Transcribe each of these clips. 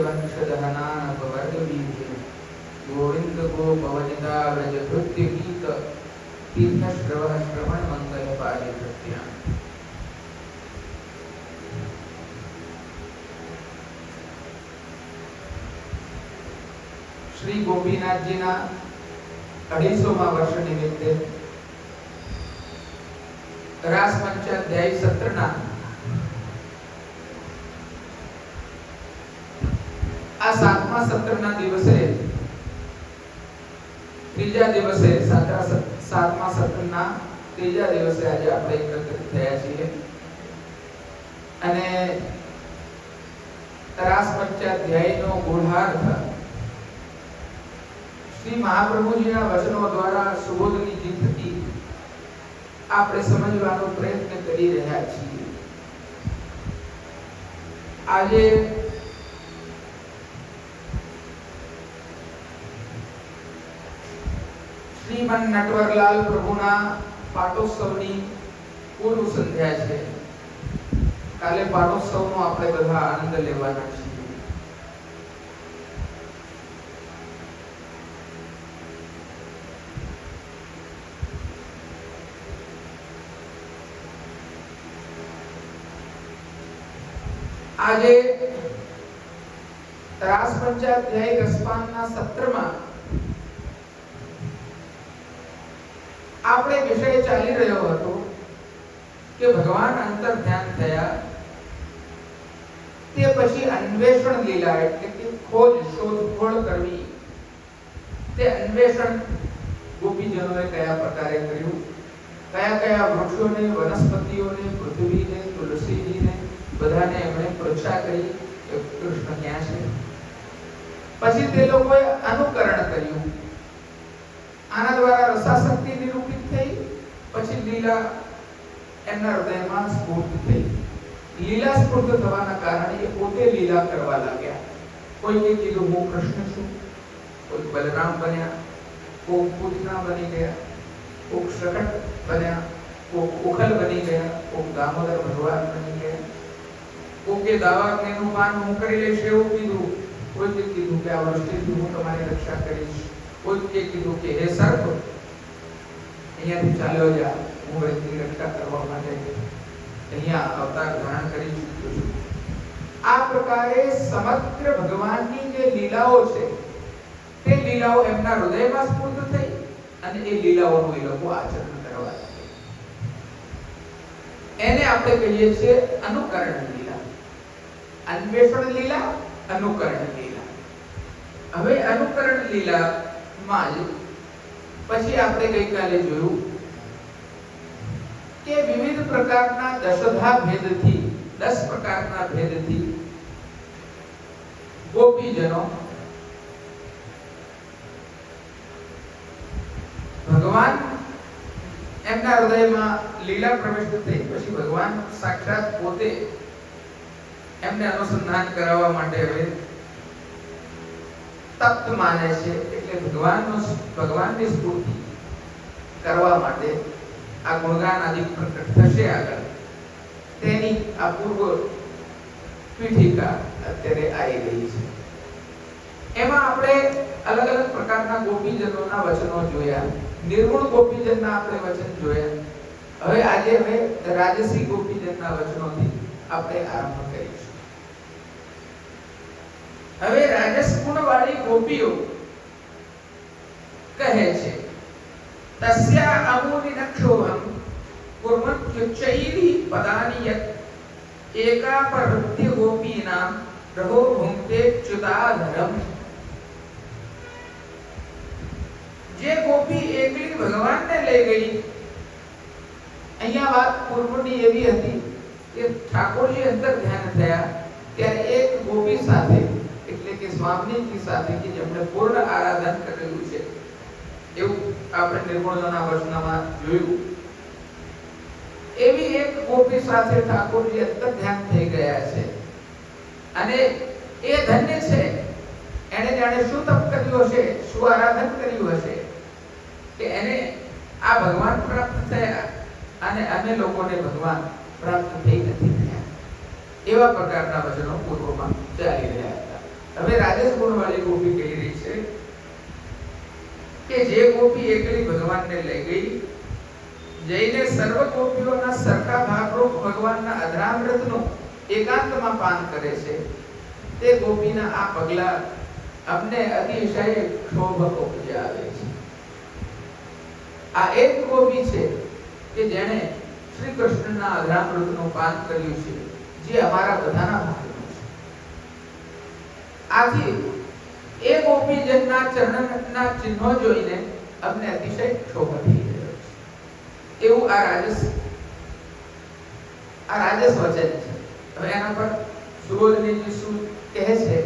वंशधनान वर्ग वीर्य गोविंद गोपवनिता व्रज भृत्य गीत तीर्थ श्रवण श्रवण मंगल पारि प्रत्यान। श्री गोपीनाथ जी ना 250 वर्ष निमित्ते रास पंचाध्यायी सत्रना आ 7મા સત્રના દિવસે ત્રીજા દિવસે 7મા સત્રના ત્રીજા દિવસે આજે આપણે એકત્રિત થયા છીએ અને રાસ પંચાધ્યાયનો ગૂઢાર્થ શ્રી મહાપ્રભુજીના વચનો દ્વારા સુબોધની થકી આપણે સમજવાનો પ્રયત્ન કરી રહ્યા છીએ। આજે श्रीमन नटवरलाल प्रभुना पाटोत्सवनी पूर्व संध्या छे। काले पाटोत्सवनो આપણે બધા આનંદ લેવાના છીએ। આજે રાસ પંચાધ્યાય રસપાનના સત્રમાં આપણે વિષય ચાલી રહ્યો હતો કે ભગવાન અંતર ધ્યાન થયા તે પછી અન્વેષણ લીલા એટલે કે ખોજ શોધખોળ કરવી તે અન્વેષણ ગોપીજનોએ કયા પ્રકારે કર્યું, કયા કયા વૃક્ષોને, વનસ્પતિઓને, પૃથ્વીને, તુલસીજીને બધાને એમણે પરીક્ષા કરી કે કૃષ્ણ ક્યાં છે। પછી તે લોકોએ અનુકરણ કર્યું। આના દ્વારા રસાશક્તિ નિરૂપિત થઈ, પછી લીલા એમના હૃદયમાં સ્ફૂર્ત થઈ। લીલા સ્ફૂર્ત થવાના કારણે એ પોતે લીલા કરવા લાગ્યા। કોઈએ કીધું હું કૃષ્ણ છું, કોઈ બલરામ બન્યા, કોઈ પૂતના બની ગયા, કોઈ શકટ બન્યા, કોઈ ઉખલ બની ગયા, કોઈ દામોદર ભગવાન બની ગયા, કોઈએ દાવાગ્નિનું પાન હું કરી લઈશ એવું કીધું, કોઈએ કીધું કે આ વૃષ્ટિથી હું તમારી રક્ષા કરીશ, કોઈએ કીધું કે હે સર્પ અહીંયાથી ચાલ્યો જા, હું વ્રતની રક્ષા કરવા માટે અહીંયા અવતાર ધારણ કરી ચૂક્યો છું। આ પ્રકારે સમગ્ર ભગવાનની જે લીલાઓ છે તે લીલાઓ એમના હૃદયમાં સ્ફૂર્ત થઈ અને એ લીલાઓનું એ લોકો આચરણ કરવા લાગ્યા। એને આપણે કહીએ છીએ અનુકરણ લીલા, અન્વેષણ લીલા, અનુકરણ લીલા। હવે અનુકરણ લીલા માં પછી આપણે ગઈકાલે જોયું કે વિવિધ પ્રકારના દશધા ભેદથી 10 પ્રકારના ભેદથી ગોપીજનો ભગવાન એમના હૃદયમાં લીલા પ્રવિષ્ટ થઈ પછી ભગવાન સાક્ષાત પોતે એમને અનુસંધાન કરાવવા માટે હવે તપ્ત માને છે એટલે ભગવાનની સ્ફૂર્તિ કરવા માટે આ ગુણગાન આદિ પ્રકટ થશે આગળ તેની આ પૂર્વ પીઠિકા અત્યારે આવી ગઈ છે। એમાં આપણે અલગ અલગ પ્રકારના ગોપીજનોના વચનો જોયા। નિર્ગુણ ગોપીજનના આપણે વચન જોયા। હવે આજે રાજસી ગોપીજનના વચનોથી આપણે આરંભ કરીશું। હવે રાજસ ગુણ વાળી ગોપીઓ કહે છે તસ્યા અમૂલિ નક્ષોહમ कुर्मत्युच्चैः पदानि यत् एकापहृत्य गोपीनां रहो भुंक्ते च्युताधरम्। जे गोपी एकली भगवान ने ले गई। અહીંયા વાત પૂર્વની એવી હતી કે ઠાકોરજી અંતર ધ્યાન થયા ત્યારે એક ગોપી સાથે એટલે કે સ્વામીજી સાથે કે જેમણે પૂર્ણ આરાધન કરેલું છે એવું આપણે નિર્ગુણના વર્ષનામાં જોયું। એવી એક ગોપી સાથે ઠાકોરજી અંતર ધ્યાન થઈ ગયા છે અને એ ધન્ય છે। એને જાણે શું તપ કર્યું હશે, શું આરાધન કર્યું હશે કે એને આ ભગવાન પ્રાપ્ત થયા અને અમે લોકોને ભગવાન પ્રાપ્ત થઈ નથી થયા। એવા પ્રકારના વચનો પૂર્વમાં ચાલી રહ્યા હતા। કે જે ગોપી એકલી ભગવાનને લઈ ગઈ, જઈને સર્વ ગોપીઓના સરખા ભાગરૂપ ભગવાનના અધરામૃતનું એકાંતમાં પાન કરે છે, તે ગોપીના આ પગલા અમને અતિશય ક્ષોભ ઉપજાવે છે. આ એક ગોપી છે કે જેણે શ્રી કૃષ્ણના અધરામૃતનું પાન કર્યું છે, જે અમારા બધાના ભાગનું છે. આથી એ ગોપીજનના ચરણના ચિહ્નો જોઈને અમને અતિશય ક્ષોભ થઈ રહ્યો છે. એવું આ રાજસ વચન છે. હવે એના પર સુબોધનીજી શું કહે છે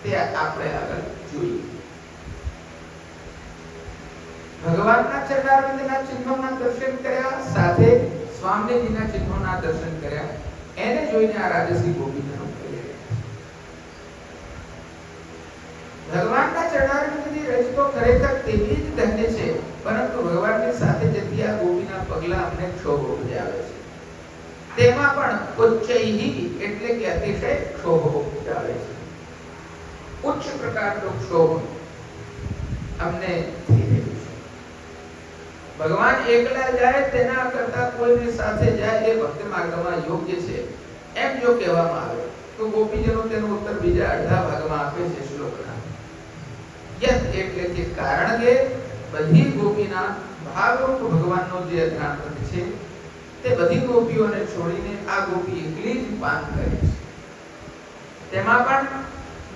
તે આપણે આગળ જોઈએ. ભગવાનના ચરણારવિંદના ચિહ્નોના દર્શન કર્યા, સાથે સ્વામીજીના ચિહ્નોના દર્શન કર્યા. એને જોઈને આ રાજસી ગોપીજનો કહી રહ્યા છે. ભગવાનના ચરણારવિંદની રજ તો ખરેખર તેવી જ ધન્ય છે, પરંતુ ભગવાનની સાથે જતી આ ગોપીના પગલા અમને ક્ષોભ ઉપજાવે છે. તેમાં પણ ઉચ્ચૈહી એટલે કે અતિશય ક્ષોભ ઉપજાવે છે. ઉચ્ચ પ્રકારનો ક્ષોભ અમને થઈ રહ્યું છે. ભગવાન એકલા જાય તેના કરતા કોઈની સાથે જાય એ ભક્તિ માર્ગમાં યોગ્ય છે, એમ જો કહેવામાં આવે તો ગોપીજનો તેનો ઉત્તર બીજા અડધા ભાગમાં આપે છે શ્લોકના. યત એટલે કે કારણ કે બધી ગોપીના ભાગરૂપ ભગવાનનો જે અધરામૃત છે તે બધી ગોપીઓને છોડીને આ ગોપી એકલી જ પાન કરે છે. તેમાં પણ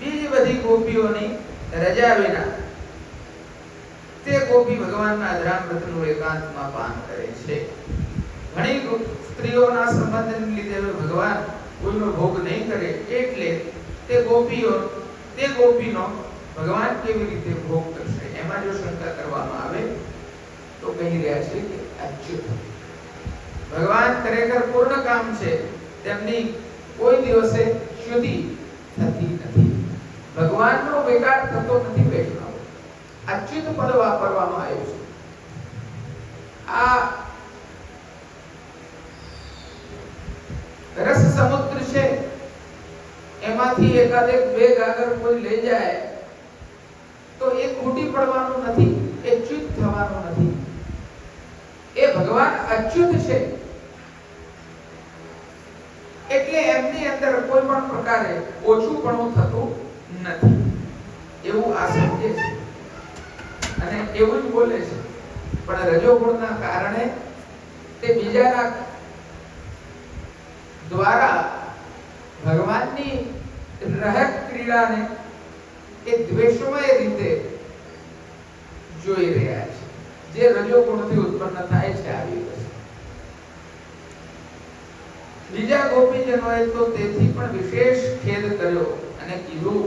બીજી બધી ગોપીઓની રજા વિના તે ગોપી ભગવાનના અધરામૃતનું એકાંતમાં પાન કરે છે. ઘણી સ્ત્રીઓના સંબંધને લીધે ભગવાન કોઈનો ભોગ નહીં કરે, એટલે તે ગોપીનો ભગવાન કેવી રીતે ભોગ કરશે એમાં જો શંકા કરવામાં આવે તો કહી રહ્યા છે કે અચ્યુત ભગવાન ખરેખર પૂર્ણ કામ છે, તેમની કોઈ દિવસે શુદ્ધિ થતી નથી. ભગવાનનો વિકાર થતો નથી. વૈષ્ણવ અચ્યુત પદ વાપરવામાં આવ્યું છે. આ રસ સમુદ્ર છે, એમાંથી એકાદ બે ગાગર કોઈ લઈ જાય તો એ ખૂટી પડવાનું નથી, એ ચ્યુત થવાનું નથી. એ ભગવાન અચ્યુત છે, એટલે એમની અંદર કોઈ પણ પ્રકારે ઓછુંપણું થતું નથી, એવું આ સમજે છે અને એવું જ બોલે છે. પણ રજોગુણના કારણે તે બીજાના દ્વારા ભગવાનની રહક ક્રીડાને એ દ્વેષમય રીતે જોઈ રહ્યા છે, જે રજોગુણથી ઉત્પન્ન થાય છે. આવી વસ્તુ બીજા ગોપીજનોએ તો તેથી પણ વિશેષ ખેદ કર્યો અને કીધું,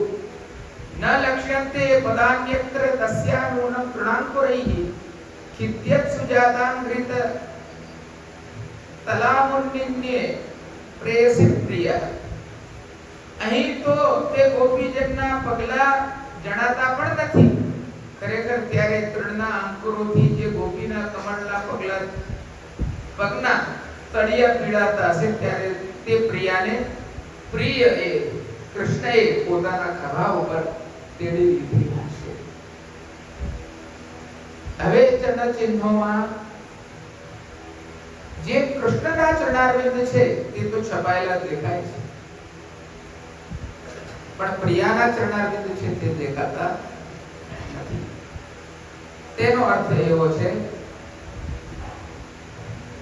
ન લક્ષ્યંતે પદાન્યત્ર તસ્યાનુન પ્રણાંકુરૈઃ ખિદ્યત સુજાતાંઘ્રિત તલામુન્નિન્યે પ્રેયસી પ્રિય. અહીં તો તે ગોપીજનના પગલા જણાતા પણ નથી. ખરેખર ત્યારે તૃણના અંકુરોથી જે ગોપીના કમળના પગના તળિયા પીડાતા હશે, ત્યારે તે પ્રિયાને પ્રિય એ કૃષ્ણએ પોતાના ખભા ઉપર તેડી લીધી હશે. હવે ચરણ ચિહ્નોમાં જે કૃષ્ણના ચરણારવિંદ છે તે તો છપાયેલા દેખાય છે, પણ પ્રિયાના ચરણારવિંદ છે તે દેખાતા નથી. તેનો અર્થ એવો છે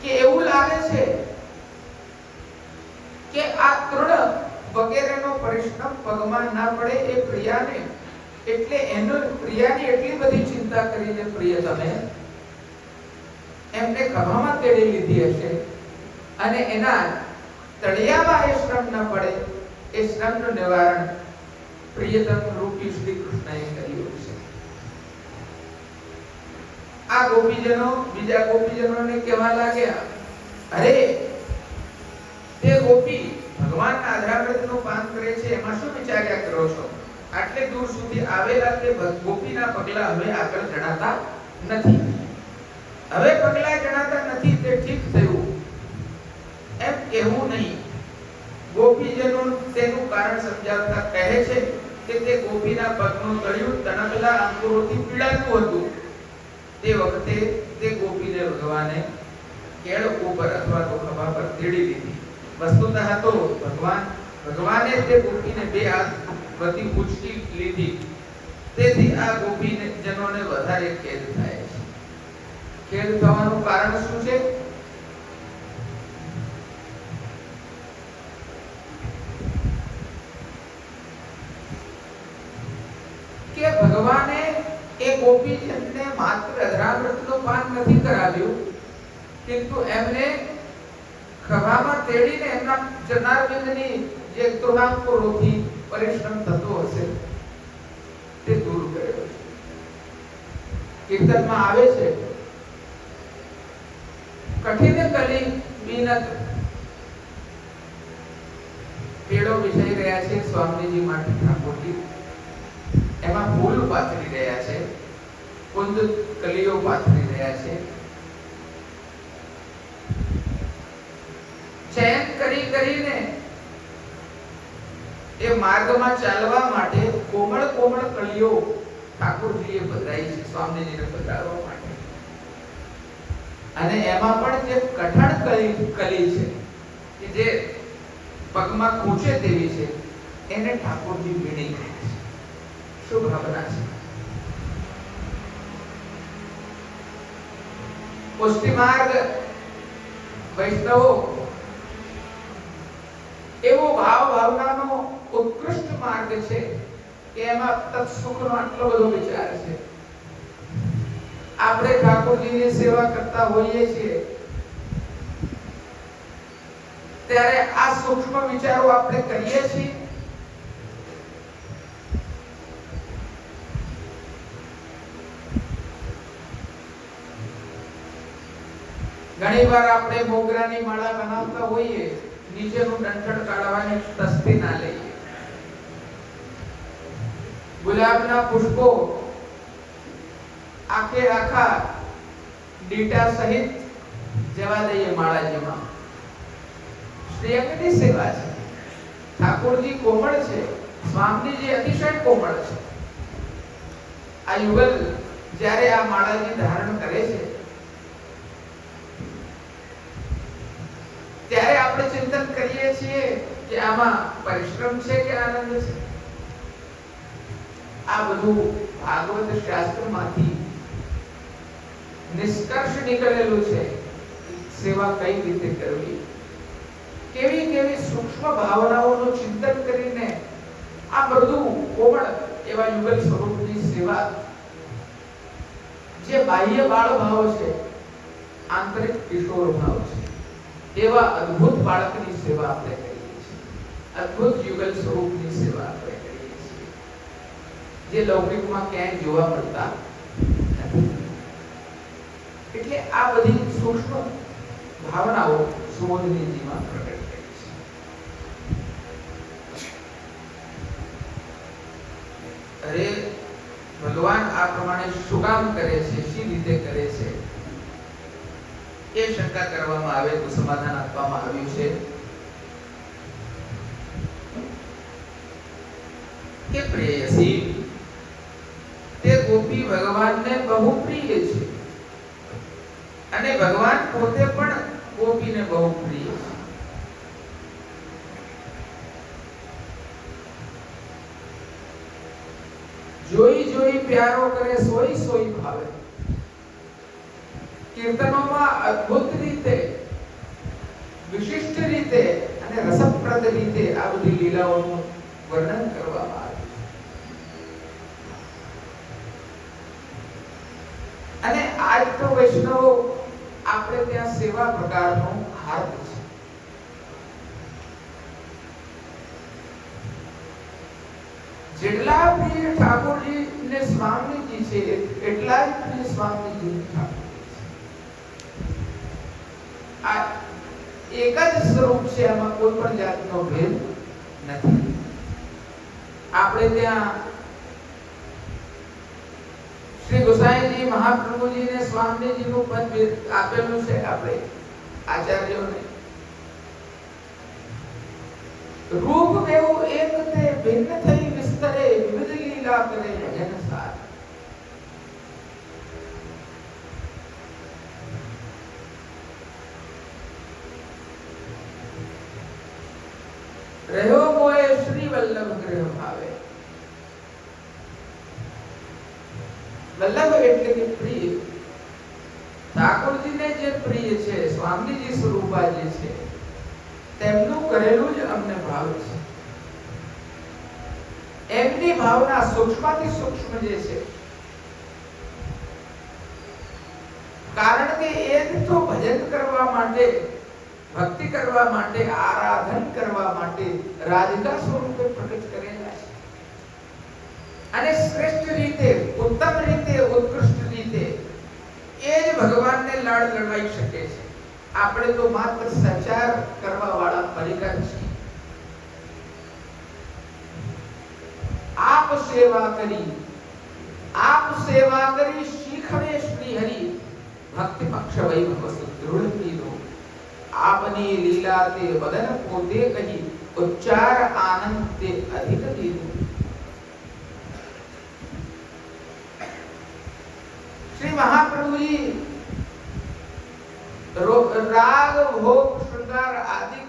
કે એવું લાગે છે કે આ તૃણ વગેરેનો પરિશ્રમ પગમાં ના પડે એ પ્રિયાને, એટલે એનો પ્રિયાની એટલી બધી ચિંતા કરીને પ્રિયતમે એમને ખભામાં તેડી લીધી હશે અને એના તળિયામાં એ શ્રમ ન પડે એ શ્રમનું નિવારણ પ્રિયતમ રૂપી શ્રી કૃષ્ણએ કર્યું છે. આ ગોપીજનો બીજા ગોપીજનોને કહેવા લાગ્યા, અરે તે ગોપી ભગવાનના અધરામૃતનું પાન કરે છે, એમાં શું વિચાર્યા કરો છો? આટલે દૂર સુધી આવેલા તે ગોપીના પગલા હવે આગળ જણાતા નથી. હવે પગલા જણાતા નથી તે ઠીક થયું એમ કહેવું નહીં. ગોપીજનો તેનું કારણ સમજાવતા કહે છે કે તે ગોપીના પગનું તળિયું તણકલા અંકુરોથી પીડાતું હતું, તે વખતે તે ગોપીને ભગવાને કેળ ઉપર અથવા તો ખભા પર તેડી લીધી. વસ્તુતઃ તો ભગવાને તે ગોપીને બે હાથ વતી ઉચકી લીધી. તેથી આ ગોપીને જનોને વધારે ખેદ થાય છે. ખેદ થવાનું કારણ શું છે? કે ભગવાને એ ગોપીજનને માત્ર અધરામૃતનું પાન નથી કરાવ્યું, પરંતુ એમને ખભામાં તેડીને એમના ચરણારવિંદની જે તૃણાંકુરોથી પરિશ્રમ થતો હશે તે દૂર કર્યો. કીર્તનમાં આવે છે, કઠિન કલી મિનત પેડો વિષય રહ્યા છે સ્વામીજી માટે ઠાકોરજી. એમાં ફૂલ પાથરી રહ્યા છે, કુંદ કલીઓ પાથરી રહ્યા છે. ચયન કરી કરીને એ માર્ગમાં ચાલવા માટે કોમળ કોમળ કળીઓ ઠાકોરજીએ પધરાઈ છે સ્વામીજીને પધરાવવા માટે. અને એમાં પણ જે કઠણ કલી છે કે જે પગમાં ખૂંચે તેવી છે, એને ઠાકોરજી વીણી ગયા છે. શું ભાવના છે? પુષ્ટિ માર્ગ વૈષ્ણવો એવો ભાવનાનો ઉત્કૃષ્ટ માર્ગ છે કે એમાં તત્સુખનો આટલો બધો વિચાર છે. આપણે ઠાકોરજીની સેવા કરતા હોઈએ છીએ ત્યારે આ સૂક્ષ્મ વિચારો આપણે કરીએ છીએ. ઘણી વાર આપણે મોગરાની માળા બનાવતા હોઈએ, નીચેનું ડંઠળ કાઢવાની તસ્તી ના લઈએ. ગુલાબના પુષ્પો આખે આખા ડીટા સહિત જવા દઈએ માળાજીમાં. શ્રેયંગની સેવા છે. ઠાકોરજી કોમળ છે, સ્વામીજી અતિશય કોમળ છે. આ યુગલ જ્યારે આ માળાજી ધારણ કરે છે ત્યારે આપણે ચિંતન કરીએ છીએ કે આમાં પરિશ્રમ છે કે આનંદ છે. આ બધું ભાગવત શાસ્ત્રમાંથી નિષ્કર્ષ નીકળેલું છે. સેવા કઈ રીતે કરવી, કેવી કેવી સૂક્ષ્મ ભાવનાઓનું ચિંતન કરીને આ બધું કોમળ એવા યુગલ સ્વરૂપની સેવા, જે બાહ્ય બાળ ભાવ છે, આંતરિક કિશોર ભાવ છે, એવા અદ્ભુત બાળકની સેવા આપણે કરીએ છીએ. અદ્ભુત યુગલ સ્વરૂપની સેવા આપણે કરીએ છીએ, જે લૌકિકમાં ક્યાંય જોવા મળતા નથી. એટલે આ બધી સૂક્ષ્મ ભાવનાઓ સુમોદનીજીમાં પ્રગટ કરી છે. અરે ભગવાન આ પ્રમાણે શું કામ કરે છે, શી રીતે કરે છે, એ શંકા કરવામાં આવે તો સમાધાન આપવામાં આવ્યું છે કે પ્રેયસી તે ગોપી ભગવાનને બહુ પ્રિય છે અને ભગવાન પોતે પણ ગોપીને બહુ પ્રિય છે. જોઈ જોઈ પ્યારો કરે, સોઈ સોઈ ભાવે. કીર્તનોમાં અદ્ભુત રીતે, વિશિષ્ટ રીતે અને રસપ્રદ રીતે આ બધી લીલાઓનું વર્ણન કરવામાં આવ્યું. અને આજ તો વૈષ્ણવો આપણે ત્યાં સેવા પ્રકારનો હાર્દ છે. જેટલા પ્રિય ઠાકોરજી ને સ્વામીજી છે, એટલા જ પ્રિય સ્વામીજી ઠાકોર. આ એક જ સ્વરૂપ છે, આમાં કોઈ પણ જાતનો ભેદ નથી. આપણે ત્યાં શ્રી ગોસાઈજી મહાપ્રભુજી ને સ્વામીજી નું પદ આપેલું છે આપણે આચાર્યોને. રૂપ મેવું એક તે ભિન્ન થઈ વિસ્તરે, વિવિધ લીલા કરે ભજન સાર. વલ્લભ એટલે કે પ્રિય. ઠાકોરજીને જે પ્રિય છે, સ્વામીજી સ્વરૂપા જે છે, તેમનું કરેલું જ અમને ભાવ છે. એમની ભાવના સૂક્ષ્મથી સૂક્ષ્મ જે છે, કારણ કે એ તો ભજન કરવા માટે, ભક્તિ કરવા માટે, આરાધન કરવા માટે રાધિકા સ્વરૂપે પ્રગટ કરેલા છે. અને શ્રેષ્ઠ રીતે, ઉત્તમ રીતે, ઉત્કૃષ્ટ રીતે એ જ ભગવાનને લાડ લડાઈ શકે છે. આપણે તો માત્ર સચાર કરવા વાળા પરિકર છીએ. આપ સેવા કરી શીખવે શ્રી હરિ ભક્તિ પક્ષ વૈભવ સુદૃઢ પીરો. આપની લીલા તે બદન પોતે કહી ઉચ્ચાર આનંદ તે અધિક દીધું. श्री महाप्रभु जी राग भोग श्रृंगार आदि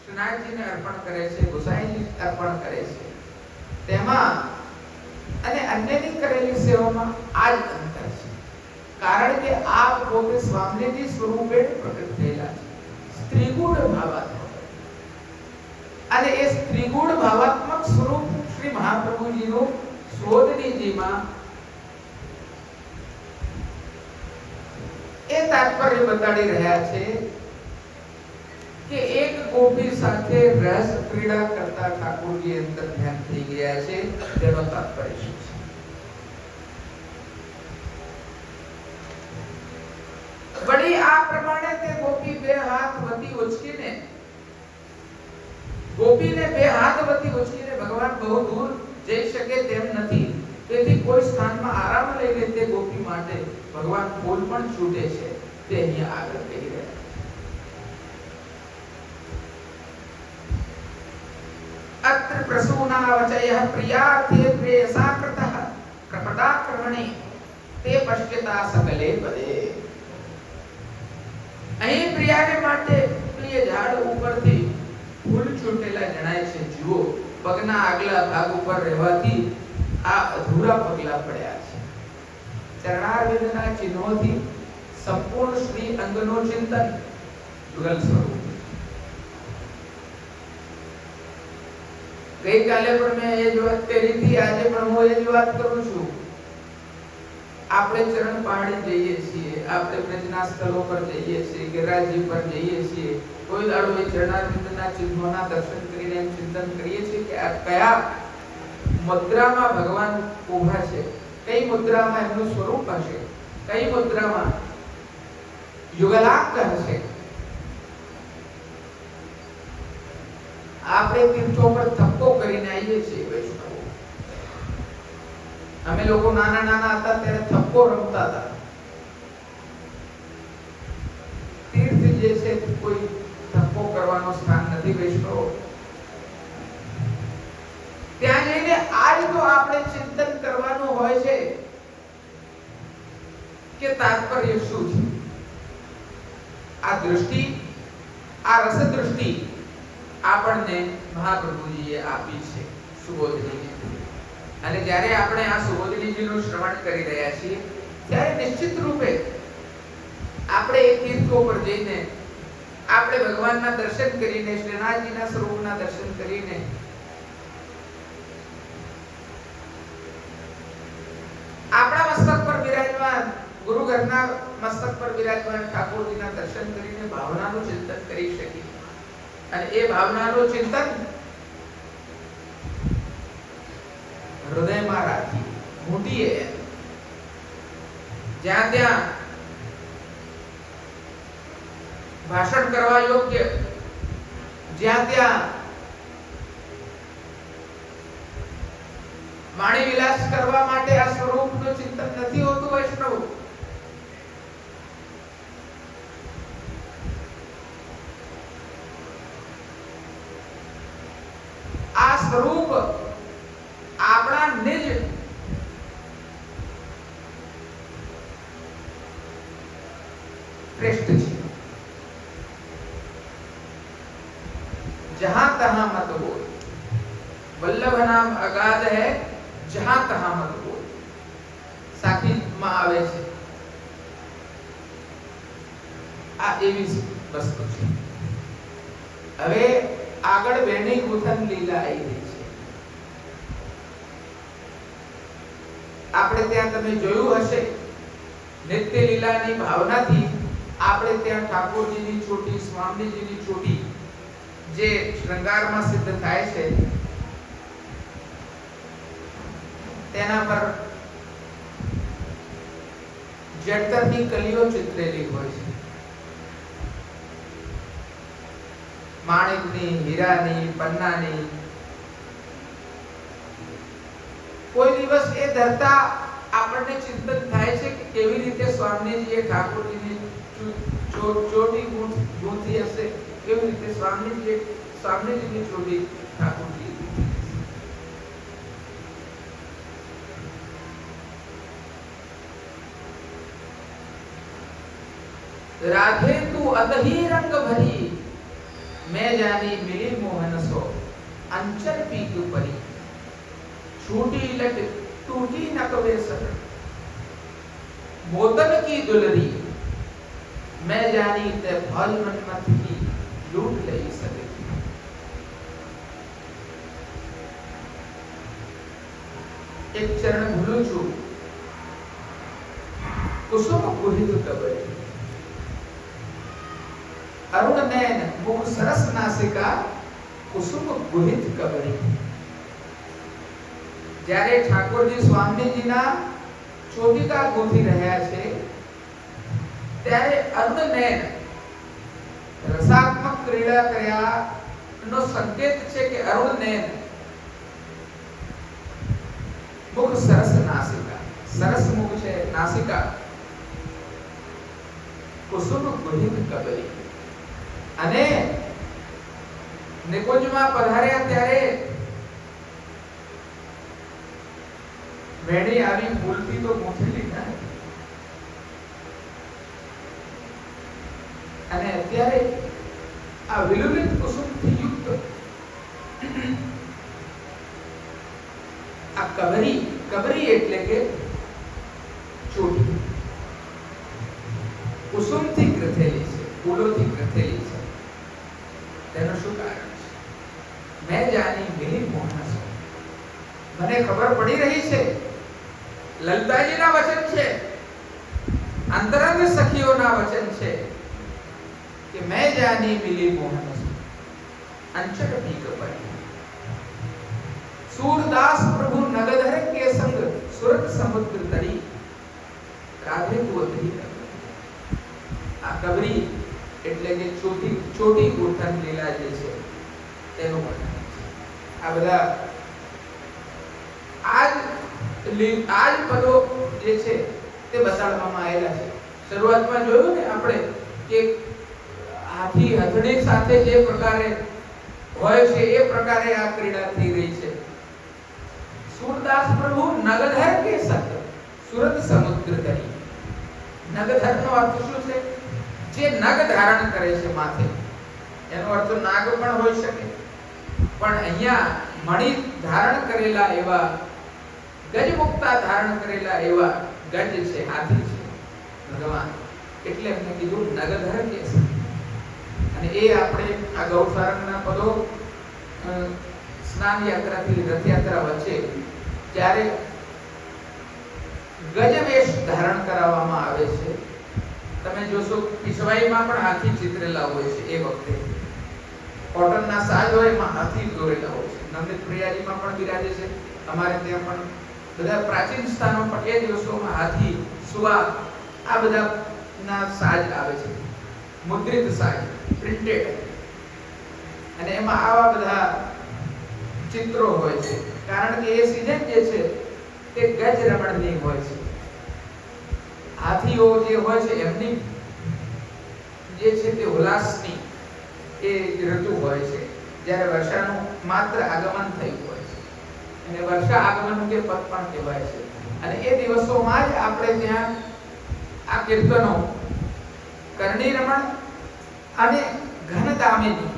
श्रीनाथ जी ने अर्पण करे छे, गोसाई जी अर्पण करे छे. तेमा અને અન્યની કરેલી સેવામાં આ જ અંતર છે. કારણ કે આપ પોતે સ્વામીજી સ્વરૂપે પ્રગટ થયેલા છે, સ્ત્રીગુણ ભાવાત્મક. અને એ સ્ત્રીગુણ ભાવાત્મક સ્વરૂપ શ્રી મહાપ્રભુજીનું શોધનીજીમાં એ તાત્પર્ય બતાડી રહ્યા છે કે એક ગોપી સાથે રસ ક્રીડા કરતા ઠાકોરજી અંતર ધ્યાન થઈ ગયા છે. તેનો તાત્પર્ય શું છે? વળી આ પ્રમાણે તે ગોપી બે હાથ વતી ઉચકીને, ગોપીને બે હાથ વતી ઉચકીને ભગવાન બહુ દૂર જઈ શકે તેમ નથી. તેથી કોઈ સ્થાનમાં આરામ લઈને તે ગોપી માટે ભગવાન ફૂલ પણ છૂટે છે. તે અહીંયા આગળ કહી રહ્યા છે. અત્ર પ્રસૂના વચયઃ પ્રિયાર્થે પ્રેયસા કૃતઃ પ્રપદાક્રમણે તે પશ્યતા સકલે પદે. અહીં પ્રિયાને માટે પ્રિય ઝાડ ઉપરથી ફૂલ છૂટેલા જણાય છે. જુઓ, પગના આગલા ભાગ ઉપર રહેવાથી આ અધૂરા પગલા પડ્યા છે. ચરણારવિંદના ચિહ્નોથી સંપૂર્ણ શ્રી અંગનો ચિંતન યુગલ સ્વરૂપ. ગઈકાલે પણ મેં એ જ વાત કરી હતી, આજે પણ હું એ જ વાત કરું છું. આપણે ચરણ પહાડી જઈએ છીએ, આપણે પ્રજના સ્થળો પર જઈએ છીએ, ગિરિરાજજી પર જઈએ છીએ, કોઈ દાડો એ ચરણારવિંદના ચિહ્નોના દર્શન કરીને ચિંતન કરીએ છીએ કે આ કયા મુદ્રામાં ભગવાન ઊભા છે, કઈ મુદ્રામાં એમનું સ્વરૂપ હશે, કઈ મુદ્રામાં યુગલાંક હશે. આપણે તીર્થો પર થપ્પો કરીને આવીએ છીએ વૈષ્ણવો. અમે લોકો નાના નાના હતા ત્યારે થપ્પો રમતા હતા. તીર્થ જે છે કોઈ થપ્પો કરવાનો સ્થાન નથી વૈષ્ણવો. ત્યાં જઈને આજ તો આપણે ચિંતન કરવાનું હોય છે કે તાત્પર્ય શું છે. આ દૃષ્ટિ, આ રસ દૃષ્ટિ આપણને મહાપ્રભુજીએ આપી છે સુબોધનીજી. અને જ્યારે આપણે આ સુબોધનીજીનું શ્રવણ કરી રહ્યા છીએ ત્યારે નિશ્ચિત રૂપે આપણે એ તીર્થો પર જઈને આપણે ભગવાનના દર્શન કરીને, શ્રીનાથજીના સ્વરૂપના દર્શન કરીને આપણા મસ્તક પર બિરાજમાન ગુરુ ઘરના મસ્તક પર બિરાજમાન ઠાકોરજીના દર્શન કરીને ભાવનાનું ચિંતન કરી શકીએ. અને એ ભાવનાનું ચિંતન હૃદયમાં રાખી મૂટીએ. જ્યાં ત્યાં ભાષણ કરવા યોગ્ય, જ્યાં ત્યાં વાણી વિલાસ કરવા માટે આ સ્વરૂપનું ચિંતન નથી હોતું વૈષ્ણવ. આ સ્વરૂપ આપણા નિજ શ્રેષ્ઠ છે. जहां तहां मत बोल, वल्लभ नाम अगाध है, जहां तहां मत बोल. साखी આવે છે. આ એવી વસ્તુ છે. હવે આગળ વેણી ગૂંથણ લીલા આવી રહી છે. આપણે ત્યાં તમે જોયું હશે, નિત્ય લીલાની ભાવનાથી આપણે ત્યાં ઠાકોરજીની ચોટી, સ્વામીજીની ચોટી જે શૃંગારમાં સિદ્ધ થાય છે, તેના પર જળતરની કલીઓ ચિતરેલી હોય છે. માણિકની, હીરાની, પન્નાની. કોઈ દિવસ એ ધરતા આપણને ચિંતન થાય છે કે કેવી રીતે સ્વામીજીએ ઠાકોરજીની ચોટી ગૂંથી હશે, કેવી રીતે સ્વામીજીની ચોટી ઠાકોરજી. राधे तू अदही रंग भरी, मैं जानी मिली मोहन सो, अंचल पीक परी, छूटी लट टूटी नकवे सर, मोदन की दुलरी, मैं जानी ते भल मनमत की लूट लई सके. एक चरण भूलू छू, कुसुम कुहित कबरी, अरुण नयन मुख सरस नासिका, कुसुम गुहित कबरी. જ્યારે ઠાકોરજી સ્વામીજીના ચોટિકા ગૂંથી રહ્યા છે, ત્યારે અરુણ નયન રસાત્મક ક્રીડા કર્યાનો સંકેત છે કે અરુણ નયન મુખ સરસ નાસિકા, સરસ મુખ છે, નાસિકા, કુસુમ ગુહિત કબરી. અને નિકુંજમાં પધાર્યા ત્યારે વેણી આવી ફૂલથી તો ગૂંથેલી ના, અને અત્યારે આ વિલુલિત કુસુમથી યુક્ત આ કબરી, કબરી એટલે કે ચોટી, કુસુમથી ગ્રથેલી છે, ફૂલોથી ગ્રથેલી છે. તેનું શું કારણ છે? મેં જાની મિલી મોહન સો, મને ખબર પડી રહી છે, લલિતાજીના વચન છે, અંતરંગ સખીઓના વચન છે કે મેં જાની મિલી મોહન સો, અંચલ પીક પરી, सूरदास प्रभु नगधर के संग सुरत समुद्र तरी, राधे तू अदही रंग. આ કબરી એટલે કે ચોટી ગૂંથણ લીલા જે છે તેનું વર્ણન છે. આ બધા આજ પદો જે છે તે બતાડવામાં આવેલા છે. શરૂઆતમાં જોયું ને આપણે કે હાથી હથડી સાથે જે પ્રકારે હોય છે એ પ્રકારે આ ક્રીડા થઈ રહી છે. सूरदास प्रभु नगधर के संग सुरत समुद्र तरी. नगधर નો અર્થ શું છે? જે નગ ધારણ કરે છે માથે, એનો અર્થ નાગ પણ હોઈ શકે, પણ અહીંયા મણિ ધારણ કરેલા એવા, ગજમુક્તા ધારણ કરેલા એવા ગજ છે, હાથી છે ભગવાન, એટલે એમને કીધું નગધર કે સંગ. અને એ આપણે આ ગૌસારંગના પદો સ્નાન યાત્રાથી રથયાત્રા વચ્ચે જ્યારે ગજવેશ ધારણ કરાવવામાં આવે છે, તમે જોશો પીછવાઈમાં પણ હાથી ચિતરેલા હોય છે. એ વખતે કોટનના સાજ હોય એમાં હાથી દોરેલા હોય છે. નવનીત પ્રિયાજીમાં પણ બિરાજે છે, અમારે ત્યાં પણ બધા પ્રાચીન સ્થાનો પર એ દિવસોમાં હાથી, સુવા, આ બધા ના સાજ આવે છે, મુદ્રિત સાજ, પ્રિન્ટેડ, અને એમાં આવા બધા ચિત્રો હોય છે. કારણ કે એ સીઝન જે છે તે ગજ રમણની હોય છે. હાથીઓ જે હોય છે એમની જે છે તે ઉલ્લાસની એ ઋતુ હોય છે, જ્યારે વર્ષાનું માત્ર આગમન થયું હોય છે, અને વર્ષા આગમન કે પદ પણ કહેવાય છે. અને એ દિવસોમાં જ આપણે ત્યાં આ કીર્તનો કરણી રમણ અને ઘન દામિની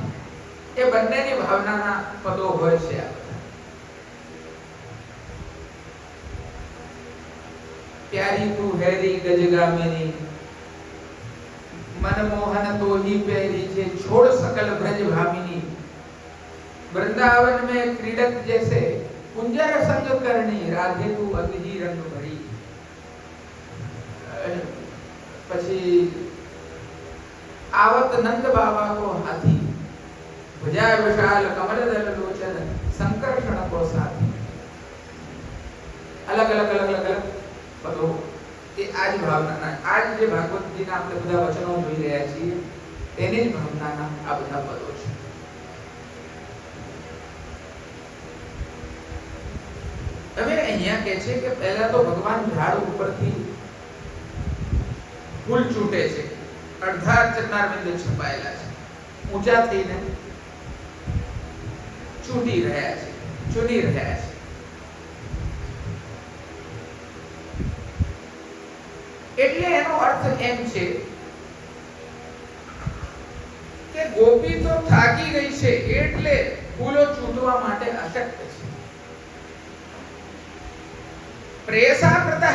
એ બંનેની ભાવનાના પદો હોય છે. प्यारी तू हैरी गजगामिनी, मनमोहन तो ही प्यारी जे छोड़ सकल ब्रज भामिनी। वृंदावन में क्रीडक जैसे कुंजर संग करनी, राधे तू अति रंग भरी। પછી आवत नंद बाबा को हाथी, भुजा विशाल कमल दल लोचन, संकर्षण को साथी। अलग अलग अलग अलग अलग પદો એ આજ ભાવનાના, આજ જે ભાગવતજીના આપણે બધા વચનો જોઈ રહ્યા છીએ તેની જ ભાવનાના આ બધા પદો છે. હવે અહીંયા કહે છે કે પહેલા તો ભગવાન ઝાડ ઉપરથી ફૂલ છૂટે છે, અડધા ચરણારવિંદ છપાયેલા છે, ઊંચા થઈને છૂટી રહ્યા છે, ચૂની રહ્યા છે. એટલે એનો અર્થ એમ છે કે ગોપી તો થાકી ગઈ છે એટલે ફૂલો છૂટવા માટે અશક્ય છે. પ્રેયસાકૃતઃ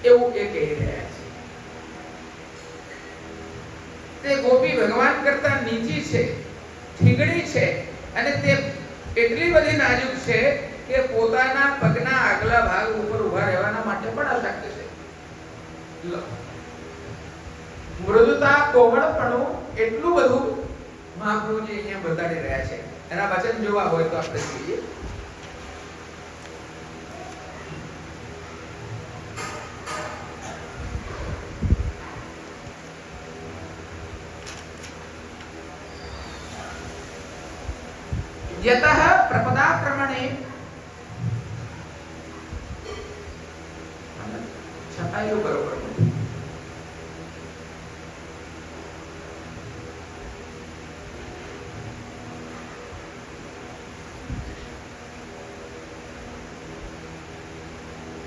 એવું એ કહી રહ્યા છે. તે ગોપી ભગવાન કરતા નીચી છે, ઠીકડી છે અને તે એટલી બધી નાજુક છે કે પોતાના પગના આગલા ભાગ ઉપર ઊભા રહેવાના માટે પણ અશક્ય છે. મૃદુતા, કોમળપણું એટલું બધું મહાપ્રભુજી અહીંયા બતાડી રહ્યા છે. એના વચન જોવા હોય તો આપણે જોઈએ. यतः प्रपदाक्रमणे छपाયું બરોબર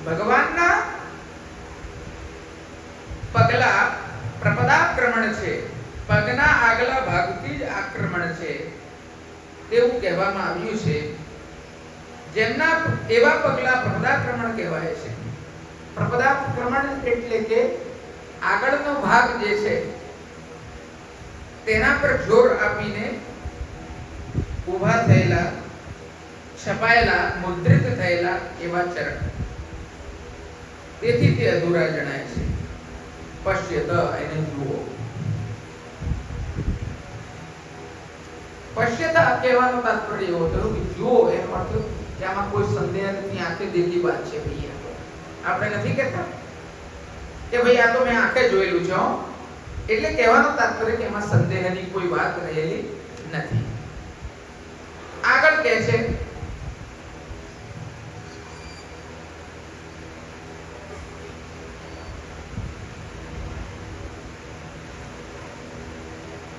ભગવાનના પગલા પ્રપદાક્રમણ છે, પગના આગલા ભાગથી જ આક્રમણ છે એવું કહેવામાં આવ્યું છે. જેમના એવા પગલા પ્રપદાક્રમણ કહેવાય છે. પ્રપદાક્રમણ એટલે કે આગળનો ભાગ જે છે તેના પર જોર આપીને ઊભા થયેલા, છપાયેલા, મુદ્રિત થયેલા એવા ચરણ. તેથી તે અધૂરા જણાય છે. પશ્યત એને જુઓ. પશ્યતા કહેવાનો તાત્પર્ય એવો થયો કે જુઓ, એનો અર્થ કે આમાં કોઈ સંદેહ નથી, આંખે દેખી વાત છે. ભાઈ આપણે નથી કહેતા કે ભાઈ આ તો મેં આંખે જોયેલું છે. એટલે કહેવાનો તાત્પર્ય કે એમાં સંદેહની કોઈ વાત રહેલી નથી. આગળ કહે છે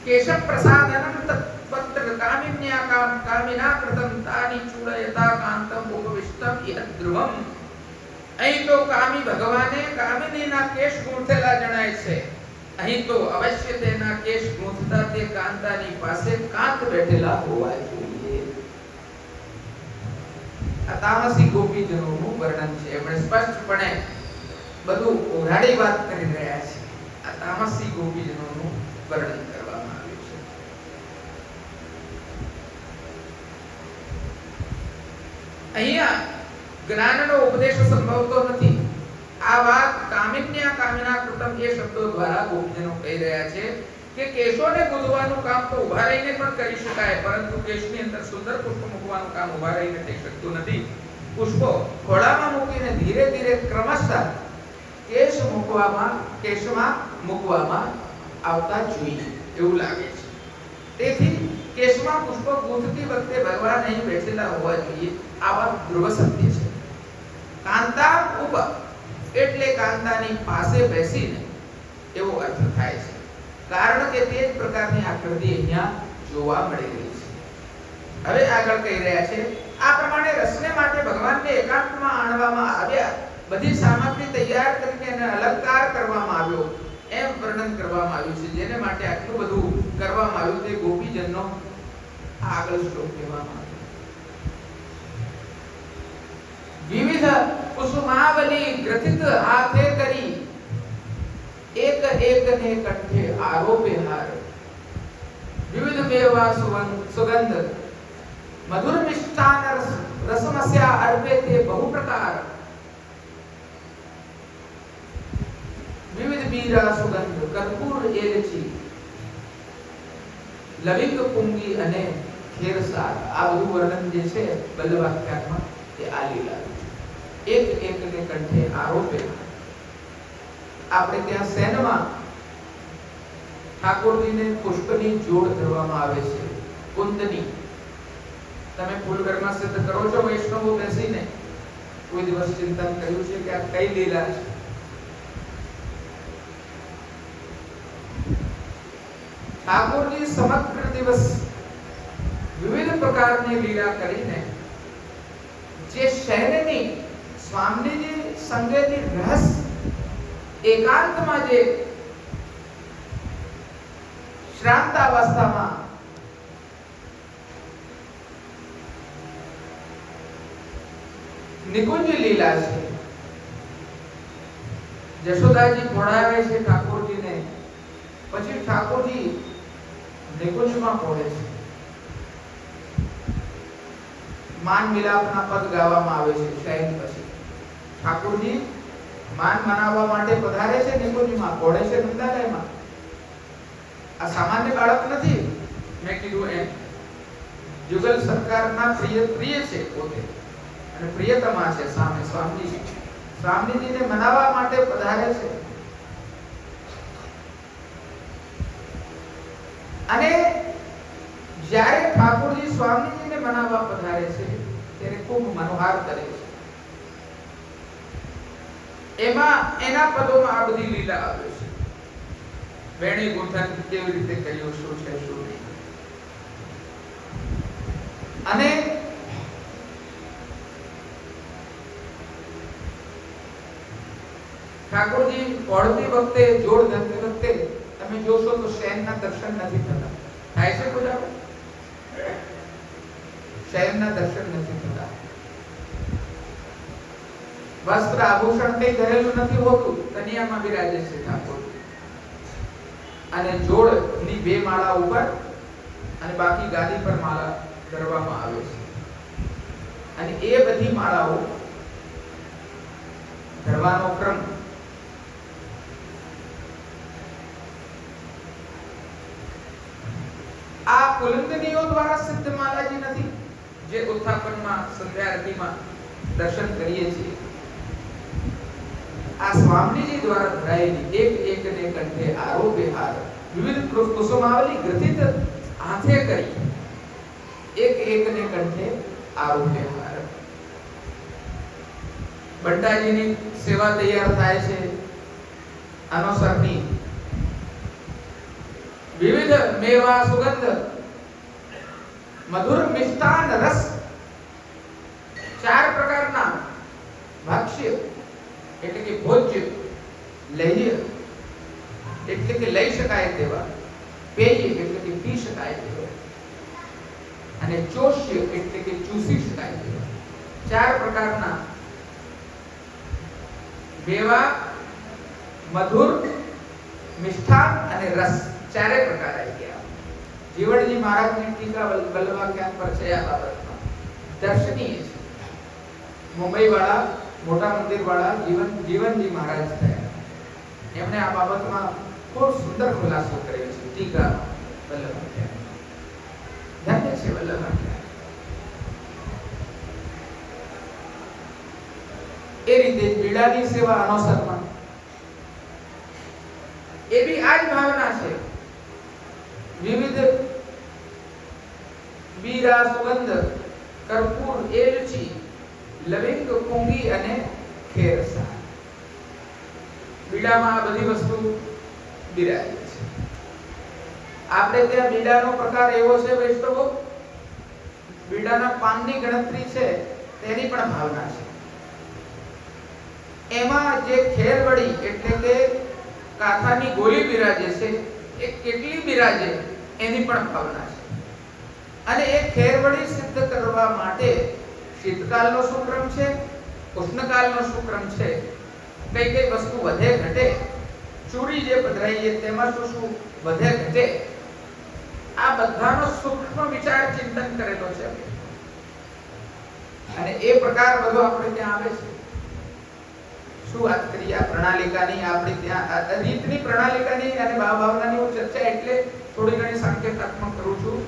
केशव प्रसादनं तत्पत्र कामिन्या कामिना कृतं तानि चूडयता कांतम उपविष्टम इह ध्रुवम. અહીં તો કામી ભગવાને કામિનીના કેશ ગૂંથેલા જણાય છે. અહીં તો અવશ્ય તેના કેશ ગૂંથતા તે કાંતાની પાસે કાંત બેઠેલા હોવા જોઈએ. આ તામસી ગોપીજનોનું વર્ણન છે. એમણે સ્પષ્ટપણે બધું ઓઢાડી વાત કરી રહ્યા છે. આ તામસી ગોપીજનોનું વર્ણન કરવામાં આવ્યું છે. અહીંયા જ્ઞાનનો ઉપદેશ સંભવતો નથી. આ વાત કામિન્યા કામિના કૃતમ એ શબ્દો દ્વારા ગોપીજનો કહી રહ્યા છે કે કેશોને ગૂંથવાનું કામ તો ઊભા રહીને પણ કરી શકાય, પરંતુ કેશની અંદર સુંદર પુષ્પ મૂકવાનું કામ ઊભા રહીને થઈ શકતું નથી. પુષ્પો ખોળામાં મૂકીને ધીરે ધીરે ક્રમશઃ કેશમાં મૂકવામાં આવતા જોઈએ એવું લાગે છે. તેથી કેશમાં પુષ્પ ગૂંથતી વખતે ભગવાન અહીં બેઠેલા હોવા જોઈએ. આ વાત ધ્રુવ સત્ય છે. કાંતા ઉપ એટલે કાંતાની પાસે બેસીને એવો અર્થ થાય છે. કારણ કે તે જ પ્રકારની આકૃતિ અહીંયા જોવા મળી રહી છે. હવે આગળ કહી રહ્યા છે આ પ્રમાણે રસને માટે ભગવાનને એકાંતમાં આણવામાં આવ્યા, બધી સામગ્રી તૈયાર કરીને એને અલંકાર કરવામાં આવ્યો એમ વર્ણન કરવામાં આવ્યું છે. જેને માટે આટલું બધું કરવામાં આવ્યું તે ગોપીજનનો આગળ શ્લોક કહેવામાં આવ્યો. વિવિધ પુષ્પ ગ્રથિત હાથે કરી એક એક ને કંઠે આરોપે હાર વિવિધ મેવા સુગંધ મધુર મિષ્ટાન રસમસ્યા અર્પે તે બહુ પ્રકાર વિવિધ બીરા સુગંધ કર્પૂર એલચી લવિંગ પુંગી અને ખેરસાર આ બધું વર્ણન જે છે બલ્લવાખ્યાનમાં તે આ લીલા એક એક ને કંઠે આરોપે આપણે ત્યાં સેનમાં ઠાકોરજીને પુષ્પની જોડ ધરવામાં આવે છે કુંદની તમે ફૂલઘરમાં સિદ્ધ કરો છો વૈષ્ણવો બેસીને કોઈ દિવસ ચિંતન કર્યું છે કે આ કઈ લીલા છે ઠાકોરજી સમગ્ર દિવસ વિવિધ પ્રકારની લીલા કરીને જે શહેરની સ્વામીજી સંગેની રહસ એકાંતમાં જે શ્રાંત અવસ્થામાં નિકુંજ લીલા છે જશોદાજી ભોળાવે છે ઠાકોરજીને પછી ઠાકોરજી નિકુંજમાં પહોંચે છે માન મિલાપના પદ ગાવામાં આવે છે શયન પછી ઠાકોરજી માન મનાવવા માટે પધારે છે નિકુંજમાં પહોંચે છે વૃંદાલયમાં આ સામાન્ય બાળક નથી મેં કીધું એમ જુગલ સરકારના પ્રિય છે પોતે અને પ્રિયતમા છે સામે સ્વામીજીને મનાવવા માટે પધારે છે અને જ્યારે ઠાકોરજી સ્વામીજીને મનાવવા પધારે છે ત્યારે ખૂબ મનોહાર કરે છે એમાં એના પદોમાં આ બધી લીલા આવે છે વેણી ગોઠન કેવી રીતે કર્યું શું છે શું નહીં અને ઠાકોરજી પહોળતી વખતે જોડ ધરતી વખતે તમે જોશો તો શયનના દર્શન નથી થતા થાય છે કોઈ શયનના દર્શન નથી થતા વસ્ત્ર આભૂષણ કઈ ધરેલું નથી હોતું કન્યામાં બિરાજે છે ઠાકોર અને જોડની બે માળા ઉપર અને બાકી ગાદી પર માળા ધરવામાં આવે છે અને એ બધી માળાઓ ધરવાનો ક્રમ આ પુલંદનીઓ દ્વારા સિદ્ધ માલાજી નથી જે ઉત્થાપનમાં સંધ્યા આરતીમાં દર્શન કરીએ છીએ આ સ્વામીજી દ્વારા ધરાયેલી એક એક ને કંઠે આરોપે હાર વિવિધ કુસુમાવલી ગ્રથિત હાથે કરી એક એક ને કંઠે આરોપે હાર બંટાજીની સેવા તૈયાર થાય છે અનુસરની વિવિધ મેવા સુગંધ મધુર મિષ્ટાન રસ ચાર પ્રકારના ભક્ષ્ય એટલે કે ભોજ્ય લહ્ય એટલે કે લઈ શકાય તેવા પેય એટલે કે પી શકાય તેવા અને ચોષ્ય એટલે કે ચૂસી શકાય તેવા ચાર પ્રકારના મેવા મધુર મિષ્ટાન અને રસ ચારે પ્રકાર આવી ગયા જીવણજી મહારાજની ટીકા બલ્લવાખ્યાન પર છે આ બાબતમાં દર્શનીય છે મુંબઈ વાળા મોટા મંદિર વાળા જીવનજી મહારાજ થયા એમણે આ બાબતમાં ખૂબ સુંદર ખુલાસો કર્યો છે ટીકા બલ્લવાખ્યાન ધન્ય છે બલ્લવાખ્યાન એ રીતે પીડાની સેવા અનુસરમાં એ બી આ જ ભાવના છે વિવિધ બીરા સુગંધ કર્પૂર એલચી લવિંગ કુંગી અને ખેરસા બીડામાં આ બધી વસ્તુ બિરાજે છે આપણે ત્યાં બીડાનો પ્રકાર એવો છે વૈષ્ણવો બીડાના પાનની ગણતરી છે તેની પણ ભાવના છે એમાં જે ખેરવડી એટલે કે કાથાની ગોળી બિરાજે છે એ કેટલી બિરાજે એની પણ ભાવના છે અને એ ખેરવડી સિદ્ધ કરવા માટે શીતકાલનો શું ક્રમ છે ઉષ્ણકાલનો શું ક્રમ છે કઈ કઈ વસ્તુ વધે ઘટે, ચૂડી જે પધરાઈએ તેમાં શું શું વધે ઘટે, આ બધાનો સૂક્ષ્મ વિચાર ચિંતન કરેલો છે અને એ પ્રકાર બધો આપણે ત્યાં આવે છે. શું વાત કરીએ આ પ્રણાલિકાની, આપણે ત્યાં રીતની પ્રણાલિકાની અને ભાવનાની ચર્ચા એટલે થોડી ઘણી સંકેતાત્મક કરું છું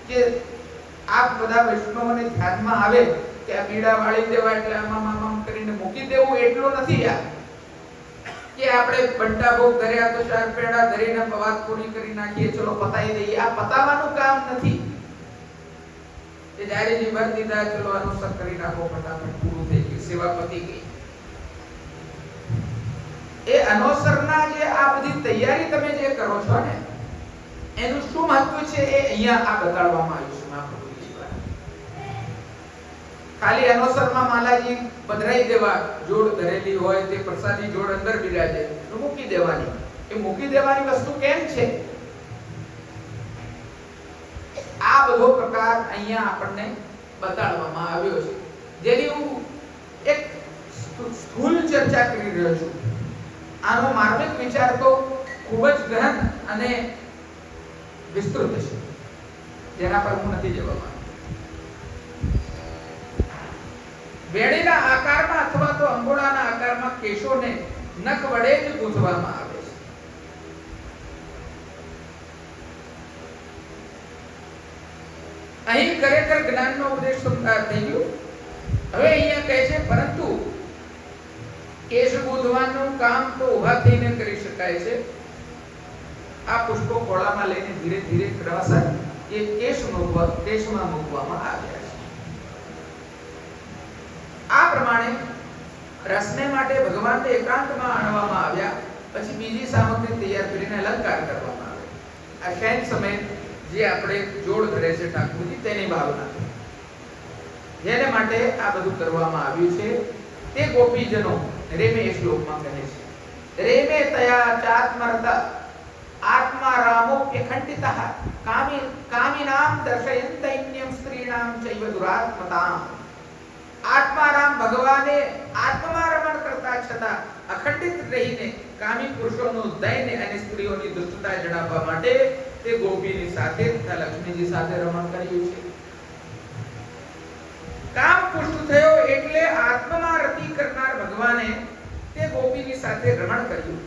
કે આપ બધા વૈષ્ણવોને ધ્યાનમાં આવે કે આ પીડા વાળી દેવા એટલે આમ કરીને મૂકી દેવું એટલો નથી યાર, કે આપણે બંટા ભોગ કર્યા તો ચાર પેડા ધરીને વાત પૂરી કરી નાખીએ, ચલો પતાઈ દઈએ. આ પતાવવાનું કામ નથી કે જ્યારે જીવન દીધા ચલો અનુસર કરી નાખો, ફટાફટ પૂરું થઈ ગયું, સેવા પતી ગઈ. એ અનુસરના જે આ બધી તૈયારી તમે જે કરો છો ને એનું શું મહત્વ છે એ અહીંયા આ બતાડવામાં આવ્યું છે મહાપ્રભુજી દ્વારા. ખાલી અનુસરમાં માલાજી પધરાઈ દેવા, જોડ ધરેલી હોય તે પ્રસાદી જોડ અંદર બિરાજે તો મૂકી દેવાની. એ મૂકી દેવાની વસ્તુ કેમ છે, આ બધો પ્રકાર અહીંયા આપણને બતાડવામાં આવ્યો છે, જેની હું એક સ્થૂળ ચર્ચા કરી રહ્યો છું. આનો માર્મિક વિચાર તો ખૂબ જ ગહન અને વિસ્તૃત છે, જેના પર હું નથી જવા માંગતો. વેણીના આકારમાં અથવા તો અંગોળાના આકારમાં કેશોને નખ વડે જ ગૂંથવામાં આવે છે. અહીં ખરેખર જ્ઞાનનો ઉપદેશ થઈ ગયો. હવે અહીંયા કહે છે પરંતુ કેશ ગૂંથવાનું કામ તો ઊભા થઈને કરી શકાય છે. આ પુષ્પો ખોળામાં લઈને ધીરે ધીરે ક્રમશઃ એ કેશમાં મૂકવામાં આવ્યા છે. આ પ્રમાણે રસને માટે ભગવાનને એકાંતમાં આણવામાં આવ્યા, પછી બીજી સામગ્રી તૈયાર કરીને અલંકાર કરવામાં આવે. આ શયન સમય જે આપણે જોડ ધરે છે ઠાકોરજી તેની ભાવના, જેને માટે આ બધું કરવામાં આવ્યું છે. તે ગોપીજનો રેમે એ શ્લોકમાં કહે છે, રેમે તયા ચાત્મરત આત્મા રામોપ્યખંડિતઃ કામિનામ દર્શયંતૈન્યમ સ્ત્રીણામ ચૈવ દુરાત્મતામ. આત્મારામ ભગવાને આત્મમાં રમણ કરતા છતાં અખંડિત રહીને કામી પુરુષોનું દૈન્ય અને સ્ત્રીઓની દુષ્ટતા જણાવવા માટે તે ગોપીની સાથે તથા લક્ષ્મીજી સાથે રમણ કર્યું છે. કામ પુષ્ટ થયો એટલે આત્મમાં રતિ કરનાર ભગવાને તે ગોપીની સાથે રમણ કર્યું.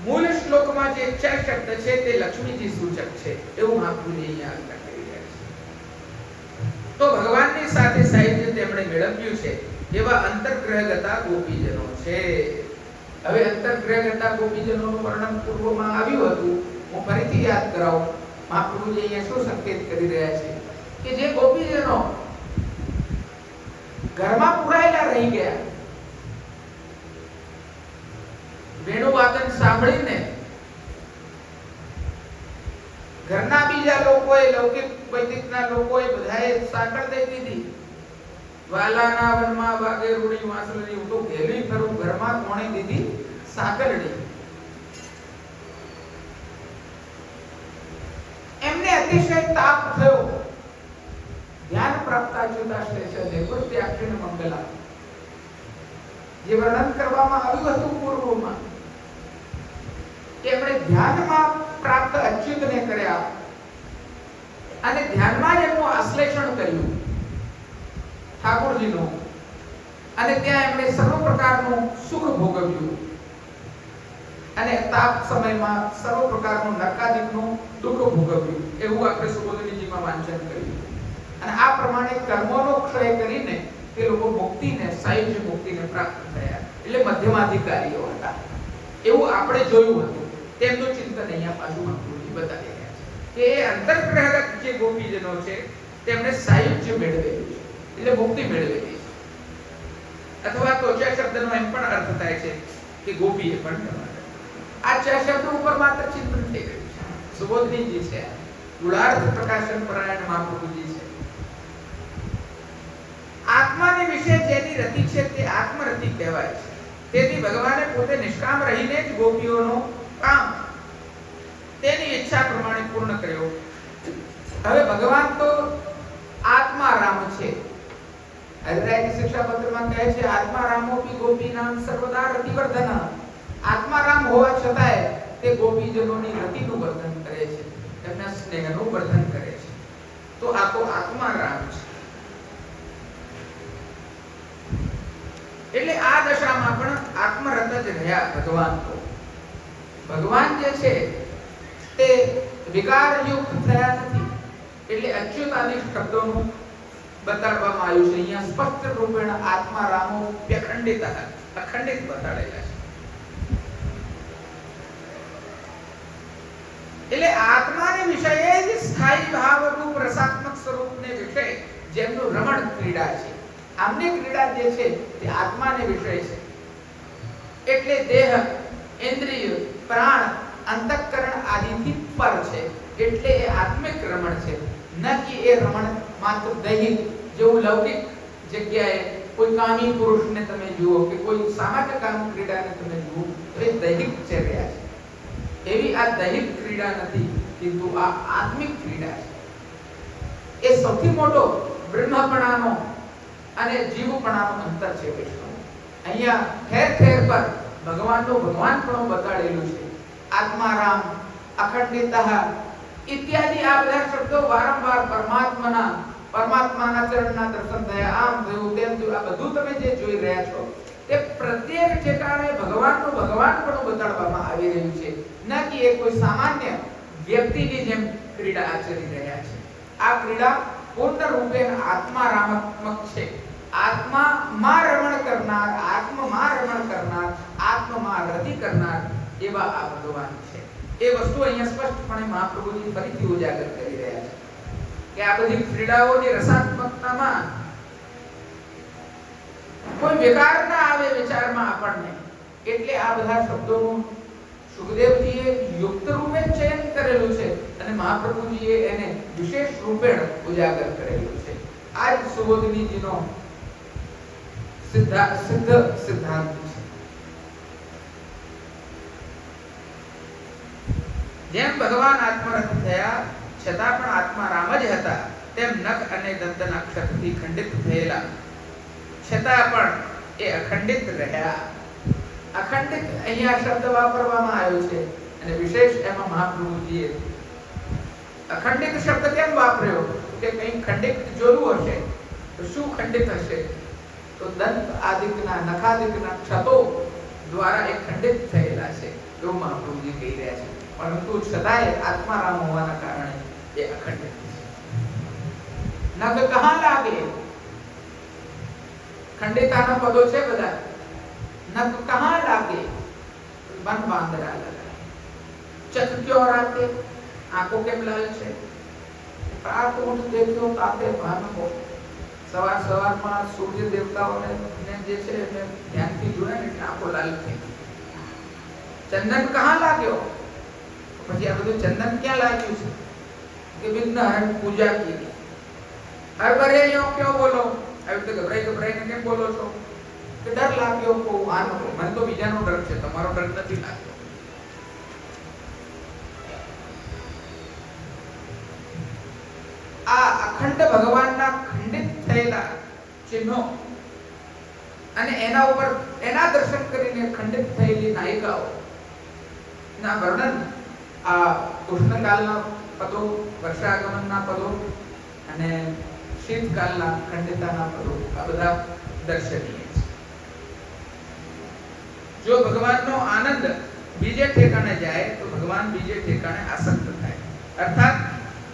મૂળ શ્લોકમાં જે ચ શબ્દ છે તે લક્ષ્મીજી સૂચક છે એવું મહાપ્રભુજી અહીંયા અર્થ કરી રહ્યા છે. તો ભગવાનની સાથે સાહિત્ય તેમણે મેળવ્યું છે એવા અંતર્ગ્રહગતા ગોપીજનો છે. હવે અંતર્ગ્રહગતા ગોપીજનોનું વર્ણન પૂર્વમાં આવ્યું હતું, હું ફરીથી યાદ કરાવું. મહાપ્રભુજી અહીંયા શું સંકેત કરી રહ્યા છે કે જે ગોપીજનો ઘરમાં પુરાયેલા રહી ગયા, વેણુવાદન સાંભળીને ઘરના બીજા લોકોએ, લૌકિક વૈદિકના લોકોએ બધાએ સાંકળ દઈ દીધી. વાલાના વનમાં વાગે રૂડી વાંસળી, હું તો ઘેલી ફરું, ઘરમાં કોણે દીધી સાંકળડી. એમને અતિશય તાપ થયો. ધ્યાન પ્રાપ્તાચ્યુતાશ્લેષ દેવત્યાક્ષિણ મંગલા જે વર્ણન કરવામાં આવ્યું હતું પૂર્વમાં, કે એમણે ધ્યાનમાં પ્રાપ્ત અચ્યુતને કર્યા અને ધ્યાનમાં જ એમનું આશ્લેષણ કર્યું ઠાકોરજીનું, અને ત્યાં એમણે સર્વ પ્રકારનું સુખ ભોગવ્યું અને તાપ સમયમાં સર્વ પ્રકારનું નરકાદિકનું દુઃખ ભોગવ્યું. એવું આપણે સુબોધનીજીમાં વાંચન કર્યું. અને આ પ્રમાણે કર્મોનો ક્ષય કરીને તે લોકો મુક્તિને, સાયુજ્ય મુક્તિને પ્રાપ્ત થયા. એટલે મધ્યમાધિકારીઓ હતા એવું આપણે જોયું હતું. તેમનું ચિંતન અહીંયા પાછું મહાપ્રભુજી બતાવી રહ્યા છે કે અંતર્ગ્રહગત જે ગોપીજનો છે તેમણે સાયુજ્ય મેળવેલું છે, એટલે મુક્તિ મેળવેલી છે. અથવા તો ચ શબ્દનો એમ પણ અર્થ થાય છે કે ગોપીએ પણ કરવાના. આ ચ શબ્દ ઉપર માત્ર ચિંતન થઈ ગયું છે. સુબોધનીજી છે, ગુણાર્થ પ્રકાશન પરાયણ મહાપ્રભુજી છે. આત્માની વિશે જેની રતિ છે તે આત્મરતિ કહેવાય છે. તેથી ભગવાને પોતે નિષ્કામ રહીને જ ગોપીઓનું કામ તેની ઈચ્છા પ્રમાણે પૂર્ણ કર્યો. હવે ભગવાન તો આત્મારામ છે હરિરાયજી શિક્ષાપત્રમાં કહે છે આત્મારામોપી ગોપીનામ સર્વદા રતિવર્ધન. આત્મારામ હોવા છતાંય તે ગોપીજનોની રતિનું વર્ધન કરે છે, તેમના સ્નેહનું વર્ધન કરે છે. તો આ તો આત્મારામ છે. એટલે આ દશામાં પણ આત્મરત જ રહ્યા ભગવાન. તો ભગવાન જે છે તે વિકારયુક્ત થયા નથી. એટલે અચ્યુતાદિક શબ્દોનું બતાડવામાં આવ્યું છે. અહીંયા સ્પષ્ટ રૂપેણ આત્મારામો વ્યખંડિત અખંડિત બતાડેલા છે. એટલે આત્માને વિષયે જ સ્થાયી ભાવરૂપ રસાત્મક સ્વરૂપને વિષય જેમનું રમણ ક્રીડા છે. આમની ક્રીડા જે છે તે આત્માને વિષય છે. એટલે દેહ, ઇન્દ્રિય, પ્રાણ, અંતઃકરણ આદિથી પર છે. એટલે એ આત્મિક રમણ છે, ન કે એ રમણ માત્ર દૈહિક જેવું લૌકિક જગ્યાએ કોઈ કામી પુરુષને તમે જુઓ કે કોઈ સામાન્ય કામ ક્રીડાને તમે જુઓ તો એ દૈહિક ચર્યા છે. એવી આ દૈહિક ક્રીડા નથી, কিন্তু આ આત્મિક ક્રીડા છે. એ સૌથી મોટો બ્રહ્મપણાનો અને જીવપણાનો અંતર છે. વૈષ્ણવ અહીંયા ઠેર ઠેર પર ભગવાનનું ભગવાનપણું બતાડેલું છે. આત્મારામ, અખંડિતઃ ઇત્યાદિ આ બધા શબ્દો વારંવાર પરમાત્માના ચરણના દર્શન થયા, આમ થયું, તેમ થયું, આ બધું તમે જે જોઈ રહ્યા છો તે પ્રત્યેક ઠેકાણે ભગવાનનું ભગવાનપણું બતાડવામાં આવી રહ્યું છે, ન કે એ કોઈ સામાન્ય વ્યક્તિની જેમ ક્રીડા આચરી રહ્યા છે. આ ક્રીડા પૂર્ણ રૂપે આત્મારામાત્મક છે. આત્મામાં રમણ કરનાર, આત્મમાં રમણ કરનાર, આત્મમાં રતિ કરનાર એવા આ ભગવાન છે. એ વસ્તુ અહીંયા સ્પષ્ટપણે મહાપ્રભુજી ફરીથી ઉજાગર કરી રહ્યા છે કે આ બધી ક્રીડાઓની રસાત્મકતામાં કોઈ વિકાર ના આવે વિચારમાં આપણને. એટલે આ બધા શબ્દોનું સુખદેવજીએ યુક્ત રૂપે ચયન કરેલું છે અને મહાપ્રભુજીએ એને વિશેષ રૂપે ઉજાગર કરેલું છે. આ જ સુબોધનીજીનો સિદ્ધ સિદ્ધાંત છે. જેમ ભગવાન આત્મરત થયા છતાં પણ આત્મારામ જ હતા, તેમ નખ અને દંતન અક્ષરથી ખંડિત થયેલા છતાં પણ એ અખંડિત રહ્યા. અખંડિત અહીંયા શબ્દ વાપરવામાં આવ્યો છે અને વિશેષ એમાં મહાપ્રભુજીએ અખંડિત શબ્દ કેમ વાપર્યો કે કંઈ ખંડિત જોયું હશે તો શું ખંડિત હશે? તો દંત આદિકના, નખાદિકના ક્ષતો દ્વારા એ ખંડિત થયેલા છે એવું મહાપ્રભુજી કહી રહ્યા છે. પરંતુ છતાંય આત્મારામ હોવાના કારણે એ અખંડિત છે. નખ કહા લાગે, ખંડિતાના પદો છે બધા. નખ કહા લાગે, બન બાંદરા લગાય. ચક ક્યો રાતે, આંખો કેમ લાલ છે? રાત ઊઠ દેખ્યો તાતે ભાન હો. સવાર સવારમાં સૂર્ય દેવતાઓને જે છે એને ધ્યાનથી જોયા ને આંખો લાલ થઈ. ચંદન કહા લાગ્યો, પછી આ બધું ચંદન ક્યાં લાગ્યું છે? કે વિઘ્નહરણ પૂજા કીધી. હરભરે યો ક્યો બોલો? આવી રીતે ગભરાઈને કેમ બોલો છો? કે ડર લાગ્યો કો આનો. મને તો બીજાનો ડર છે, તમારો ડર નથી લાગ્યો. આ અખંડ ભગવાનના ખંડિત થયેલા ચિહ્નો અને એના ઉપર એના દર્શન કરીને ખંડિત થયેલી નાયિકાઓ ના વર્ણન આ ઉષ્ણકાલના પદો, વર્ષાગમનના પદો અને શીતકાલના ખંડિતાના પદો આ બધા દર્શનીય છે. જો ભગવાનનો આનંદ બીજે ઠેકાણે જાય તો ભગવાન બીજે ઠેકાણે આસક્ત થાય. અર્થાત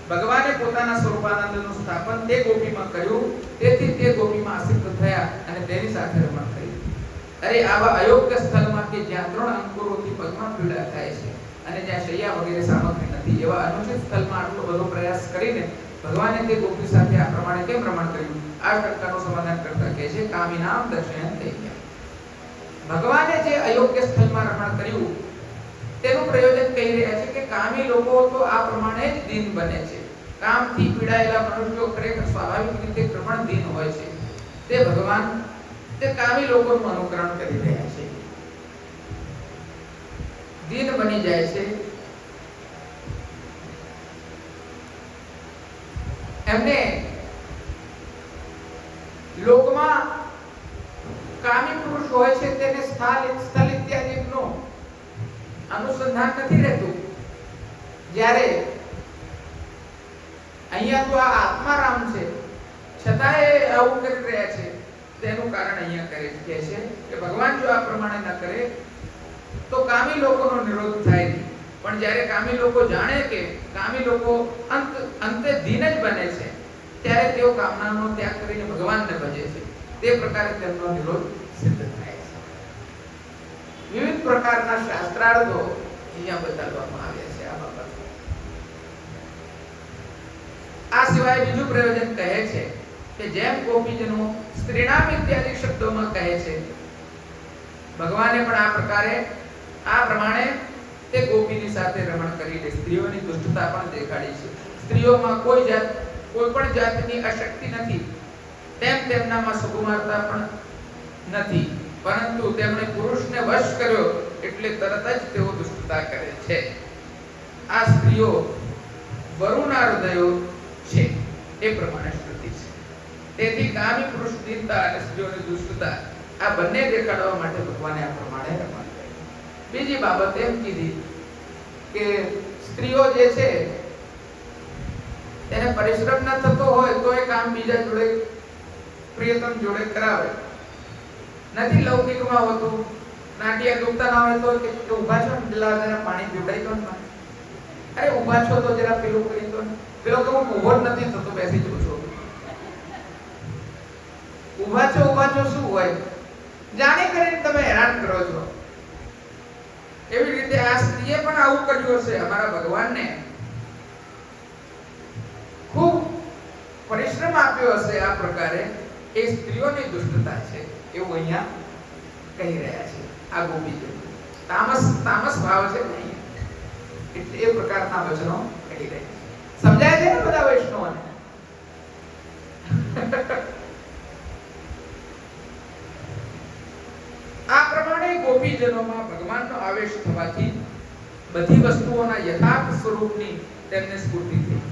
ભગવાને પોતાના સ્વરૂપાનંદનું સ્થાપન તે ગોપીમાં કર્યું, તેથી તે ગોપીમાં આસક્ત થયા અને તેની સાથે રમણ કર્યું. અરે આવા અયોગ્ય સ્થળમાં કે જ્યાં 3 અંકુરોથી પગમાં પીડા થાય છે અને જ્યાં શૈયા વગેરે સામગ્રી નથી, એવા અનુચિત સ્થળમાં આટલો બધો પ્રયાસ કરીને ભગવાને તે ગોપી સાથે આ પ્રમાણે કેમ રમણ કર્યું? આ શંકાનું સમાધાન કરતા કહે છે કામિનામ દર્શયન થઈ ગયા. ભગવાને જે અયોગ્ય સ્થળમાં રમણ કર્યું તેનું પ્રયોજન કહી રહ્યા છે કે કામી લોકો તો આ પ્રમાણે જ દીન બને છે. કામથી પીડાયેલા મનુષ્યો ખરેખર સ્વાભાવિક રીતે કૃપણ દીન હોય છે. તે ભગવાન તે કામી લોકોનું અનુકરણ કરી રહ્યા છે, દીન બની જાય છે. એમને લોકમાં કામી પુરુષ હોય છે તેને સ્થળ ઇત્યાદિનું અનુસંધાન નથી રહેતું. જ્યારે અહીંયા તો આ આત્મારામ છે, છતાંય આવું કરી રહ્યા છે. તેનું કારણ અહીંયા કહે છે કે ભગવાન જો આ પ્રમાણે ન કરે તો કામી લોકોનો નિરોધ થાય નહીં. પણ જ્યારે કામી લોકો જાણે કે કામી લોકો અંતે દીન જ બને છે, ત્યારે તેઓ કામનાનો ત્યાગ કરીને ભગવાનને ભજે છે. તે પ્રકારે તેમનો નિરોધ સિદ્ધ થાય છે. વિવિધ પ્રકારના શાસ્ત્રાર્થો અહીંયા બતાવવામાં આવ્યા છે આ બાબત. આ સિવાય બીજું પ્રયોજન કહે છે કે જેમ ગોપીજનો સ્ત્રીનામ ઇત્યાદિ શબ્દોમાં કહે છે, ભગવાને પણ આ પ્રમાણે તે ગોપીની સાથે રમણ કરીને સ્ત્રીઓની દુષ્ટતા પણ દેખાડી છે. સ્ત્રીઓમાં કોઈ પણ જાતની અશક્તિ નથી, તેમનામાં સુકુમારતા પણ નથી, પરંતુ તેમણે પુરુષને વશ કર્યો એટલે તરત જ તેઓ દુષ્ટતા કરે છે. આ સ્ત્રીઓ વરુના હૃદયો છે એ પ્રમાણે શ્રુતિ છે. તેથી કામી પુરુષ દીનતા અને સ્ત્રીઓની દુષ્ટતા આ બંને દેખાડવા માટે ભગવાને આ પ્રમાણે રમણ કરી. બીજી બાબત એમ કીધી કે સ્ત્રીઓ જે છે તેને પરિશ્રમ ન થતો હોય તો એ કામ બીજા જોડે પ્રિયતમ જોડે કરાવે. નથી લૌકિકમાં હોતું, નાટિયા ડૂબતા ના હોય તો કે ઊભા છો ને પેલા જરા પાણી પીવડાઈ દો ને, અરે ઊભા છો તો જરા પેલું કરી દો ને, પેલો કે હું ઊભો જ નથી થતો, બેસી જઉં છું. ઊભા છો શું હોય, જાણી કરીને તમે હેરાન કરો છો. એવી રીતે આ સ્ત્રીએ પણ આવું કર્યું હશે. અમારા ભગવાનને ખૂબ પરિશ્રમ આપ્યો હશે. આ પ્રકારે એ સ્ત્રીઓની દુષ્ટતા છે એવું અહીંયા કહી રહ્યા છે આ ગોપીજનો. તામસ ભાવ છે ને એટલે એ પ્રકારના વચનો કહી રહ્યા છે. સમજાય છે ને બધા વૈષ્ણવોને? આ પ્રમાણે ગોપીજનોમાં ભગવાનનો આવેશ થવાથી બધી વસ્તુઓના યથાર્થ સ્વરૂપની તેમને સ્ફૂર્તિ થઈ.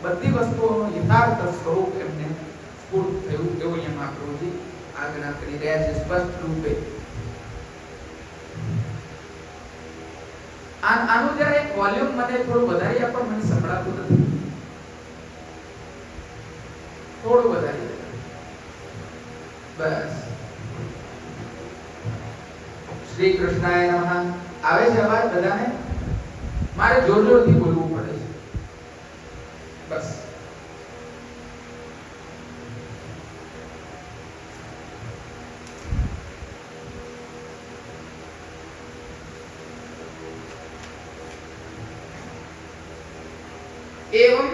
બધી વસ્તુઓનું યથાર્થ સ્વરૂપ એમને સ્ફૂર્ત થયું એવું અહીંયા મહાપ્રભુજી આજ્ઞા કરી રહ્યા છે સ્પષ્ટ રૂપે. આનું જરા એક વોલ્યુમ મને થોડું વધારી આપો, મને સંભળાતું નથી. થોડું વધારી બસ. શ્રી કૃષ્ણાય નમઃ. આવે છે અવાજ બધાને? મારે જોર જોરથી બોલવું પડે છે. બસ. एवं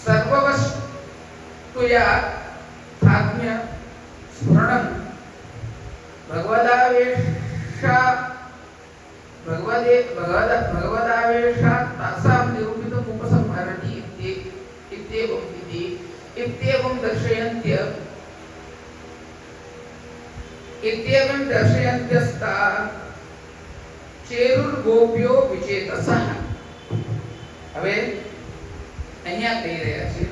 सर्ववस्तुया थात्म्य स्मरणं भगवदावेशा तासां निरूपितम् उपसंहरति इत्येवं दर्शयन्त्यस्ता चेरुर्गोप्यो विचेतसः. હવે અહીંયા કહી રહ્યા છે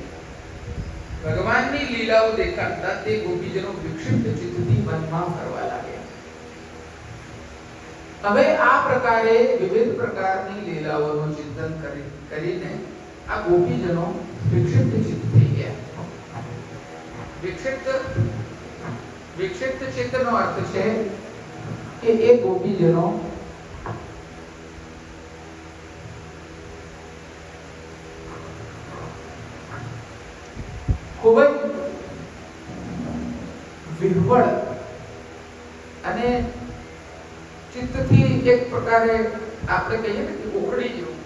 ભગવાનની લીલાઓ દેખાડતા તે ગોપીજનો વિક્ષિપ્ત ચિત્તથી મનમાં ફરવા લાગ્યા. હવે આ પ્રકારે વિવિધ પ્રકારની લીલાઓનું ચિંતન કરીને આ ગોપીજનો વિક્ષિપ્ત ચિત્ત થઈ ગયા. વિક્ષિપ્ત ચિત્તનો અર્થ છે કે એ ગોપીજનો ખૂબ જ વિહવળ અને ચિત્તથી એક પ્રકારે આપણે કહીએ ને કે ઉખડી જેવું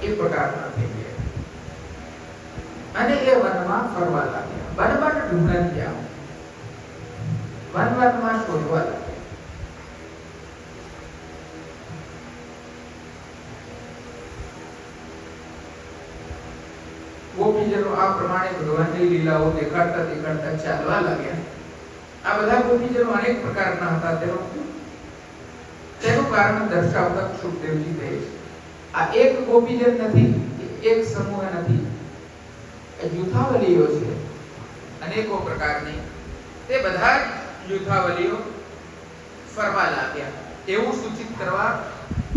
એ પ્રકારના થઈ ગયા અને એ વનમાં ફરવા લાગ્યા. વનમાં ઢૂંઢન ગયા, વનમાં શોધવા લાગ્યા. ગોપીજનો આ પ્રમાણે ભગવાનની લીલાઓ દેખાડતા ચાલવા લાગ્યા. આ બધા ગોપીજનો અનેક પ્રકારના હતા. તેનું કારણ દર્શાવતા સુખદેવજી કહે છે આ એક ગોપીજન નથી, એક સમૂહ નથી, એ જૂથાવલીઓ છે. અનેકો પ્રકારની તે બધા યુદ્ધાવલીઓ ફરવા લાગ્યા. એવું સૂચિત કરવા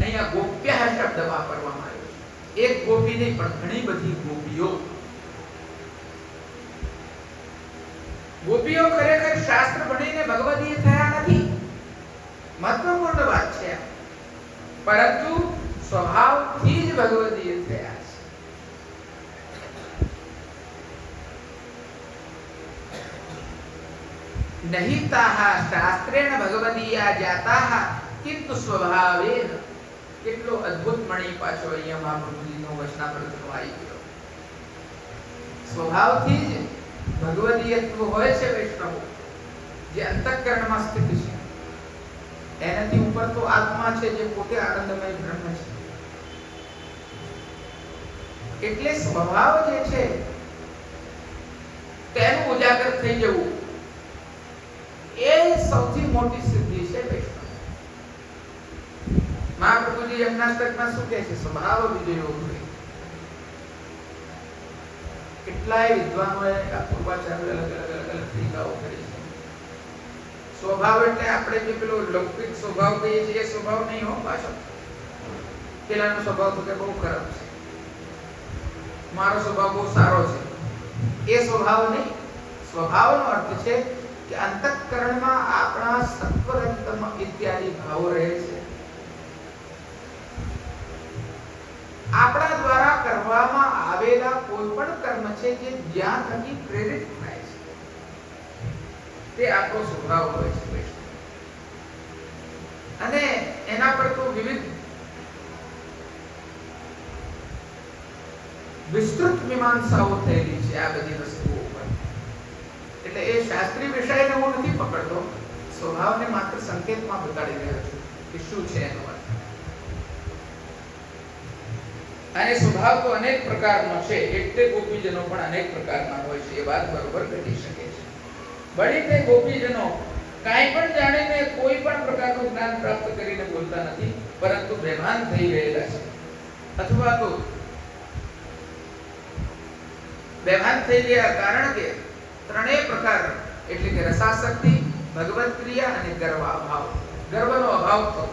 અહીંયા ગોપ્ય શબ્દ વાપરવામાં આવ્યો છે. એક ગોપી નહીં પણ ઘણી બધી ગોપીઓ. ગોપીઓ ખરેખર શાસ્ત્ર ભણીને ભગવદીય થયા નથી, મહત્વપૂર્ણ વાત છે, પરંતુ સ્વભાવથી જ ભગવદીય થયા છે. નહીં તાહા શાસ્ત્રેણ ભગવદીયા જાતાહ કિંતુ સ્વભાવેન. કેટલો અદ્ભુત મણી પાછો અહીંયા મહાપ્રભુજીનો વચનામૃતનો આવી ગયો. સ્વભાવથી જ ભગવદીયત્વ હોય છે વૈષ્ણવ, જે અંતઃકરણમાં સ્થિત છે. એનાથી ઉપર તો આત્મા છે, જે પોતે આનંદમય બ્રહ્મ છે. એટલે સ્વભાવ જે છે તેનું ઉજાગર થઈ જવું એ સૌથી મોટી સિદ્ધિ છે વૈષ્ણવ. મહાપ્રભુજી યમનાષ્ટકમાં શું કહે છે? સ્વભાવ વિજયો હોય. કેટલાય વિદ્વાનોએ આ પૂર્વાચાર્ય અલગ અલગ ટીકાઓ કરી છે. સ્વભાવ એટલે આપણે જે પેલો લૌકિક સ્વભાવ કહીએ છીએ એ સ્વભાવ નહીં હો. પાછો પેલાનો સ્વભાવ તો કે બહુ ખરાબ છે, મારો સ્વભાવ બહુ સારો છે, એ સ્વભાવ નહીં. સ્વભાવનો અર્થ છે કે અંતઃકરણમાં આપણા સત્વરજતમ ઇત્યાદિ ભાવો રહે છે. આપણા દ્વારા કરવામાં આવેલા કોઈ પણ કર્મ છે જે જ્યાં થકી પ્રેરિત થાય છે તે આપણો સ્વભાવ હોય છે. અને એના પર તો વિવિધ વિસ્તૃત મીમાંસાઓ થયેલી છે આ બધી વસ્તુઓ પર. એટલે એ શાસ્ત્રીય વિષયને હું નથી પકડતો, સ્વભાવને માત્ર સંકેતમાં બતાડી રહ્યો છું કે શું છે એનો અર્થ. અને સ્વભાવ તો અનેક પ્રકારનો છે, એટલે ગોપીજનો પણ અનેક પ્રકારના હોય છે. એ વાત બરોબર ઘટી શકે છે. બળી તે ગોપીજનો કાંઈ પણ જાણીને કોઈ પણ પ્રકારનું જ્ઞાન પ્રાપ્ત કરીને બોલતા નથી, પરંતુ બેભાન થઈ ગયેલા છે. અથવા તો બેભાન થઈ ગયા કારણ કે ત્રણેય પ્રકાર એટલે કે રસાસક્તિ, ભગવત ક્રિયા અને ગર્વાભાવ, ગર્વનો અભાવ થતો,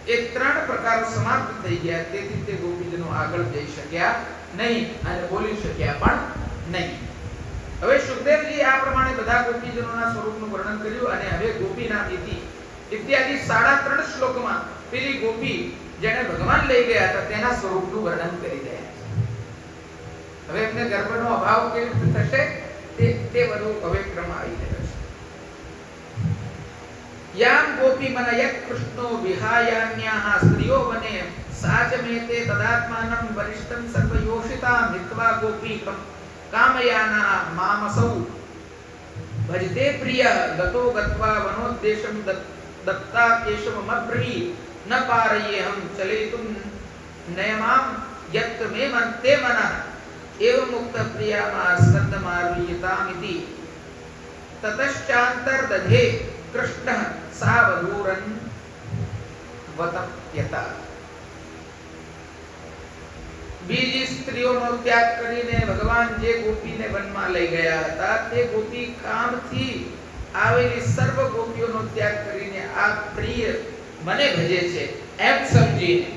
એ ત્રણ પ્રકારો સમાપ્ત થઈ ગયા. તેથી તે ગોપીજનો આગળ જઈ શક્યા નહીં અને બોલી શક્યા પણ નહીં. હવે સુખદેવજી આ પ્રમાણે બધા ગોપીજનોના સ્વરૂપનું વર્ણન કર્યું અને હવે ગોપીના ઇતિ ઇત્યાદિ 3.5 શ્લોકમાં પેલી ગોપી જેને ભગવાન લઈ ગયા હતા તેના સ્વરૂપનું વર્ણન કરી રહ્યા છે. હવે એમને ગર્ભનો અભાવ કેવી રીતે થશે તે બધું હવે ક્રમ આવી રહ્યો છે. યામ ગોપી મનયત કૃષ્ણો વિહાયાન્યાહ સ્ત્રીઓ વને સાચમેતે તદાત્માનં વરિષ્ઠં સર્વયોષિતા મિત્વા ગોપી કામયાના મામસૌ ભજતે પ્રિય ગતો ગત્વા વનોદ્દેશં દત્તા કેશવમબ્રવી ન પારયેહં ચલેતું નયમામ યત મે મન્તે મનઃ એવ મુક્ત પ્રિયામા સ્કંદમારુયતામિતિ તતશ્ચાંતર્દધે કૃષ્ણ સાવધૂરન વતપ્યતા. બીજી સ્ત્રીઓનો ત્યાગ કરીને ભગવાન જે ગોપીને વનમાં લઈ ગયા હતા તે ગોપી કામથી આવેલી સર્વ ગોપીઓનો ત્યાગ કરીને આ પ્રિય મને ભજે છે એમ સમજીને,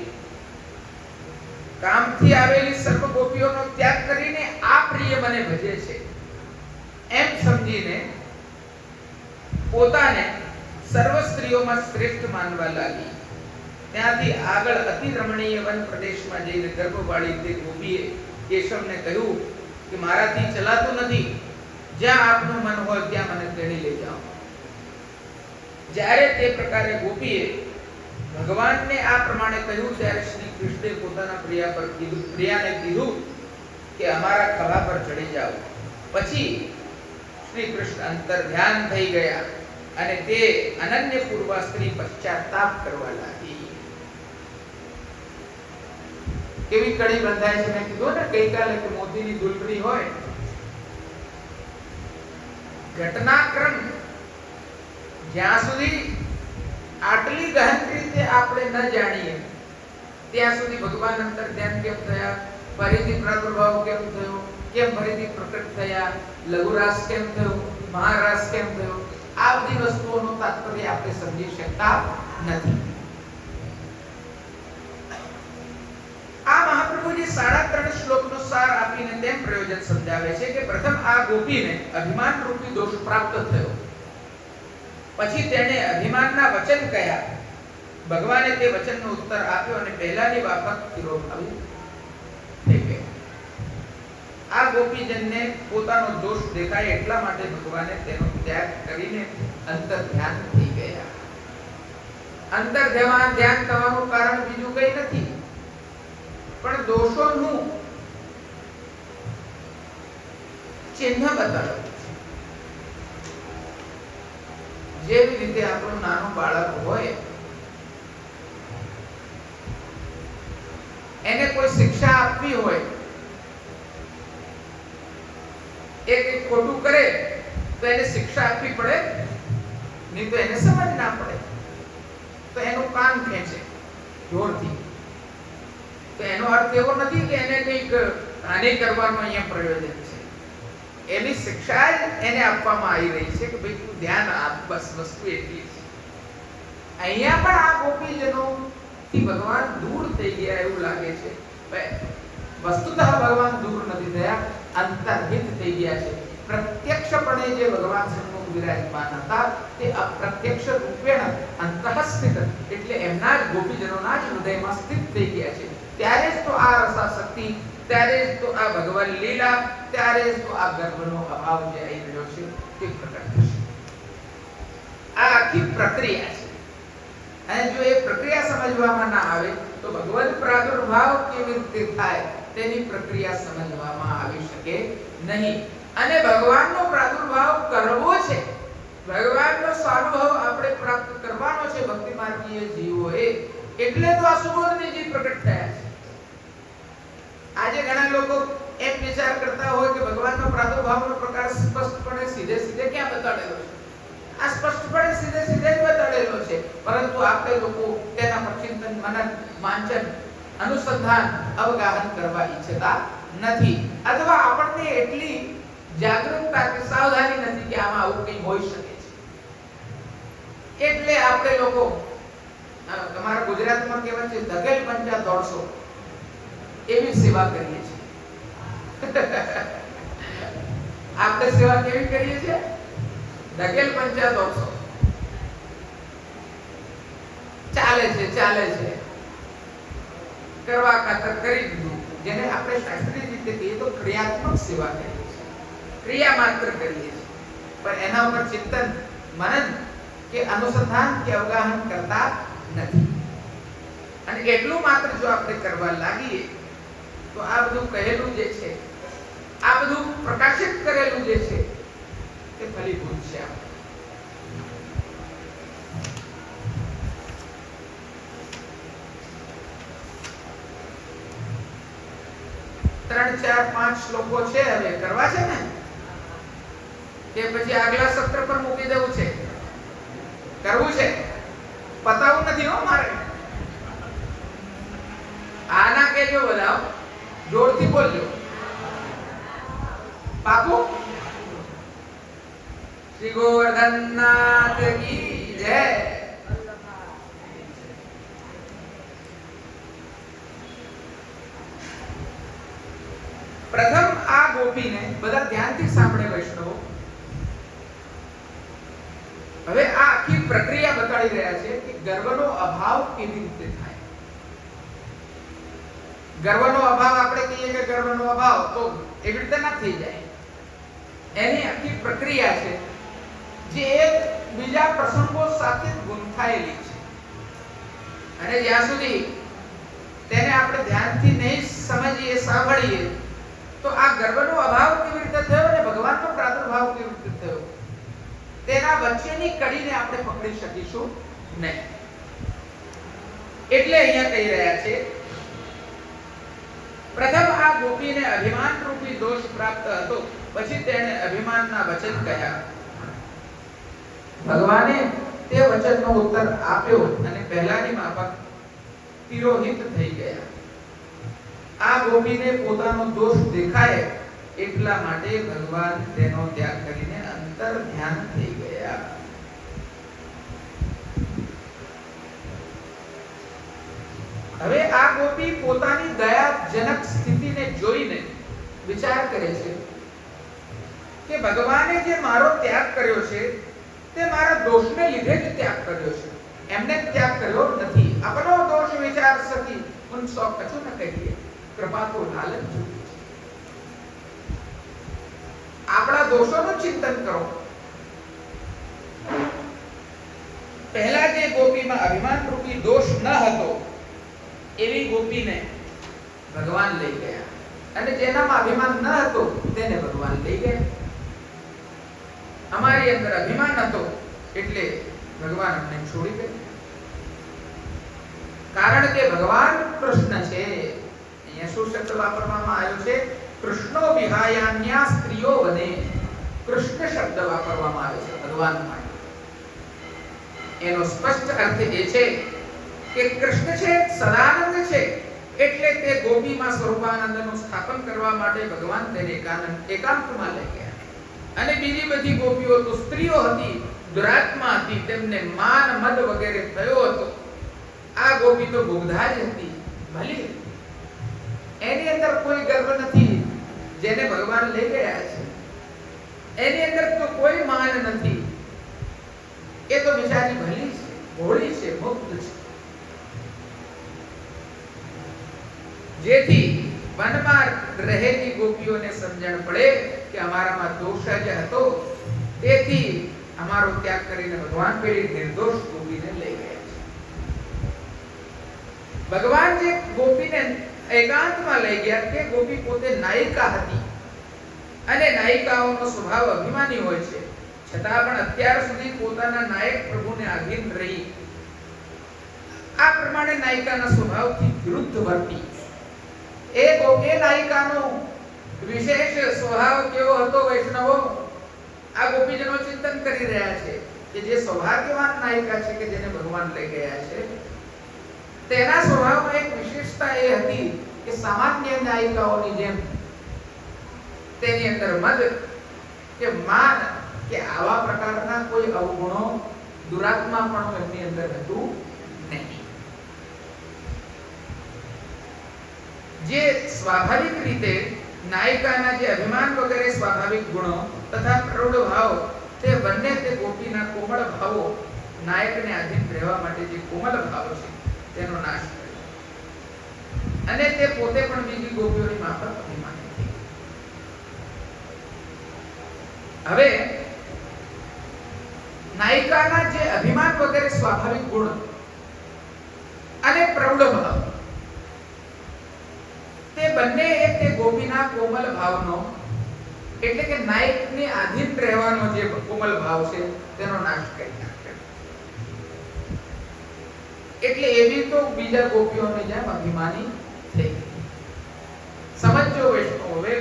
કામથી આવેલી સર્વ ગોપીઓનો ત્યાગ કરીને આ પ્રિય મને ભજે છે એમ સમજીને પોતાને સર્વ સ્ત્રીઓમાં શ્રેષ્ઠ માનવા લાગી. ત્યાંથી આગળ અતિ રમણીય વન પ્રદેશમાં જઈને ગર્ભવાળી તે ગોપીએ કેશવને કહ્યું કે મારાથી ચલાતું નથી, જ્યાં આપનું મન હોય ત્યાં મને તેડી લઈ જાઓ. જ્યારે તે પ્રકારે ગોપીએ ભગવાનને આ પ્રમાણે કહ્યું ત્યારે શ્રી કૃષ્ણે પોતાના પ્રિયાને કીધું કે અમારા ખભા પર ચડી જાઓ. પછી શ્રી કૃષ્ણ અંતર ધ્યાન થઈ ગયા અને તે અનન્ય પૂર્વા સ્ત્રી પશ્ચાતાપ કરવા લાગી. કેવી કડી બંધાય છે. મેં કીધું ને ગઈકાલે કે મોતીની દુલકડી હોય, ઘટનાક્રમ જ્યાં સુધી આટલી ગહન રીતે આપણે ન જાણીએ ત્યાં સુધી ભગવાન અંતર ધ્યાન કેમ થયા, ફરીથી પ્રાદુર્ભાવ કેમ થયો, કેમ ફરીથી પ્રકટ થયા, લઘુરાસ કેમ થયો, મહારાસ કેમ થયો, આ બધી વસ્તુઓનું તાત્પર્ય આપણે સમજી શકતા નથી. આ મહાપ્રભુજી 3.5 શ્લોકનો સાર આપીને તેમ પ્રયોજન સમજાવે છે કે પ્રથમ આ ગોપીને અભિમાન રૂપી દોષ પ્રાપ્ત થયો, પછી તેણે અભિમાનના વચન કહ્યા, ભગવાને તે વચનનો ઉત્તર આપ્યો અને પહેલાની બાબત તિરોભાવી થઈ ગઈ. આ ગોપીજનને પોતાનો દોષ દેખાય એટલા માટે ભગવાને તેનો ત્યાગ કરીને અંતર ધ્યાન થઈ ગયા. અંતર ધ્યાન થવાનું કારણ બીજું કઈ નથી પણ દોષોનું ચિહ્ન બતાડવું. જેવી રીતે આપણું નાનું બાળક હોય, એને કોઈ શિક્ષા આપવી હોય, એ કંઈક ખોટું કરે તો એને શિક્ષા આપવી પડે, નહીં તો એને સમજ ના પડે તો એનું કાન ખેંચે જોરથી. તો એનો અર્થ એવો નથી કે એને કંઈક હાનિ કરવાનો અહીંયા પ્રયોજન છે. એની શિક્ષા જ એને આપવામાં આવી રહી છે કે ભાઈ તું ધ્યાન આપ, બસ વસ્તુ એટલી છે. અહીંયા પણ આ ગોપીજનો થી ભગવાન દૂર થઈ ગયા એવું લાગે છે. વસ્તુતઃ ભગવાન દૂર નથી થયા, અંતર્હિત થઈ ગયા છે. પ્રત્યક્ષપણે જે ભગવાન સન્મુખ વિરાજમાન હતા તે અપ્રત્યક્ષ રૂપેણ અંતઃસ્થિત, એટલે એમના જ ગોપીજનોના જ હૃદયમાં સ્થિત થઈ ગયા છે. ત્યારે જ તો આ રસાશક્તિ, ત્યારે જ તો આ ભગવાન લીલા, ત્યારે જ તો આ ગર્ભનો અભાવ જે આવી રહ્યો છે તે પ્રકટ થશે. આ આખી પ્રક્રિયા છે. અને જો એ પ્રક્રિયા સમજવામાં ના આવે તો ભગવદ પ્રાદુર્ભાવ કેવી રીતે થાય તેની પ્રક્રિયા સમજવામાં આવી શકે નહીં. અને ભગવાનનો પ્રાદુર્ભાવ કરવો છે, ભગવાનનો સ્વાનુભવ આપણે પ્રાપ્ત કરવાનો છે ભક્તિ માર્ગીય જીવોએ, એટલે તો આ સુબોધનીજી પ્રકટ થયા છે. આજે ઘણા લોકો એમ વિચાર કરતા હોય કે ભગવાનનો પ્રાદુર્ભાવનો પ્રકાર સ્પષ્ટપણે સીધે સીધે ક્યાં બતાડેલો છે. આ સ્પષ્ટપણે સીધે સીધે જ બતાડેલો છે, પરંતુ આપણે લોકો તેના પર ચિંતન, મનન, વાંચન, અનુસંધાન, અવગાહન કરવા ઈચ્છતા નથી, અથવા આપણને એટલી જાગૃતતા કે સાવધાની નથી કે આમાં આવું કંઈ હોઈ શકે છે. એટલે આપણે લોકો તમારા ગુજરાતમાં કહેવાય છે ધકેલ પંજા દોડશો એવી સેવા કરીએ છીએ. આપણે સેવા કેવી કરીએ છીએ? ધકેલ પંજા દોડશો. ચાલે છે કરવા ખાતર કરી દીધું, જેને આપણે શાસ્ત્રીય રીતે કહીએ તો ક્રિયાત્મક સેવા કરીએ છીએ, ક્રિયા માત્ર કરીએ છીએ, પણ એના ઉપર ચિંતન, મનન કે અનુસંધાન કે અવગાહન કરતા નથી. અને એટલું માત્ર જો આપણે કરવા લાગીએ તો આ બધું કહેલું જે છે, આ બધું પ્રકાશિત કરેલું જે છે તે ફલીભૂત છે. 3, 4, 5 શ્લોકો છે, હવે કરવા છે ને કે પછી આગલા સત્ર પર મૂકી દેવું છે? કરવું છે, પતાવું નથી હો મારે. આના કેજો બધા, જોરથી બોલજો. પાકું? શ્રી ગોવર્ધનનાથ કી જય. પ્રથમ આ ગોપીને બધા ધ્યાનથી સાંભળે વૈષ્ણવો. હવે આ આખી પ્રક્રિયા બતાડી રહ્યા છે કે ગર્વનો અભાવ કેવી રીતે થાય. ગર્વનો અભાવ આપણે કહીએ કે ગર્વનો અભાવ તો એવી રીતે ના થઈ જાય. એની આખી પ્રક્રિયા છે જે એક બીજા પ્રસંગો સાથે ગૂંથાયેલી છે, અને જ્યાં સુધી તેને આપણે ધ્યાનથી નહીં સમજીએ, સાંભળીએ તો આ ગર્વનો અભાવ કેવી રીતે થયો અને ભગવાનનો પ્રાદુર્ભાવ કેવી રીતે થયો તેના વચ્ચેની કડીને આપણે પકડી શકીશું નહીં. એટલે અહીંયા કહી રહ્યા છે પ્રથમ આ ગોપીને અભિમાન રૂપી દોષ પ્રાપ્ત હતો, પછી તેણે અભિમાનના વચન કહ્યા. ભગવાને તે વચનનો ઉત્તર આપ્યો અને પહેલાની માફક તિરોહિત થઈ ગયા. આ ગોપીને પોતાનો દોષ દેખાય એટલા માટે ભગવાન તેનો ત્યાગ કરીને અંતર ધ્યાન થઈ ગયા. હવે આ ગોપી પોતાની દયાજનક સ્થિતિને જોઈને વિચાર કરે છે કે ભગવાને જે મારો ત્યાગ કર્યો છે તે મારા દોષને લીધે જ ત્યાગ કર્યો છે, એમને ત્યાગ કર્યો નથી. अपनो दोष विचार सकी उन सौ कछु न कहिए, कृपा को लालच झूठी છે. આપણા દોષોનું ચિંતન કરો. પહેલા જે ગોપીમાં અભિમાન રૂપી દોષ ન હતો એવી ગોપીને ભગવાન લઈ ગયા, અને જેનામાં અભિમાન ન હતો તેને ભગવાન લઈ ગયા. અમારી અંદર અભિમાન હતો એટલે ભગવાન અમને છોડી ગયા. કારણ કે ભગવાન કૃષ્ણ છે. અહીંયા શું શબ્દ વાપરવામાં આવ્યો છે? કૃષ્ણો વિહાયાન્યા સ્ત્રીઓ બને. કૃષ્ણ શબ્દ વાપરવામાં આવ્યો છે ભગવાન માટે. એનો સ્પષ્ટ અર્થ એ છે કે કૃષ્ણ છે, સદાનંદ છે, એટલે તે ગોપીમાં સ્વરૂપાનંદનું સ્થાપન કરવા માટે ભગવાન તેને એકાંતમાં લઈ ગયા. અને બીજી બધી ગોપીઓ તો સ્ત્રીઓ હતી, દુરાત્મા હતી, તેમને માન મદ વગેરે થયો હતો. આ ગોપી તો મુગ્ધા જ હતી, ભલી એની અંદર કોઈ ગર્વ નથી જેને ભગવાન લઈ ગયા છે. એની અંદર તો કોઈ માન નથી. એ તો બિચારી ભલી છે, ભોળી છે, મુક્ત છે. જેથી વનમાં રહેલી ગોપીઓને સમજણ પડે કે અમારામાં દોષ જ હતો, તેથી અમારો ત્યાગ કરીને ભગવાન પેલી નિર્દોષ ગોપીને લઈ ગયા. ભગવાન જે ગોપીને એકાંતમાં લઈ ગયા, કે ગોપી પોતે નાયિકા હતી અને નાયિકાઓનો સ્વભાવ અભિમાની હોય છે, છતાં પણ અત્યાર સુધી પોતાના નાયક પ્રભુને આધીન રહી આ પ્રમાણે નાયિકાના સ્વભાવથી વિરુદ્ધ વર્તી. એ નાયિકાનો વિશેષ સ્વભાવ કેવો હતો વૈષ્ણવો? આ ગોપીજનો ચિંતન કરી રહ્યા છે કે જે સૌભાગ્યવાન નાયિકા છે કે જેને ભગવાન લઈ ગયા છે, તેના સ્વભાવમાં એક વિશેષતા એ હતી કે સામાન્ય નાયિકાઓની જેમ તેની અંદર મદ કે માન કે આવા પ્રકારના કોઈ અવગુણો, દુરાત્મા પણ એમની અંદર હતું નહીં. જે સ્વાભાવિક રીતે નાયિકાના જે અભિમાન વગેરે સ્વાભાવિક ગુણો તથા પ્રૌઢ ભાવ, તે બંને તે ગોપીના કોમળ ભાવો, નાયકને આધીન રહેવા માટે જે કોમળ ભાવ છે તેનો નાશ કર્યો. અને તે પોતે પણ બીજી ગોપીઓની માફક અભિમાની થઈ. હવે નાયિકાના જે અભિમાન વગેરે સ્વાભાવિક ગુણ અને પ્રૌઢ ભાવ, તે બંને એક તે ગોપીના કોમલ ભાવનો, એટલે કે નાયકની આધીન રહેવાનો જે કોમલ ભાવ છે તેનો નાશ કરી નાખ્યો. એટલે એવી તો બીજા ગોપીઓની જેમ અભિમાની થઈ. સમજો વૈષ્ણવ, હવે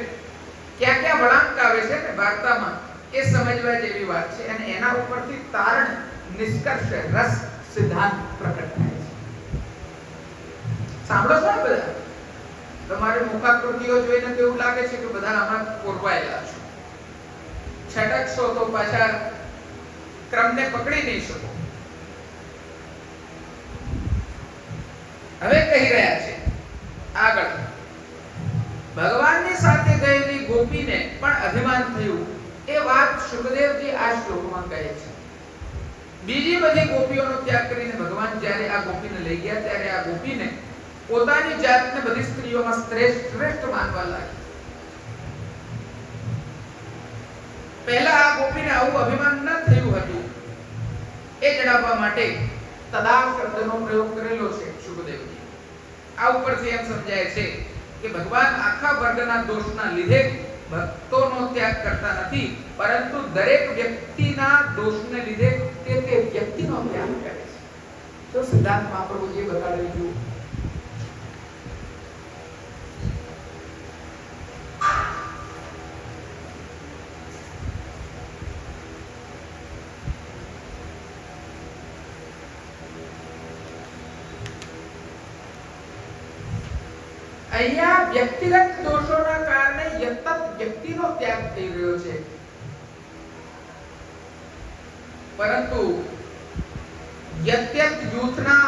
ક્યાં ક્યાં વળાંક આવે છે ને વાર્તામાં, એ સમજવા જેવી વાત છે. અને એના ઉપરથી તારણ, નિષ્કર્ષ, રસ, સિદ્ધાંત પ્રકટ થાય છે. સાંભળો છો ને બધા? તમારી મુખાકૃતિઓ જોઈને તો એવું લાગે છે કે બધા આમાં પૂરવાયેલા છો. છટકશો તો પાછા ક્રમને પકડી નહીં શકો. હવે કહી રહ્યા છે આગળ, ભગવાનની સાથે ગયેલી ગોપીને પણ અભિમાન થયું. એ વાત સુખદેવજી આ શ્લોકમાં કહે છે. બીજી બધી ગોપીઓનો ત્યાગ કરીને ભગવાન જ્યારે આ ગોપીને લઈ ગયા, ત્યારે આ ગોપીને પોતાની જાતને બધી સ્ત્રીઓમાં શ્રેષ્ઠ માનવા લાગી. પહેલા આ ગોપીને આવું અભિમાન ન થયું હતું એ જણાવવા માટે તદા શબ્દનો પ્રયોગ કરેલો છે સુખદેવજી. આ ઉપરથી એમ સમજાય છે કે ભગવાન આખા વર્ગના દોષના લીધે ભક્તોનો ત્યાગ કરતા નથી, પરંતુ દરેક વ્યક્તિના દોષને લીધે તે વ્યક્તિનો ત્યાગ કરે છે. તો સિદ્ધાંત મહાપ્રભુજીએ બતાડ્યું. અહીંયા વ્યક્તિગત દોષોના કારણે સતત વ્યક્તિનો ત્યાગ થઈ રહ્યો છે, પરંતુ યત્યત જૂથના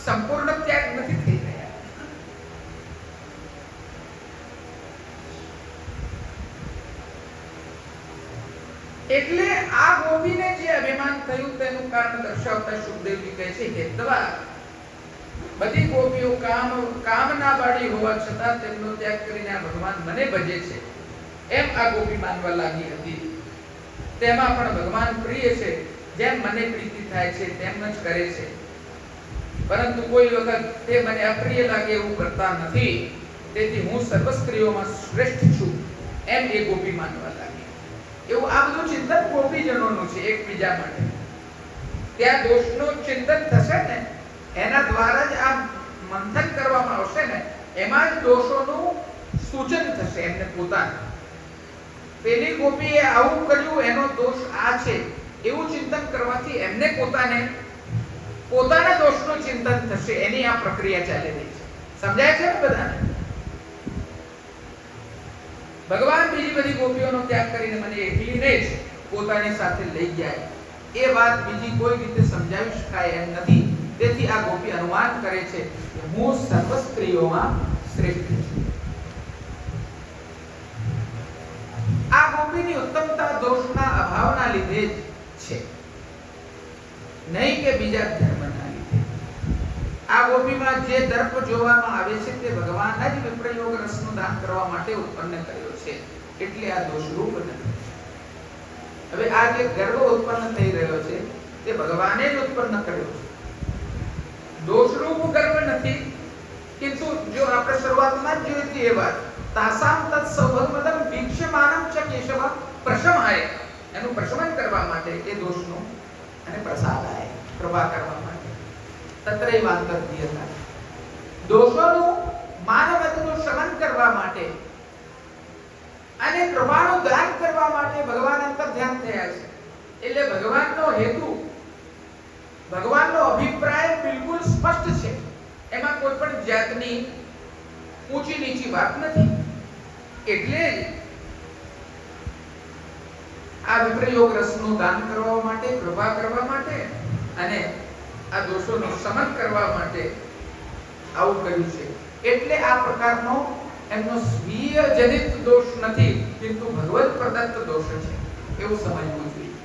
સંપૂર્ણ ત્યાગ નથી થઈ રહ્યા. એટલે આ ગોપીને જે અભિમાન થયું તેનું કારણ દર્શાવતા સુખદેવજી કહે છે, હેતવા બધી ગોપીઓ કામના બાળી હોવા છતાં તેમનો ત્યાગ કરીને આ ભગવાન મને ભજે છે એમ આ ગોપી માનવા લાગી હતી. તેમાં પણ ભગવાન પ્રિય છે, જેમ મને પ્રીતિ થાય છે તેમ જ કરે છે, પરંતુ કોઈ વખત તે મને અપ્રિય લાગે એવું કરતા નથી. તેથી હું સર્વ સ્ત્રીઓમાં શ્રેષ્ઠ છું એમ એ ગોપી માનવા લાગી. એવું આ બધું ચિંતન ગોપીજનોનું છે એકબીજા માટે. ત્યાં દોષનું ચિંતન થશે ને, એના દ્વારા જ આ મંથન કરવામાં આવશે ને, એમાં જ દોષોનું સૂચન થશે એમને પોતાને. પેલી ગોપીએ આવું કર્યું, એનો દોષ આ છે એવું ચિંતન કરવાથી એમને પોતાના દોષનું ચિંતન થશે. એની આ પ્રક્રિયા ચાલી રહી છે. સમજાય છે ને બધાને? ભગવાન બીજી બધી ગોપીઓનો ત્યાગ કરીને મને એકલીને જ પોતાની સાથે લઈ જાય એ વાત બીજી કોઈ રીતે સમજાવી શકાય એમ નથી. તેથી આ ગોપી અનુમાન કરે છે કે હું સર્વ સ્ત્રીઓમાં શ્રેષ્ઠ છું. આ ગોપીની ઉત્તમતા દોષના અભાવના લીધે જ છે, નહીં કે બીજા ધર્મના લીધે. આ ગોપીમાં જે દર્પ જોવામાં આવે છે તે ભગવાન જ વિપ્રયોગ રસનું દાન કરવા માટે ઉત્પન્ન કર્યો છે, એટલે આ દોષરૂપ નથી. હવે આ જે ગર્વ ઉત્પન્ન થઈ રહ્યો છે તે ભગવાને જ ઉત્પન્ન કર્યો છે. દોષરૂપ ગર્વ નથી, કિંતુ જો આપણે શરૂઆતમાં જ જોઈ હતી એ વાત, તાસામ તત્ સૌભગમદમ વીક્ષ્યમાનમ ચ કેશવ પ્રશમાય, એનું પ્રશમન કરવા માટે એ દોષનું અને પ્રસાદાય કૃપા કરવા માટે તત્રૈવાંતર્ધ્યતા, દોષોનું માનવત્વનું શમન કરવા માટે અને કૃપાનું દાન કરવા માટે ભગવાન અંતર ધ્યાન થયા છે. એટલે ભગવાનનો હેતુ, ભગવાનનો અભિપ્રાય બિલકુલ સ્પષ્ટ છે. એમાં કોઈ પણ જાતની ઊંચી નીચી વાત નથી. એટલે આ વિપ્રયોગ રસનું દાન કરવા માટે, કૃપા કરવા માટે અને આ દોષોનું શમન કરવા માટે આવું કર્યું છે. એટલે આ પ્રકારનો એમનો સ્વીય જનિત દોષ નથી, પરંતુ ભગવત પ્રદત્ત દોષ છે એવું સમજવું જોઈએ.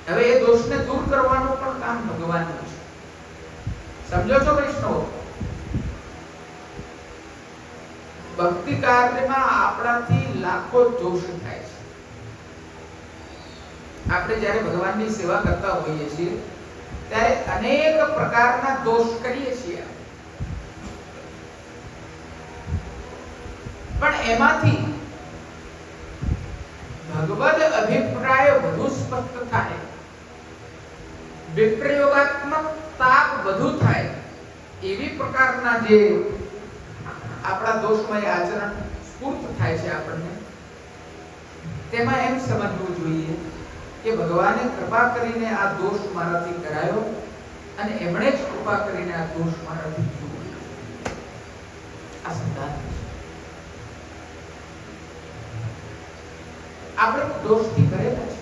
હવે એ દોષને દૂર કરવાનું પણ કામ ભગવાનનું છે. સમજો છો વૈષ્ણવો? ભક્તિ કાર્યમાં આપણાથી લાખો દોષ થાય છે. આપણે જ્યારે ભગવાનની સેવા કરતા હોઈએ છીએ ત્યારે અનેક પ્રકારના દોષ કરીએ છીએ, પણ એમાંથી ભગવદ અભિપ્રાય વધુ સ્પષ્ટ થાય, વિપ્રયોગાત્મક તાપ વધુ થાય, એવી પ્રકારના જે આપણા દોષમય આચરણ સ્ફૂર્ત થાય છે આપણને, તેમાં એમ સમજવું જોઈએ કે ભગવાને કૃપા કરીને આ દોષ મારાથી કરાયો અને એમણે જ કૃપા કરીને આ દોષ મારાથી દૂર કર્યો. આ સિદ્ધાંત છે. આપણે દોષથી કરેલા છે.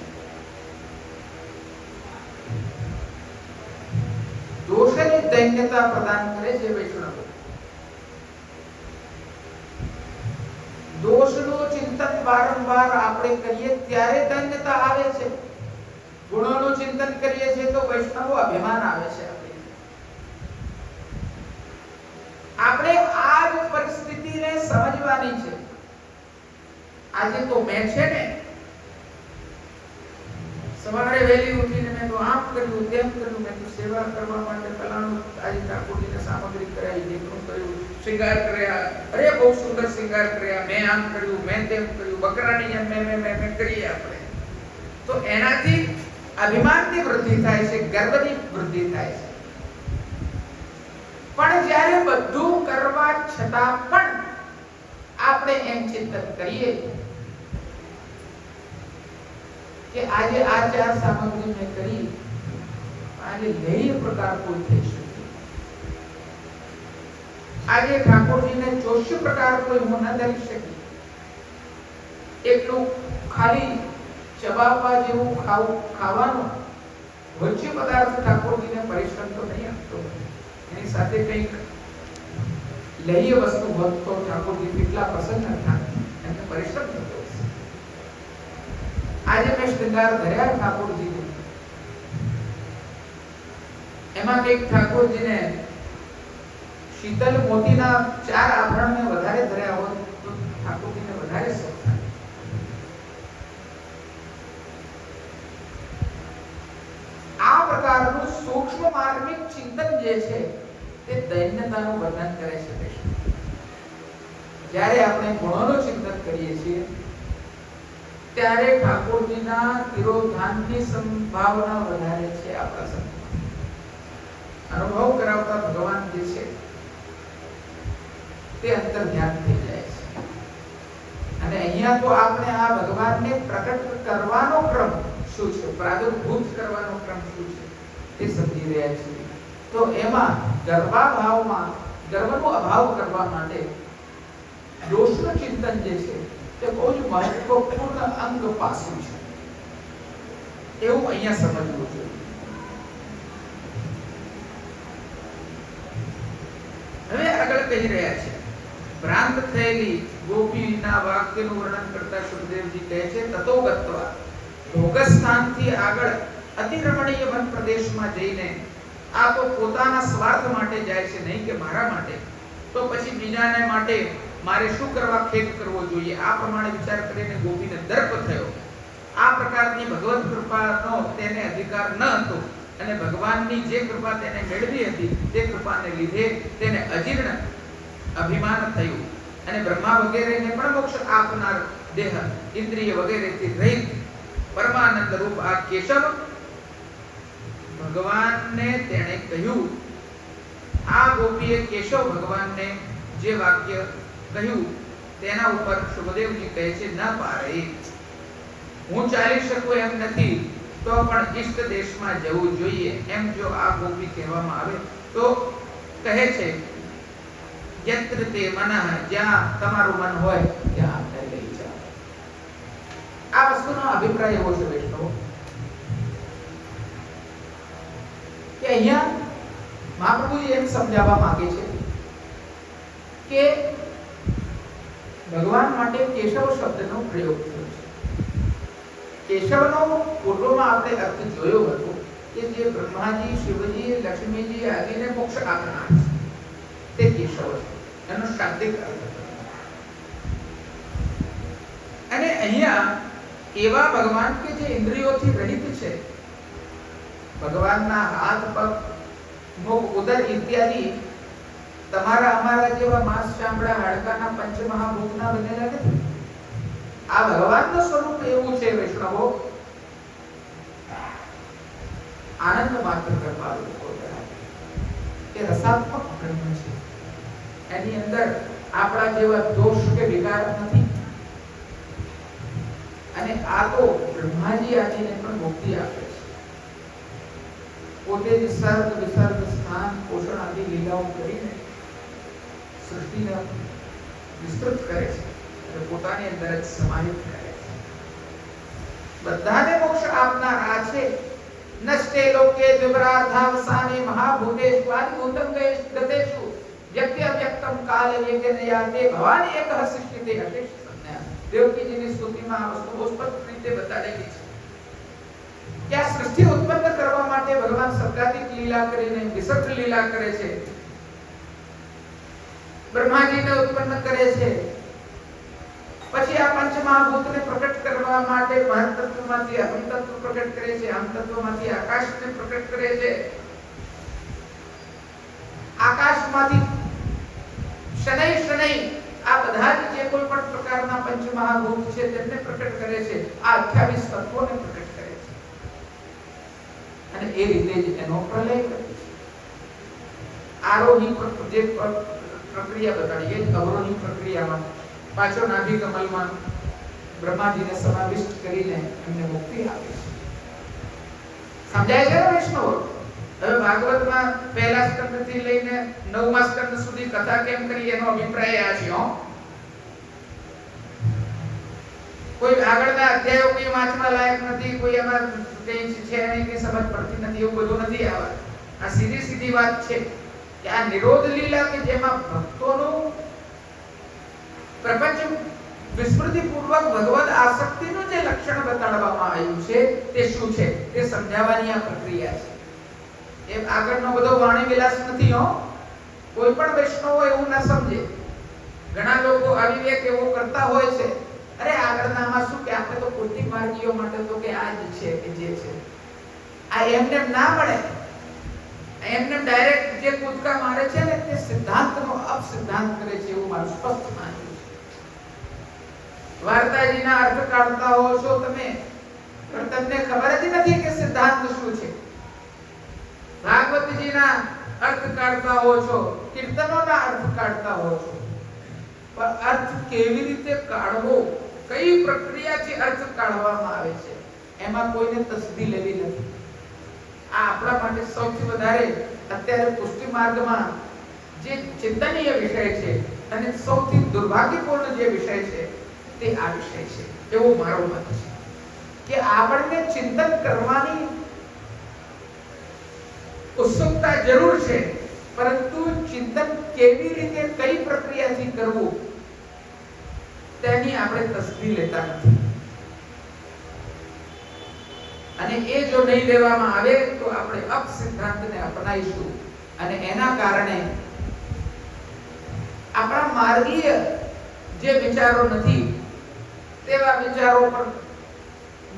દોષની દૈન્યતા પ્રદાન કરે છે વૈષ્ણવ. દોષનું ચિંતન વારંવાર આપણે કરીએ ત્યારે દૈન્યતા આવે છે. ગુણોનું ચિંતન કરીએ છીએ તો વૈષ્ણવો અભિમાન આવે છે. આપણે આ જ પરિસ્થિતિને સમજવાની છે. આજે તો મેં છે ને સવારે વહેલી ઉઠીને મેં તો આમ કર્યું તેમ કર્યું, મેં તો સેવા કરવા માટે ફલાણું આજે ઠાકોરજીને સામગ્રી કરાવી, દીકરું કર્યું, શૃંગાર કર્યા, અરે બહુ સુંદર શૃંગાર કર્યા, મેં આમ કર્યું, મેં તેમ કર્યું, બકરાની જેમ મેં કરીએ આપણે. તો એનાથી અભિમાનની વૃદ્ધિ થાય છે, ગર્વની વૃદ્ધિ થાય છે. પણ જ્યારે બધું કરવા છતાં પણ આપણે એમ ચિંતન કરીએ કે આજે આ ચાર સામગ્રી મેં કરી, આજે લઈ પ્રકાર કોઈ થઈ શકે, આજે ઠાકોરજીને ચોસ્ય પ્રકાર કોઈ હું ન ધરી શકી, એટલું ખાલી ચબાવવા જેવું ખાવાનું ભોજ્ય પદાર્થ ઠાકોરજીને પરિશ્રમ તો નહીં આપતો, એની સાથે કંઈક લઈએ વસ્તુ હોત તો ઠાકોરજી કેટલા પ્રસન્ન થાય, એમને પરિશ્રમ થતો. આજે મેં શ્રૃંગાર ધર્યા ઠાકોરજીને, એમાં કંઈક ઠાકોરજીને શીતલ મોતીના 4 આભરણને વધારે ધર્યા હોત તો ઠાકોરજીને વધારે સુખ થાય. આ પ્રકારનું સૂક્ષ્મ માર્મિક ચિંતન જે છે તે દૈન્યતાનું વર્ણન કરે છે. જ્યારે આપણે ગુણોનું ચિંતન કરીએ છીએ ત્યારે ઠાકોરજીના તિરોધાનની સંભાવના વધારે છે. આ પ્રસંગમાં અનુભવ કરાવતા ભગવાન જે છે તે અંતર ધ્યાન થઈ જાય છે. અને અહીંયા તો આપણે આ ભગવાનને પ્રગટ કરવાનો ક્રમ શું છે, પ્રાદુર્ભૂત કરવાનો ક્રમ શું છે તે સમજી રહ્યા છીએ. તો એમાં ગર્ભાભાવમાં ગર્વનો અભાવ કરવા માટે દોષનું ચિંતન જે છે તે બહુ જ મહત્વપૂર્ણ અંગ પાસું છે, એવું અહીંયા સમજવું જોઈએ. હવે આગળ કહી રહ્યા છે, ભ્રાંત થયેલી ગોપીના વાક્યનું વર્ણન કરતા સુખદેવજી કહે છે, તતો ગત્વા ભોગસ્થાનથી આગળ અતિ રમણીય વન પ્રદેશમાં જઈને આ તો પોતાના સ્વાર્થ માટે જાય છે, નહીં કે મારા માટે, તો પછી બીજાને માટે મારે શું કરવા ખેદ કરવો જોઈએ. આ પ્રમાણે વિચાર કરીને ગોપીને દર્પ થયો. આ પ્રકારની ભગવત કૃપાનો તેને અધિકાર ન હતો અને ભગવાનની જે કૃપા તેને મેળવી હતી તે કૃપાને લીધે તેને અજીર્ણ અભિમાન થયું અને બ્રહ્મા વગેરેને પણ મોક્ષ આપનાર દેહ ઇન્દ્રિય વગેરેથી રહિત પરમાનંદ રૂપ આ કેશવ ભગવાનને તેણે કહ્યું. આ ગોપીએ કેશવ ભગવાનને જે વાક્ય કહ્યું તેના ઉપર સુખદેવજી કહે છે, ન પારે, હું ચાલી શકું એમ નથી તો પણ ઈષ્ટ દેશમાં જવું જોઈએ. એમ જો આ ગોપી કહેવામાં આવે તો કહે છે, યત્ર તે મનઃ, જ્યાં તમારું મન હોય ત્યાં આપણે લઈ જાઓ. આ વસ્તુનો અભિપ્રાય એવો છે વૈષ્ણવો કે અહીંયા મહાપ્રભુજી એમ સમજાવવા માંગે છે કે ભગવાન માટે કેશવ શબ્દનો પ્રયોગ થયો છે. કેશવનો પૂર્વમાં આપણે અર્થ જોયો હતો કે જે બ્રહ્માજી, શિવજી, લક્ષ્મીજી આદિને મોક્ષ આપનાર છે તે કેશવ છે, એનો શાબ્દિક અર્થ. અને અહીંયા એવા ભગવાન કે જે ઇન્દ્રિયોથી રહિત છે, ભગવાનના હાથ, પગ, મુખ, ઉદર ઇત્યાદિ તમારા અમારા જેવા માંસ, ચામડા, હાડકાના પંચમહાભૂતના બનેલા નથી. આ ભગવાનનું સ્વરૂપ એવું છે વૈષ્ણવો, આનંદ માત્ર કરવાળું એ રસાત્મક બ્રહ્મ છે. એની અંદર આપણા જેવા દોષ કે વિકાર નથી. અને આ તો બ્રહ્માજી આદિને પણ મુક્તિ આપે છે. પોતે જ સર્ગ વિસર્ગ સ્થાન પોષણ આદિ લીલાઓ કરીને સૃષ્ટિને વિસ્તૃત કરે છે અને પોતાની અંદર જ સમાહિત કરે છે. બધાને મોક્ષ આપનાર આ છે. નષ્ટે લોકે દ્વિપરાર્ધાવસાને મહાભૂતેષુ આદિભૂતં ગતેષુ વ્યક્તિ અવ્યક્તમ કાલ વેગેન યાતે ભવાની એકઃ સૃષ્ટિતે અશેષ સંજ્ઞા. દેવકીજીની સ્તુતિમાં આ વસ્તુ બહુ સ્પષ્ટ રીતે બતાડેલી છે કે આ સૃષ્ટિ ઉત્પન્ન કરવા માટે ભગવાન સર્ગાદિક લીલા કરીને વિસર્ગ લીલા કરે છે, બ્રહ્માજીને ઉત્પન્ન કરે છે, પછી આ પંચમહાભૂતને પ્રકટ કરવા માટે મહત્તત્વમાંથી અહમ તત્વ પ્રકટ કરે છે, અહમ તત્વમાંથી આકાશને પ્રકટ કરે છે, આકાશમાંથી શનૈ શનૈ આ બધા જે કોઈ પણ પ્રકારના પંચમહાભૂત છે તેમને પ્રકટ કરે છે. આ 28 તત્વોને પ્રકટ કરે છે અને એ રીતે જ એનો પ્રલય કરે છે. આરોહી જે પ્રક્રિયા બતાડી એ અવરોહી પ્રક્રિયામાં પાછો નાભી કમલમાં બ્રહ્માજીને સમાવિષ્ટ કરીને એમને મુક્તિ આપે છે. સમજાય છે વૈષ્ણવ? હવે ભાગવતમાં પહેલા સ્કંદથી લઈને 9મા સ્કંદ સુધી કથા કેમ કરી એનો અભિપ્રાય આ છે. કોઈ આગળના અધ્યાયો કોઈ વાંચવા લાયક નથી, કોઈ એમાં કઈ છે નહીં, કઈ સમજ પડતી નથી, એવું બધું નથી. આ સીધી વાત છે કે આ નિરોધ લીલા કે જેમાં ભક્તોનું પ્રપંચ વિસ્મૃતિ પૂર્વક ભગવદ આસક્તિનું જે લક્ષણ બતાડવામાં આવ્યું છે તે શું છે તે સમજાવવાની આ પ્રક્રિયા છે. એ આગળનો બધો વાણી વિલાસ નથી. કોઈ પણ વૈષ્ણવ એવું ના સમજે. ઘણા લોકો અવિવેક એવો કરતા હોય છે, અરે આગળનામાં શું કે આપણે તો કુર્તી માર્ગીઓ માટે તો કે આ જ છે કે જે છે આ એમને ના મળે. એમને ડાયરેક્ટ જે કૂદકા મારે છે ને તે સિદ્ધાંતનો અપસિદ્ધાંત કરે છે એવું મારું સ્પષ્ટ માનવું છે. વાર્તાજીના અર્થ કાઢતા હો છો તમે, પણ તમને ખબર જ નથી કે સિદ્ધાંત શું છે. ભાગવતજીના અર્થ કાઢતા હો છો, કીર્તનોના અર્થ કાઢતા હો છો, પણ અર્થ કેવી રીતે કાઢવો, કઈ પ્રક્રિયાથી અર્થ કાઢવામાં આવે છે એમાં કોઈને તસદી લેવી નથી. આ આપણા માટે સૌથી વધારે અત્યારે પુષ્ટિ માર્ગમાં જે ચિંતનીય વિષય છે અને સૌથી દુર્ભાગ્યપૂર્ણ જે વિષય છે તે આ વિષય છે એવું મારું મત છે કે આપણને ચિંતન કરવાની ઉત્સુકતા જરૂર છે, પરંતુ ચિંતન કેવી રીતે કઈ પ્રક્રિયાથી કરવું તેની આપણે તસદી લેતા નથી. અને એ જો નહીં લેવામાં આવે તો આપણે અપસિદ્ધાંતને અપનાઈશું અને એના કારણે આપણા માર્ગીય જે વિચારો નથી તેવા વિચારો પર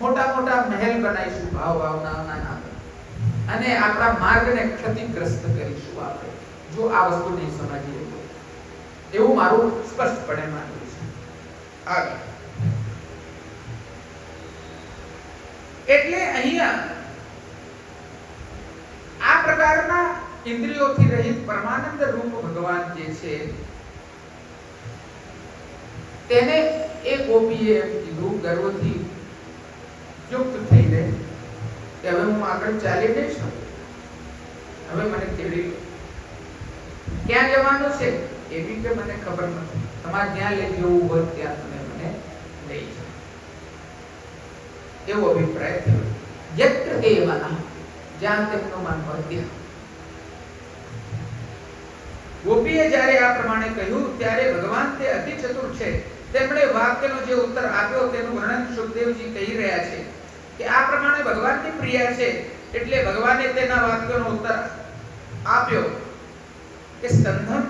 મોટા મોટા મહેલ બનાવીશું ભાવ ભાવનાના નામે, અને આપણા માર્ગને ક્ષતિગ્રસ્ત કરીશું આપણે જો આ વસ્તુ નહીં સમજીએ તો. એવું મારું સ્પષ્ટપણે માનવું છે. આગળ એટલે અહીંયા આ પ્રકારના ઇન્દ્રિયોથી રહિત પરમાનંદ રૂપ ભગવાન જે છે તેને એ ગોપીએ એમ કીધું ગર્વથી યુક્ત થઈને કે હવે હું આગળ ચાલી નહીં શકું, હવે મને તેડી ક્યાં જવાનું છે એવી કે મને ખબર નથી, તમારે જ્યાં લઈ જવું હોય ત્યાં તમે મને લઈ જાઓ. એવો અભિપ્રાય થયો. યત્ર એવના, જ્યાં તેમનું મન હોય ત્યાં. ગોપીએ જ્યારે આ પ્રમાણે કહ્યું ત્યારે ભગવાન તે અતિ ચતુર છે. તેમણે વાક્યનો જે ઉત્તર આપ્યો તેનું વર્ણન સુખદેવજી કહી રહ્યા છે કે આ પ્રમાણે ભગવાનની પ્રિયા છે એટલે ભગવાને તેના વાક્યનો ઉત્તર આપ્યો કે સ્કંધમ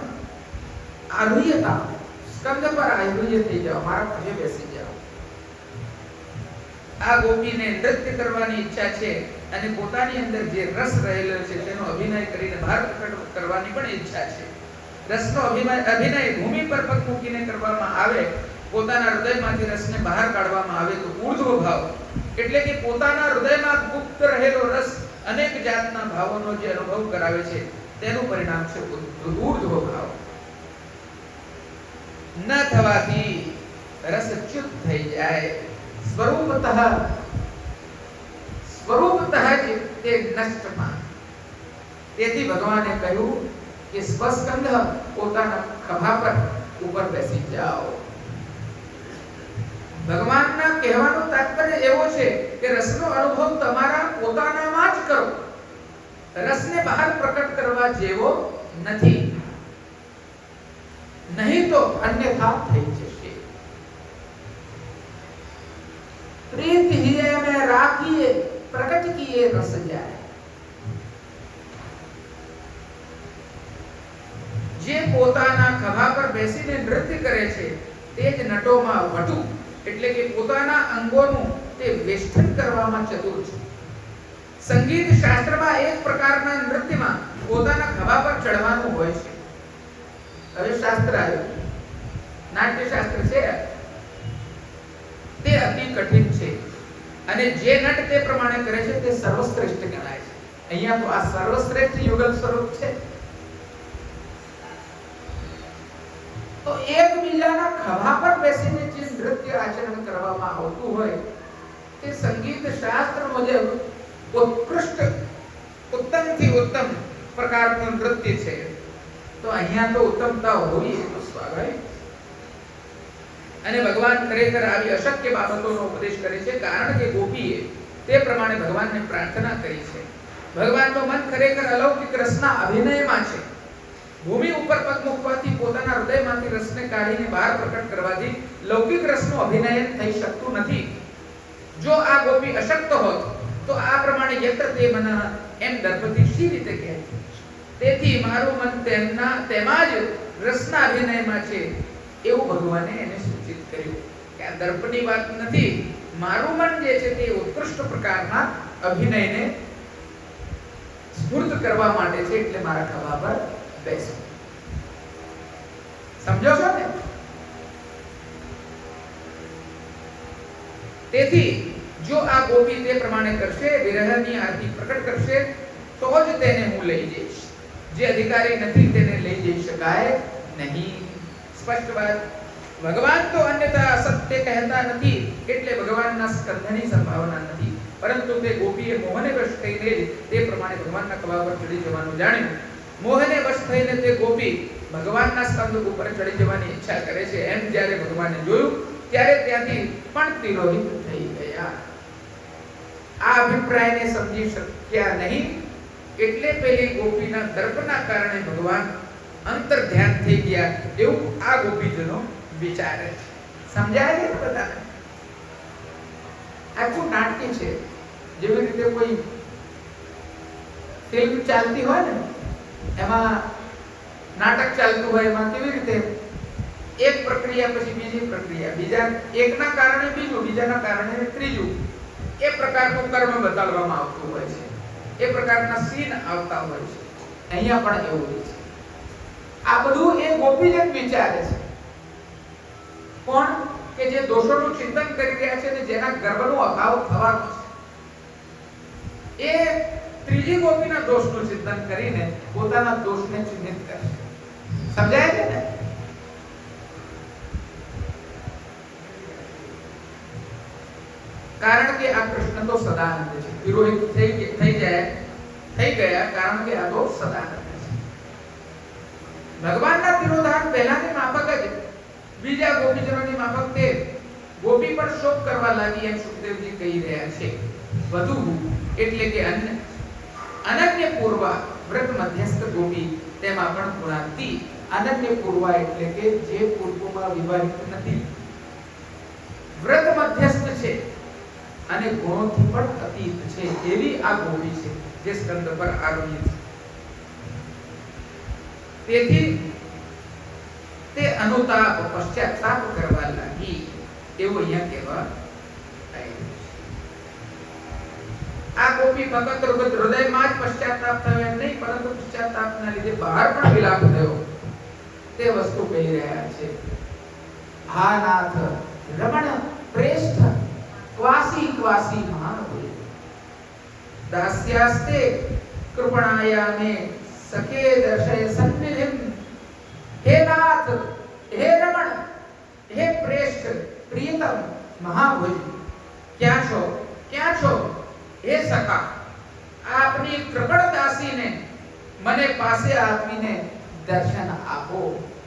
આરુહ્યતા, સ્કંદ પર આરુહ્ય થઈ જાઓ, મારા પગે બેસી જાઓ. આ ગોપીને નૃત્ય કરવાની ઈચ્છા છે અને પોતાની અંદર જે રસ રહેલો છે તેનો અભિનય કરીને બહાર પ્રકટ કરવાની પણ ઈચ્છા છે. રસનો અભિનય ભૂમિ પર પગ મૂકીને કરવામાં આવે, પોતાના હૃદયમાંથી રસને બહાર કાઢવામાં આવે તો ઊર્ધ્વ ભાવ, એટલે કે પોતાના હૃદયમાં ગુપ્ત રહેલો રસ અનેક જાતના ભાવોનો જે અનુભવ કરાવે છે તેનું પરિણામ છે ઊર્ધ્વ ભાવ. ન થવાથી રસ ચ્યુત થઈ જાય, સ્વરૂપતઃ જ તે નષ્ટ પામે. તેથી ભગવાને કહ્યું કે સ્વસ્કંધ પોતાના ખભા પર ઉપર બેસી જાઓ. ભગવાનના કહેવાનો તાત્પર્ય એવો છે કે રસનો અનુભવ તમારા પોતાનામાં જ કરો, રસને બહાર પ્રકટ કરવા જેવો નથી, નહીં તો અન્યથા થઈ જશે. प्रीत हिये में राखिए प्रकट किए रस जाए. જે પોતાના ખભા પર બેસીને નૃત્ય કરે છે તે જ નટોમાં વટુ, એટલે કે પોતાના અંગોનું તે વેષ્ટન કરવામાં ચતુર છે. સંગીત શાસ્ત્રમાં એક પ્રકારના નૃત્યમાં પોતાના ખભા પર ચડવાનું હોય છે. હવે શાસ્ત્ર આવ્યું, નાટ્ય શાસ્ત્ર છે તે અતિ કઠિન છે અને જે નટ તે પ્રમાણે કરે છે તે સર્વશ્રેષ્ઠ ગણાય છે. અહીંયા તો આ સર્વશ્રેષ્ઠ યુગલ સ્વરૂપ છે. તો એકબીજાના ખભા પર બેસીને જે નૃત્ય આચરણ કરવામાં આવતું હોય તે સંગીત શાસ્ત્ર મુજબ ઉત્કૃષ્ટ ઉત્તમથી પ્રકારનું નૃત્ય છે, તો અહીંયા તો ઉત્તમતા હોવી એ તો સ્વાભાવિક. અને ભગવાન ખરેખર આવી અશક્ય બાબતોનો ઉપદેશ કરે છે, કારણ કે ગોપીએ તે પ્રમાણે ભગવાનને પ્રાર્થના કરી છે. ભગવાનનું મન ખરેખર અલૌકિક રસના અભિનયમાં છે. ભૂમિ ઉપર પગ મૂકવાથી પોતાના હૃદયમાંથી રસને કાઢીને બહાર પ્રકટ કરવાથી લૌકિક રસનું અભિનય થઈ શકતું નથી. જો આ ગોપી અશક્ત હોત તો આ પ્રમાણે યત્ર તે મન એમ દર્પથી શી રીતે કહે? તેથી મારું મન તેમાં જ રસના અભિનયમાં છે એવું ભગવાને એને સૂચિત કર્યું કે આ દર્પની વાત નથી. મારું મન જે છે તે ઉત્કૃષ્ટ પ્રકારના અભિનયને સ્ફૂર્ત કરવા માટે છે, એટલે મારા ખભા પર બેસો. સમજો છો ને? તેથી જો આ ગોપી તે પ્રમાણે કરશે, વિરહની આરતી પ્રકટ કરશે, તો જ તેને હું લઈ જઈશ. જે અધિકારી નથી તેને લઈ જઈ શકાય નહીં. સ્પષ્ટ વાત. ભગવાન તો અન્યથા અસત્ય કહેતા નથી, એટલે ભગવાનના સ્કંધની સંભાવના નથી. પરંતુ તે ગોપીએ મોહને વશ થઈને તે પ્રમાણે ભગવાનના ખભા પર ચડી જવાનું જાણ્યું. મોહને વશ થઈને તે ગોપી ભગવાનના સ્કંધ ઉપર ચડી જવાની ઈચ્છા કરે છે. એમ જ્યારે ભગવાને જોયું ત્યારે ત્યાંથી પણ તિરોહિત થઈ ગયા. આ અભિપ્રાયને સમજી શક્યા નહીં, એટલે પેલી ગોપીના દર્પના કારણે ભગવાન અંતર ધ્યાન થઈ ગયા એવું આ ગોપીજનો વિચારે છે. સમજાય છે બધાને? આખું નાટક છે. જેવી રીતે કોઈ ફિલ્મ ચાલતી હોય ને, એમાં નાટક ચાલતું હોય, એમાં કેવી રીતે એક પ્રક્રિયા પછી બીજી પ્રક્રિયા, બીજા એકના કારણે બીજું, બીજાના કારણે ત્રીજું, એ પ્રકારનું કર્મ બતાવવામાં આવતું હોય છે. એ પ્રકારના સીન આવતા હોય છે. અહીંયા પણ એવું છે. આ બધું એ ગોપીજન વિચારે છે. કોણ? કે જે દોષોનું ચિંતન કરી રહ્યા છે અને જેના ગર્ભનો અભાવ થવાનો છે, એ ત્રીજી ગોપીના દોષનું ચિંતન કરીને પોતાના દોષને ચિહ્નિત કરશે. સમજાય છે ને? કારણ કે આ કૃષ્ણ તો સદાનંદ છે. વિરોહિત થઈ ગયા કારણ કે આ તો સદાનંદ છે. ભગવાનના તિરોધાન પહેલાની માફક જ બીજા ગોપીજનોની માફક તે ગોપી પણ શોક કરવા લાગી એમ સુખદેવજી કહી રહ્યા છે. વધુ એટલે કે અનન્ય પૂર્વા વ્રત મધ્યસ્થ ગોપી, તેમાં પણ ગુણાતી. અનન્ય પૂર્વા એટલે કે જે પૂર્વમાં વિવાહિત નથી, વ્રત મધ્યસ્થ છે અને ગુણોથી પણ અતીત છે, એવી આ ગોપી છે જે સ્કંદ પર આરોહી છે. તેથી તે અનુતાપ પશ્ચાતાપ કરવા લાગી એવું અહીંયા કહેવા આવ્યું. આ ગોપી ફક્ત હૃદયમાં જ પશ્ચાતાપ થયો એમ નહીં, પરંતુ પશ્ચાતાપના લીધે બહાર પણ વિલાપ થયો તે વસ્તુ કહી રહ્યા છે. હા નાથ રમણ પ્રેષ્ઠ ક્વાસી ક્વાસી મહાન દાસ્યાસ્તે કૃપણાયામે સખે દર્શય સન્નિધિમ. હે નાથ, હે રમણ, હે પ્રેષ્ઠ પ્રિયતમ મહાભુજ, ક્યાં છો, ક્યાં છો? હે સખા, આપની કૃપણ દાસીને મને પાસે આપીને દર્શન આપો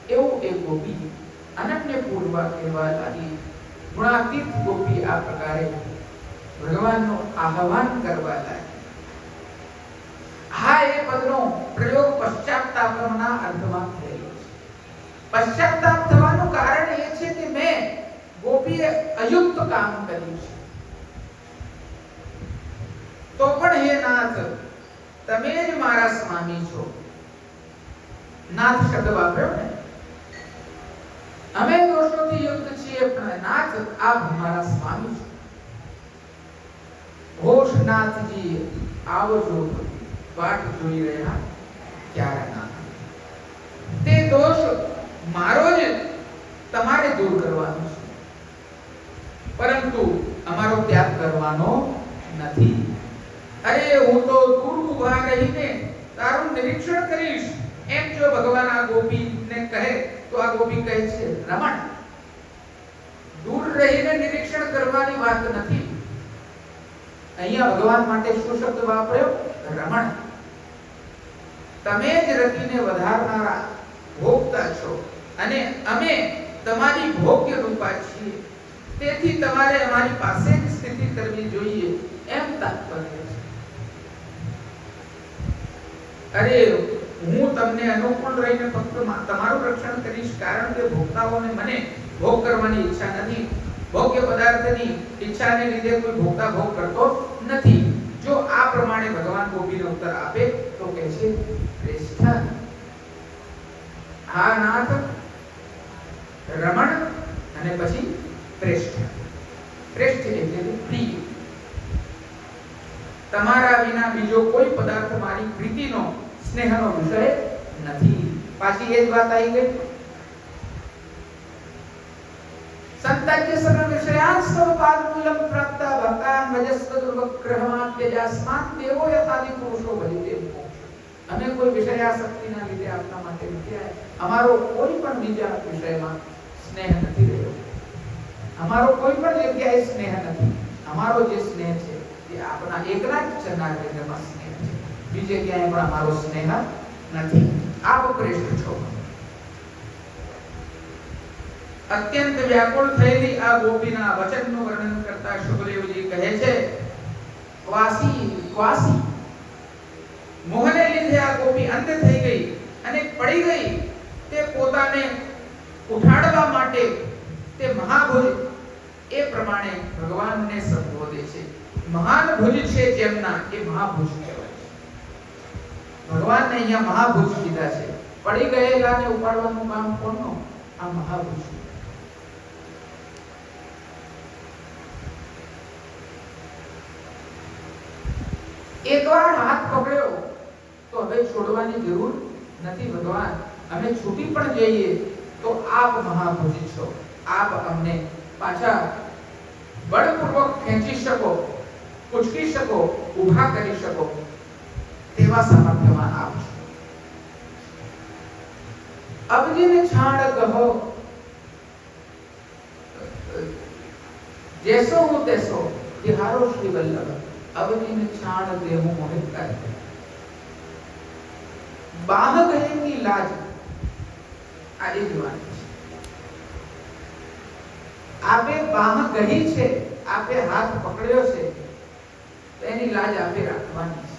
એવું એ ગોપી અનન્ય પૂર્વા કહેવા લાગી. ગુણાતીત ગોપી આ પ્રકારે ભગવાનનું આહવાન કરવા લાગી. હા, એ પદનો પ્રયોગ પશ્ચાતાપના અર્થમાં થયેલો છે. પશ્ચાતાપ થવાનું કારણ એ છે કે મેં ગોપીએ અયુક્ત કામ કર્યું છે. તો પણ હે નાથ, તમે જ મારા સ્વામી છો. નાથ શબ્દ વાપર્યો ને. અમે દોષોથી યુક્ત છીએ, પણ નાથ આપ મારા સ્વામી છો. ઘોષનાથજી આવજો, વાટ જોઈ રહ્યા ક્યારે નાથ. તે દોષ મારો જ તમારે દૂર કરવાનો છે, પરંતુ અમારો ત્યાગ કરવાનો નથી. અરે હું તો દૂર ઉભા રહીને તારું નિરીક્ષણ કરીશ એમ જો ભગવાન આ ગોપીને કહે તો આ ગોપી કહે છે રમણ. દૂર રહીને નિરીક્ષણ કરવાની વાત નથી. અહીંયા ભગવાન માટે શું શબ્દ વાપર્યો? રમણ. તમે જ રતિને વધારનારા ભોગતા છો અને અમે તમારી ભોગ્ય રૂપા છીએ, તેથી તમારે અમારી પાસે જ સ્થિતિ કરવી જોઈએ એમ તાત્પર્ય છે. અરે હું તમને અનુકૂળ રહીને ફક્ત તમારું રક્ષણ કરીશ, કારણ કે ભોક્તાઓને મને ભોગ કરવાની ઈચ્છા નથી. ભોગ્ય પદાર્થની ઈચ્છાને લીધે કોઈ ભોક્તા ભોગ કરતો નથી. જો આ પ્રમાણે ભગવાન ગોપીને ઉત્તર આપે તો કહે છે શ્રેષ્ઠ, હા નાથ, રમણ અને પછી શ્રેષ્ઠ. શ્રેષ્ઠ એટલે પ્રિય. તમારા વિના બીજો કોઈ પદાર્થ મારી પ્રીતિનો સ્નેહનો વિષય નથી. પાછી એ જ વાત આવી ગઈ. સંતાજ્ય સર્વ વિષયાન સવ પાદમૂલમ પ્રાપ્તા ભક્તાન વજસ્વ દુર્વગ્રહમાં ત્યજાસ્માન દેવો યથાદિ પુરુષો ભજતે. અમે કોઈ વિષયાસક્તિના લીધે આપના માટે નથી આવ્યા. અમારો કોઈ પણ બીજા વિષયમાં સ્નેહ નથી રહ્યો. અમારો કોઈ પણ જગ્યાએ સ્નેહ નથી. અમારો જે સ્નેહ છે એ આપના એકના જ ચરણારવિંદમાં સ્નેહ છે. બીજે ક્યાંય પણ અમારો સ્નેહ નથી. આપ શ્રેષ્ઠ છો. અત્યંત વ્યાકુળ થયેલી આ ગોપીના વચનનું વર્ણન કરતા શુકદેવજી કહે છે, ક્વાસી ક્વાસી, મોહને લીધે આ ગોપી અંત થઈ ગઈ અને પડી ગઈ. તે પોતાને ઉઠાડવા માટે તે મહાભુજ એ પ્રમાણે ભગવાનને સંબોધે છે. મહાન ભુજ છે જેમના એ મહાભુજ કહેવાય છે. ભગવાનને અહીંયા મહાભુજ કીધા છે. પડી ગયેલાને ઉપાડવાનું કામ કોનું? આ મહાભુજ. એકવાર હાથ પકડ્યો તો હવે છોડવાની જરૂર નથી. ભગવાન, અમે છૂટી પણ જઈએ તો આપ મહાભુજ છો. આપ અમને પાછા બળપૂર્વક ખેંચી શકો, ઉચકી શકો, ઊભા કરી શકો તેવા સામર્થ્યવાન આપ છો. અબજીને છાણ કહો, જેસો હું તેસો તિહારો શ્રી વલ્લભ. અબજીને છાણ દેહું મોહિત કરે. બાહ ગયેની લાજ આજે જોવાની છે. આપે બાહ ગહી છે, આપે હાથ પકડ્યો છે, તેની લાજ આપે રાખવાની છે.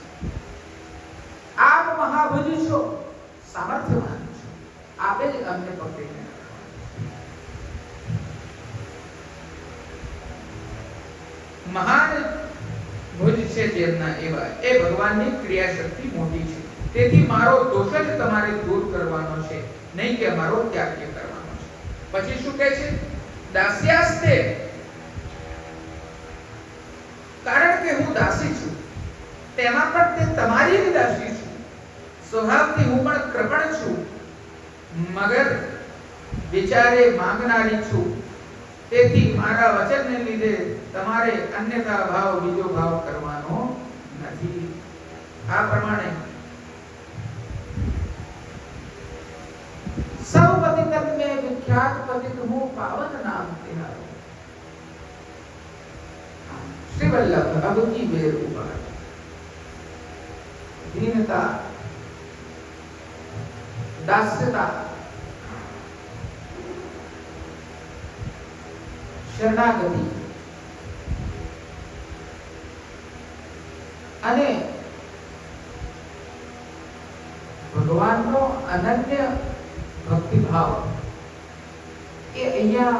આપ મહાભુજ છો, સામર્થ્યવાન છો. આપે જ અમને પકડીને મહાન ભુજ છે જેમના એવા એ ભગવાનની ક્રિયા શક્તિ મોટી છે. તેથી મારો દોષ જ તમારે દૂર કરવાનો છે, નહીં કે મારો ત્યાગ કરવાનો છે. પછી શું કહે છે? દાસ્યાસ્તે, કારણ કે હું દાસી છું, તેમાં પણ તે તમારી જ દાસી છું. સ્વભાવથી હું પણ કૃપણ છું, મગર વિચારે માંગનારી છું. તેથી મારા વચનને લીધે તમારે અન્યથા ભાવ, બીજો ભાવ કરવાનો નથી. આ પ્રમાણે સૌ પતિતન में विख्यात पतित हूँ, पावन नाम तिहारो. श्री वल्लभ अब की बेर ऊपर दीनता, दास्यता, शरणागति અને ભગવાનનો અનન્ય ભક્તિ ભાવ એ અહીંયા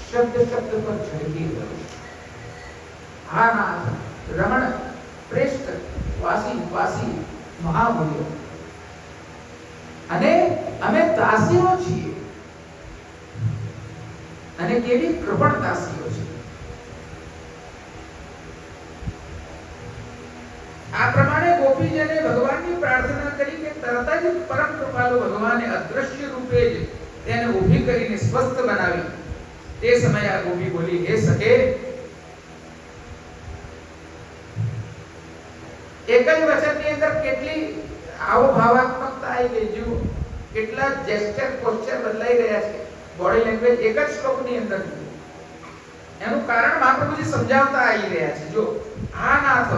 શબ્દ શબ્દ પર ઝડપી ગયો. હા નાથ, રમણ, શ્રેષ્ઠ, વાસી વાસી, મહાભુજો, અને અમે દાસીઓ છીએ. અને કેવી કૃપણ દાસીઓ છે. આ પ્રમાણે ગોપીજને ભગવાનની પ્રાર્થના કરી કે તરત જ પરમ કૃપાલુ ભગવાને અદ્રશ્ય રૂપે જ તેને ઊભી કરીને સ્વસ્થ બનાવી. તે સમયે આ ગોપી બોલી, હે સખે, એક જ વચનની અંદર કેટલી ભાવાત્મકતા આવી ગઈ. જુઓ, કેટલા જેસ્ચર, પોસ્ચર બદલાઈ રહ્યા છે. બોડી લેંગ્વેજ એક જ શ્લોકની અંદર. એનું કારણ મહાપ્રભુજી સમજાવતા આવી રહ્યા છે. જો હા નાથ,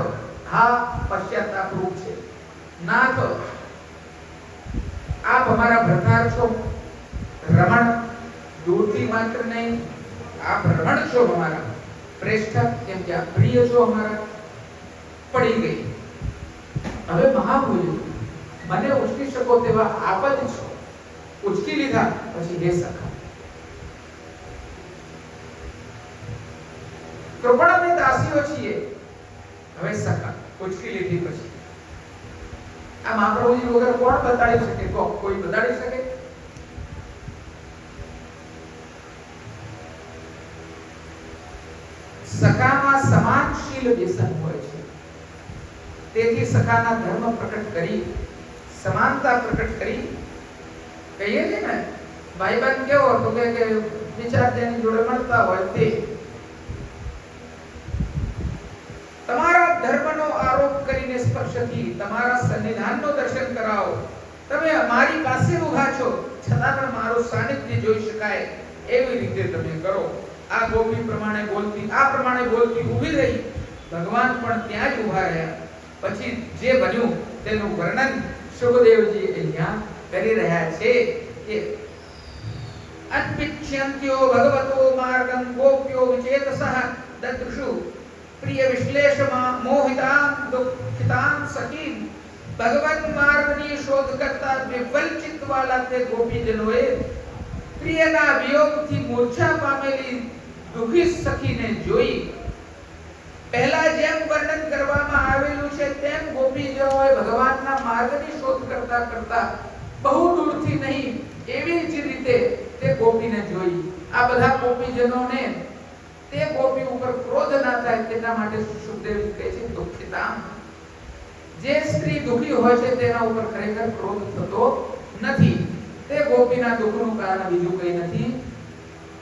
હા પશ્ચાતાપ રૂપ છે. નાથ, મારા ભરતાર છો, રમણ દૂરથી માત્ર નહીં, આપ રમણ છો અમારા, શ્રેષ્ઠ એમ કે આપ પ્રિય છો અમારા. પડી ગઈ. હવે મહાભૂલ મને ઉચકી શકો તેવા આપ જ છો. ઉચકી લીધા પછી હે સખા, કૃપણાની દાસીઓ છીએ. હવે સખા ઉચકી લીધી પછી આ મહાપ્રભુજી વગર કોણ બતાડી શકે? કોઈ બતાડી શકે? સખામાં સમાનશીલ વ્યસન હોય છે. તેથી સખાના ધર્મ પ્રકટ કરી, સમાનતા પ્રકટ કરી. કહીએ છે ને ભાઈબંધ કેવો તો કે વિચાર તેની જોડે મળતા હોય તે. તમારા ધર્મનો આરોપ કરીને સ્પર્શથી તમારા સન્નિધાનનો દર્શન કરાવો. તમે અમારી પાસે ઊભા છો છતાં પણ મારું સાનિધ્ય જોઈ શકાય એવી રીતે તમે કરો. આ ગોપી પ્રમાણે બોલતી ઊભી રહી. ભગવાન પણ ત્યાં જ ઊભા રહ્યા. પછી જે બન્યું તેનું વર્ણન સુખદેવજી અહીંયા કરી રહ્યા છે કે અન્પિચ્યંત્યો ભગવતો માર્ગં ગોપ્યો વિચેતસઃ દદૃશુ પ્રિય વિશ્લેષમાં મોહિતાં દુઃખિતાં સખીં. ભગવત માર્ગની શોધ કરતા વિફલ ચિત્તવાલા તે ગોપીજનોએ પ્રિયના વિયોગથી મૂર્છા પામેલી દુઃખી સખીને જોઈ. પહેલા જેમ વર્ણન કરવામાં આવેલું છે તેમ ગોપીજનોએ ભગવાનના માર્ગની શોધ કરતા કરતા બહુ દૂરથી નહીં એવી જ રીતે તે ગોપીને જોઈ. આ બધા ગોપીજનોને તે ગોપી ઉપર ક્રોધ ના થાય તેના માટે સુખદેવજી કહે છે દુઃખિતામ. જે સ્ત્રી દુઃખી હોય છે તેના ઉપર ખરેખર ક્રોધ થતો નથી. તે ગોપીના દુઃખનું કારણ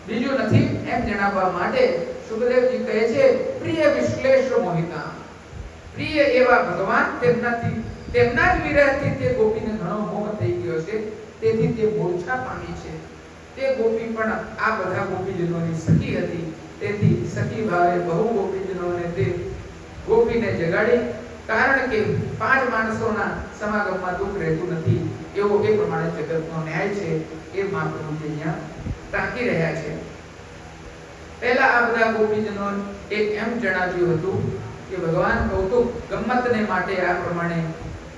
બીજું નથી એમ જણાવવા માટે સુખદેવજી કહે છે પ્રિય વિશ્લેષ મોહિતા. પ્રિય એવા ભગવાન તેમના જ વિરહથી તે ગોપીને ઘણો મોહ થઈ ગયો છે. તેથી તે મૂર્છા પામી છે. તે ગોપી પણ આ બધા ગોપીજનોની સખી હતી. તેથી સખી ભાવે બહુ ગોપીજનોને તે ગોપીને જગાડી. કારણ કે 5 માણસોના સમાગમમાં દુઃખ રહેતું નથી એવો એ પ્રમાણે જગતનો ન્યાય છે. એ મહાપ્રભુજી અહીંયા ટાંકી રહ્યા છે. પહેલા આ બધા ગોપીજનો એક એમ જણાવ્યું હતું કે ભગવાન કૌતુક ગમ્મતને માટે આ પ્રમાણે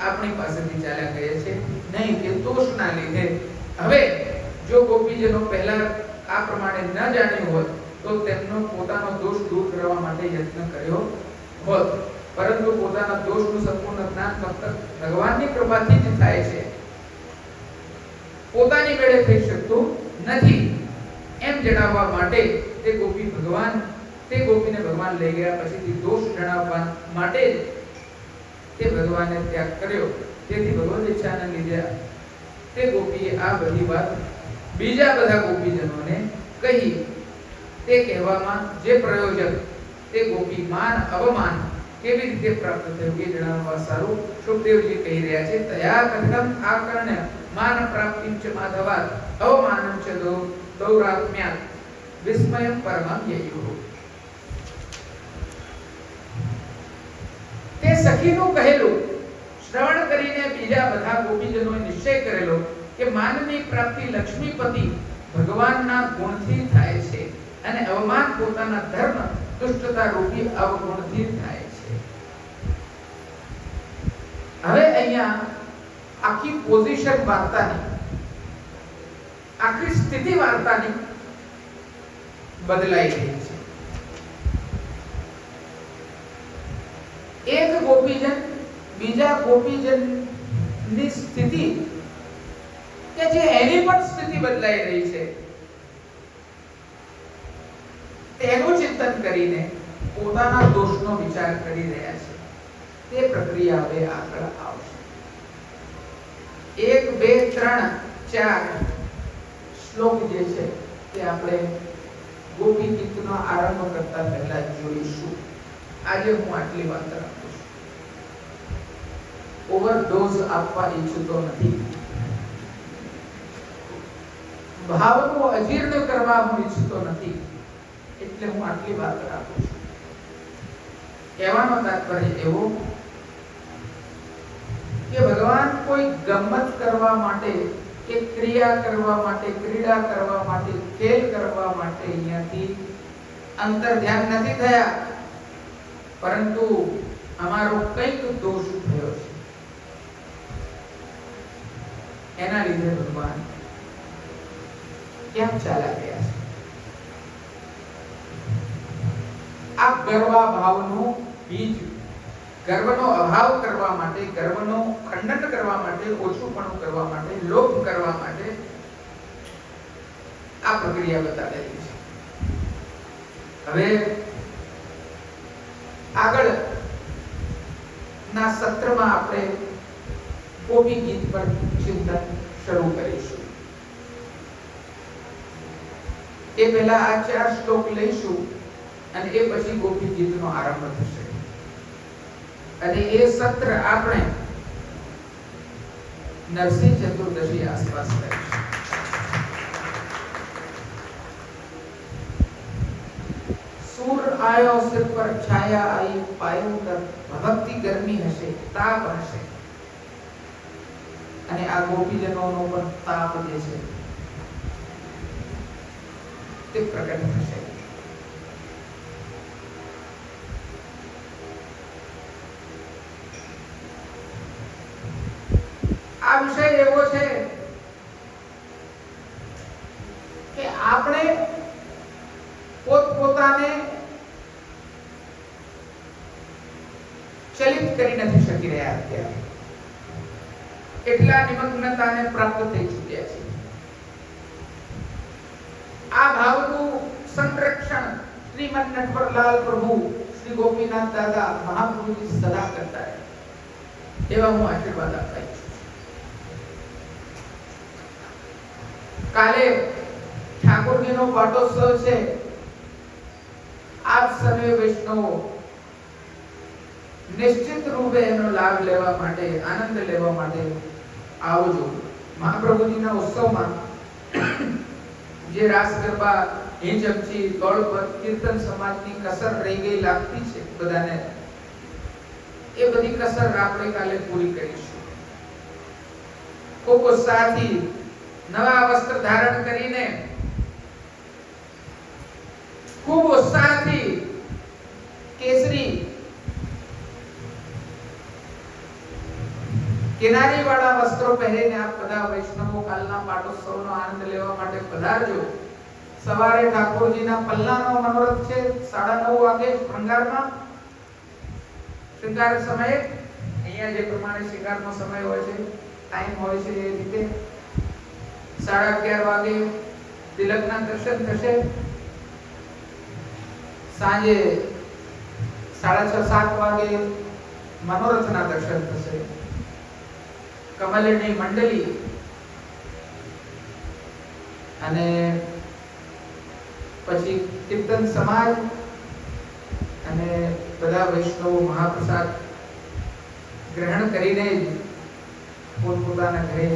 આપણી પાસેથી ચાલ્યા ગયા છે, નહીં કે દોષના લીધે. હવે જો ગોપીજનો પહેલા આ પ્રમાણે ન જાણ્યું હોત તો તેમનો પોતાનો દોષ દૂર કરવા માટે યત્ન કર્યો હોત. પરંતુ પોતાના દોષનું સંપૂર્ણ જ્ઞાન ફક્ત ભગવાનની કૃપાથી જ થાય છે. પોતાની મેળે થઈ શકતું નથી એમ જણાવવા માટે તે ગોપીને ભગવાન લઈ ગયા. પછીથી દોષ જણાવવા માટે તે ભગવાને ત્યાગ કર્યો. તેથી ભગવદ ઈચ્છાને લીધે તે ગોપીએ આ બધી વાત બીજા બધા ગોપીજનોને કહી. તે કહેવામાં જે પ્રયોજક તે ગોપી માન અવમાન કેવી રીતે પ્રાપ્ત થયું એ જણાવવા સારું સુખદેવજી કહી રહ્યા છે. તયા કથમ આકર્ણ્ય માન પ્રાપ્તિં ચ માધવાત અવમાનં ચ દૌરાત્મ્યાત વિસ્મયં પરમં યયુઃ. તે સખીનું કહેલું શ્રવણ કરીને બીજા બધા ગોપીજનોએ નિશ્ચય કરેલો કે માનની પ્રાપ્તિ લક્ષ્મીપતિ ભગવાનના ગુણથી થાય છે અને અવમાન પોતાના ધર્મ દુષ્ટતા રૂપી અવગુણથી થાય છે. હવે અહીંયા આખી પોઝિશન વાર્તાની, આખી સ્થિતિ વાર્તાની બદલાઈ રહી છે. એક ગોપીજન બીજા ગોપીજનની સ્થિતિ કે જે એની પણ સ્થિતિ બદલાઈ રહી છે તેનું ચિંતન કરીને પોતાના દોષનો વિચાર કરી રહ્યા છે. તે પ્રક્રિયા હવે આગળ આવશે. 1 2 3 4 શ્લોક જે છે તે આપણે ગોપી ગીતનો આરંભ કરતા પહેલા જોઈશું. આજે હું આટલી વાત રાખું છું. ઓવરડોઝ આપવા ઈચ્છતો નથી. ભાવનું અજીર્ણ કરવા હું ઈચ્છતો નથી. એટલે હું આટલી વાત રાખું છું. કહેવાનો તાત્પર્ય એવો કે ભગવાન કોઈ ગમ્મત કરવા માટે કે ક્રિયા કરવા માટે, ક્રીડા કરવા માટે, ખેલ કરવા માટે અહીંયાથી અંતર ધ્યાન નથી થયા, પરંતુ અમારો કંઈક દોષ થયો છે, એના લીધે ભગવાન ક્યાં ચાલ્યા ગયા છે? આ ગર્વા ભાવનું બીજ, ગર્વનો અભાવ કરવા માટે, ગર્વનો ખંડન કરવા માટે, ઓછુંપણું કરવા માટે, લોભ કરવા માટે આ પ્રક્રિયા બતાવેલી છે. હવે આગળ ના સત્રમાં આપણે ગોપી ગીત પર ચિંતન શરૂ કરીશું. એ પહેલા આ 4 શ્લોક લઈશું અને એ પછી ગોપી ગીતનો આરંભ થશે. અને એ સત્ર આપણે નરસિંહ ચતુર્દશી આસપાસ કરીશું. सूर आयो सिर पर छाया आई पायो तर भक्ति गर्मी हसे ताप हसे. અને આ ગોપીજનોનો પણ તાપ જે છે તે પ્રગટ થશે. આ વિષય એવો છે કે આપણે પોતપોતાને ચલિત કરી નથી શકી રહ્યા. અત્યારે એટલા નિમગ્નતાને પ્રાપ્ત થઈ ચૂક્યા છે. આ ભાવનું સંરક્ષણ શ્રીમદ નટવરલાલ પ્રભુ, શ્રી ગોપીનાથ દાદા મહાપ્રભુજી સદા કરતા રહે, એવા હું આશીર્વાદ આપું છું. કાલે ઠાકોરજીનો પાટોત્સવ છે. આપ સર્વે વૈષ્ણવો નિશ્ચિત રૂપે એનો લાભ લેવા માટે, આનંદ લેવા માટે આવજો. મહાપ્રભુજીના ઉત્સવમાં જે રાસ ગરબા, હિંચમચી, ગોળપદ, કીર્તન સમાજની કસર રહી ગઈ લાગતી છે બધાને, એ બધી કસર આપણે કાલે પૂરી કરીશું. ખૂબ ઉત્સાહથી નવા વસ્ત્ર ધારણ કરીને, ખૂબ ઉત્સાહથી કેસરી કિનારી વાળા વસ્ત્રો પહેરીને આપ બધા વૈષ્ણવો કાલના પાટોત્સવનો આનંદ લેવા માટે પધારજો. સવારે ઠાકોરજીના પલ્લાનો મનોરથ છે 9:30 વાગે શૃંગારમાં. શૃંગાર સમયે અહીંયા જે પ્રમાણે શૃંગારનો સમય હોય છે, ટાઈમ હોય છે, એ રીતે 11:30 વાગે તિલકના દર્શન થશે. સાંજે 6:30-7 વાગે મનોરથના દર્શન થશે. કમલની મંડળી અને પછી કીર્તન સમાજ અને બધા વૈષ્ણવો મહાપ્રસાદ ગ્રહણ કરીને પોતપોતાના ઘરે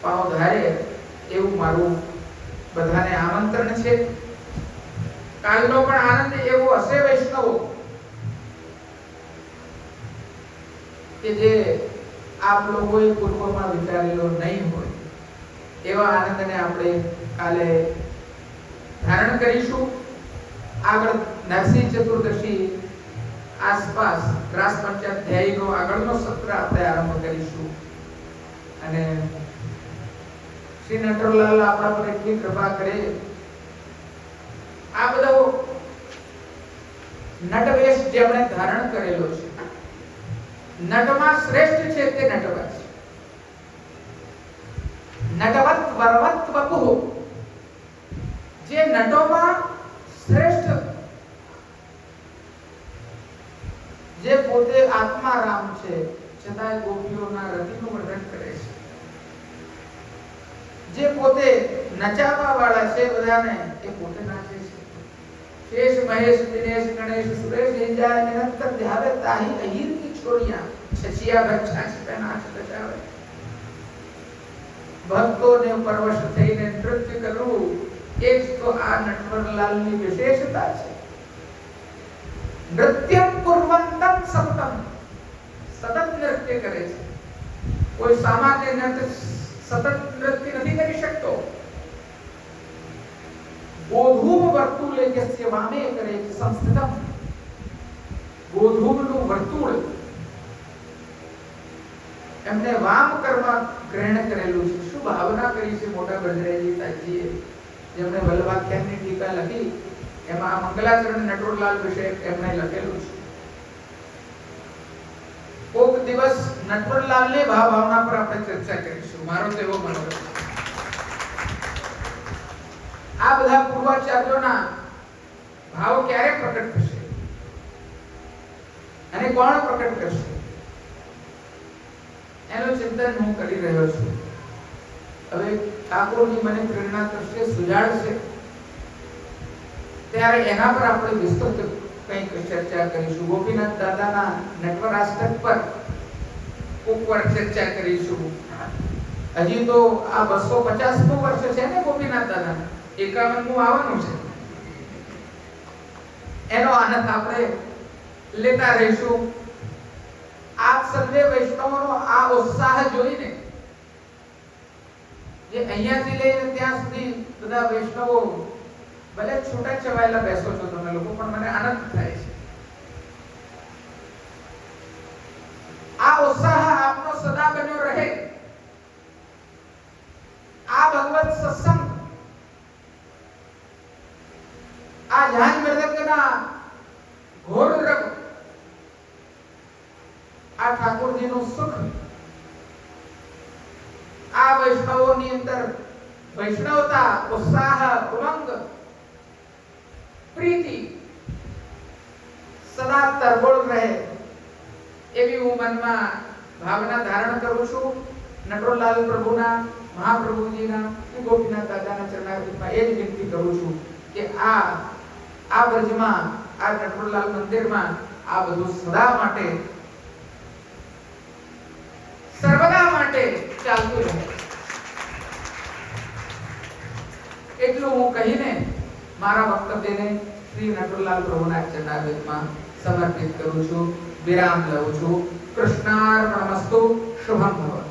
પાવ ધારે એવું મારું બધાને આમંત્રણ છે. કાલનો પણ આનંદ એવો હશે વૈષ્ણવો કે જે આપ લોકોએ પૂર્વમાં વિચારેલો નહીં હોય, એવા આનંદને આપણે કાલે ધારણ કરીશું. આગળ નરસિંહ ચતુર્દશી આસપાસ રાસ પંચાધ્યાયનો આગળનો સત્ર આપણે આરંભ કરીશું. અને શ્રી નટવરલાલ આપણા પર એટલી કૃપા કરે, આ બધો નટવેશ જેમણે ધારણ કરેલો છે, નટમાં શ્રેષ્ઠ છે તે નટવર છે. નટવત વરવત વપુઃ, જે નટોમાં શ્રેષ્ઠ, જે પોતે આત્મારામ છે છતાંય ગોપીઓના રતિનું વર્ણન કરે છે, જે પોતે નચાવવા વાળા છે બધાને, એ પોતે નાચે છે. शेष महेश दिनेश गणेश सुरेश इंजाय निरंतर ध्यावे ताही अहीर की छोड़ियां छछिया भक्षाच पे नाच बजावे. ભક્તોને પરવશ થઈને નૃત્ય કરવું એ જ તો આ નટવરલાલની વિશેષતા છે. નૃત્યમ કુર્વંતમ સતતમ, સતત નૃત્ય કરે છે. કોઈ સામાન્ય નૃત્ય સતત નૃત્ય નથી કરી શકતો. ગોધૂમ વર્તુળે યસ્ય વામે કરે સંસ્થિતમ. ગોધૂમનું વર્તુળ એમને વામ કર્મ ગ્રહણ કરેલું છે. શું ભાવના કરી છે મોટા બજરંગજી સાહેબજીએ, જેમણે વલ્લભાખ્યાનની ટીકા લખી એમાં મંગલાચરણ નટવરલાલ વિશે એમણે લખેલું છે. કોક દિવસ નટવરલાલની ભાવના પર આપણે ચર્ચા કરીશું. મારો તો એવો મનોરથ છે. આ બધા પૂર્વાચાર્યોના ભાવ ક્યારે પ્રકટ થશે અને કોણ પ્રકટ કરશે એનું ચિંતન હું કરી રહ્યો છું. હવે ઠાકોરજી મને પ્રેરણા કરશે, સુજાડશે, ત્યારે એના પર આપણે વિસ્તૃત કંઈક ચર્ચા કરીશું. ગોપીનાથ દાદાના નટવરાષ્ટક પર ઉપર ચર્ચા કરીશું. હજી તો આ 250મું વર્ષ છે ને ગોપીનાથ દાદાના, 51મું આવવાનું છે. એનો આનંદ આપણે લેતા રહીશું. આપ સર્વે વૈષ્ણવોનો આ ઉત્સાહ જોઈને, જે અહીંયાથી લઈને ત્યાં સુધી બધા વૈષ્ણવો ભલે છૂટા છવાયેલા બેસો છો તમે લોકો, પણ મને આનંદ થાય છે. આ ઉત્સાહ આપનો સદા બન્યો રહે. આ ભગવત સત્સંગ, આ જાન મૃદંગના ઘોર રગ, આ ઠાકોરજીનું સુખ, આ વૈષ્ણવોની અંદર વૈષ્ણવતા, ઉત્સાહ, ઉમંગ, પ્રીતિ સદા તરબોળ રહે એવી હું મનમાં ભાવના ધારણ કરું છું. નટવરલાલ પ્રભુના, મહાપ્રભુજીના, ગોપીનાથ દાદાના ચરણારવિંદમાં એ જ વિનંતી કરું છું કે આ બ્રજમાં, આ નટવરલાલ મંદિરમાં આ બધું સદા માટે, સર્વદા માટે ચાલતું રહે. એટલું હું કહીને મારા વક્તવ્યને શ્રી નટવરલાલ પ્રભુના ચરણારવિંદમાં સમર્પિત કરું છું, વિરામ લઉં છું. કૃષ્ણાર્પણમસ્તુ. શુભમ ભવતુ.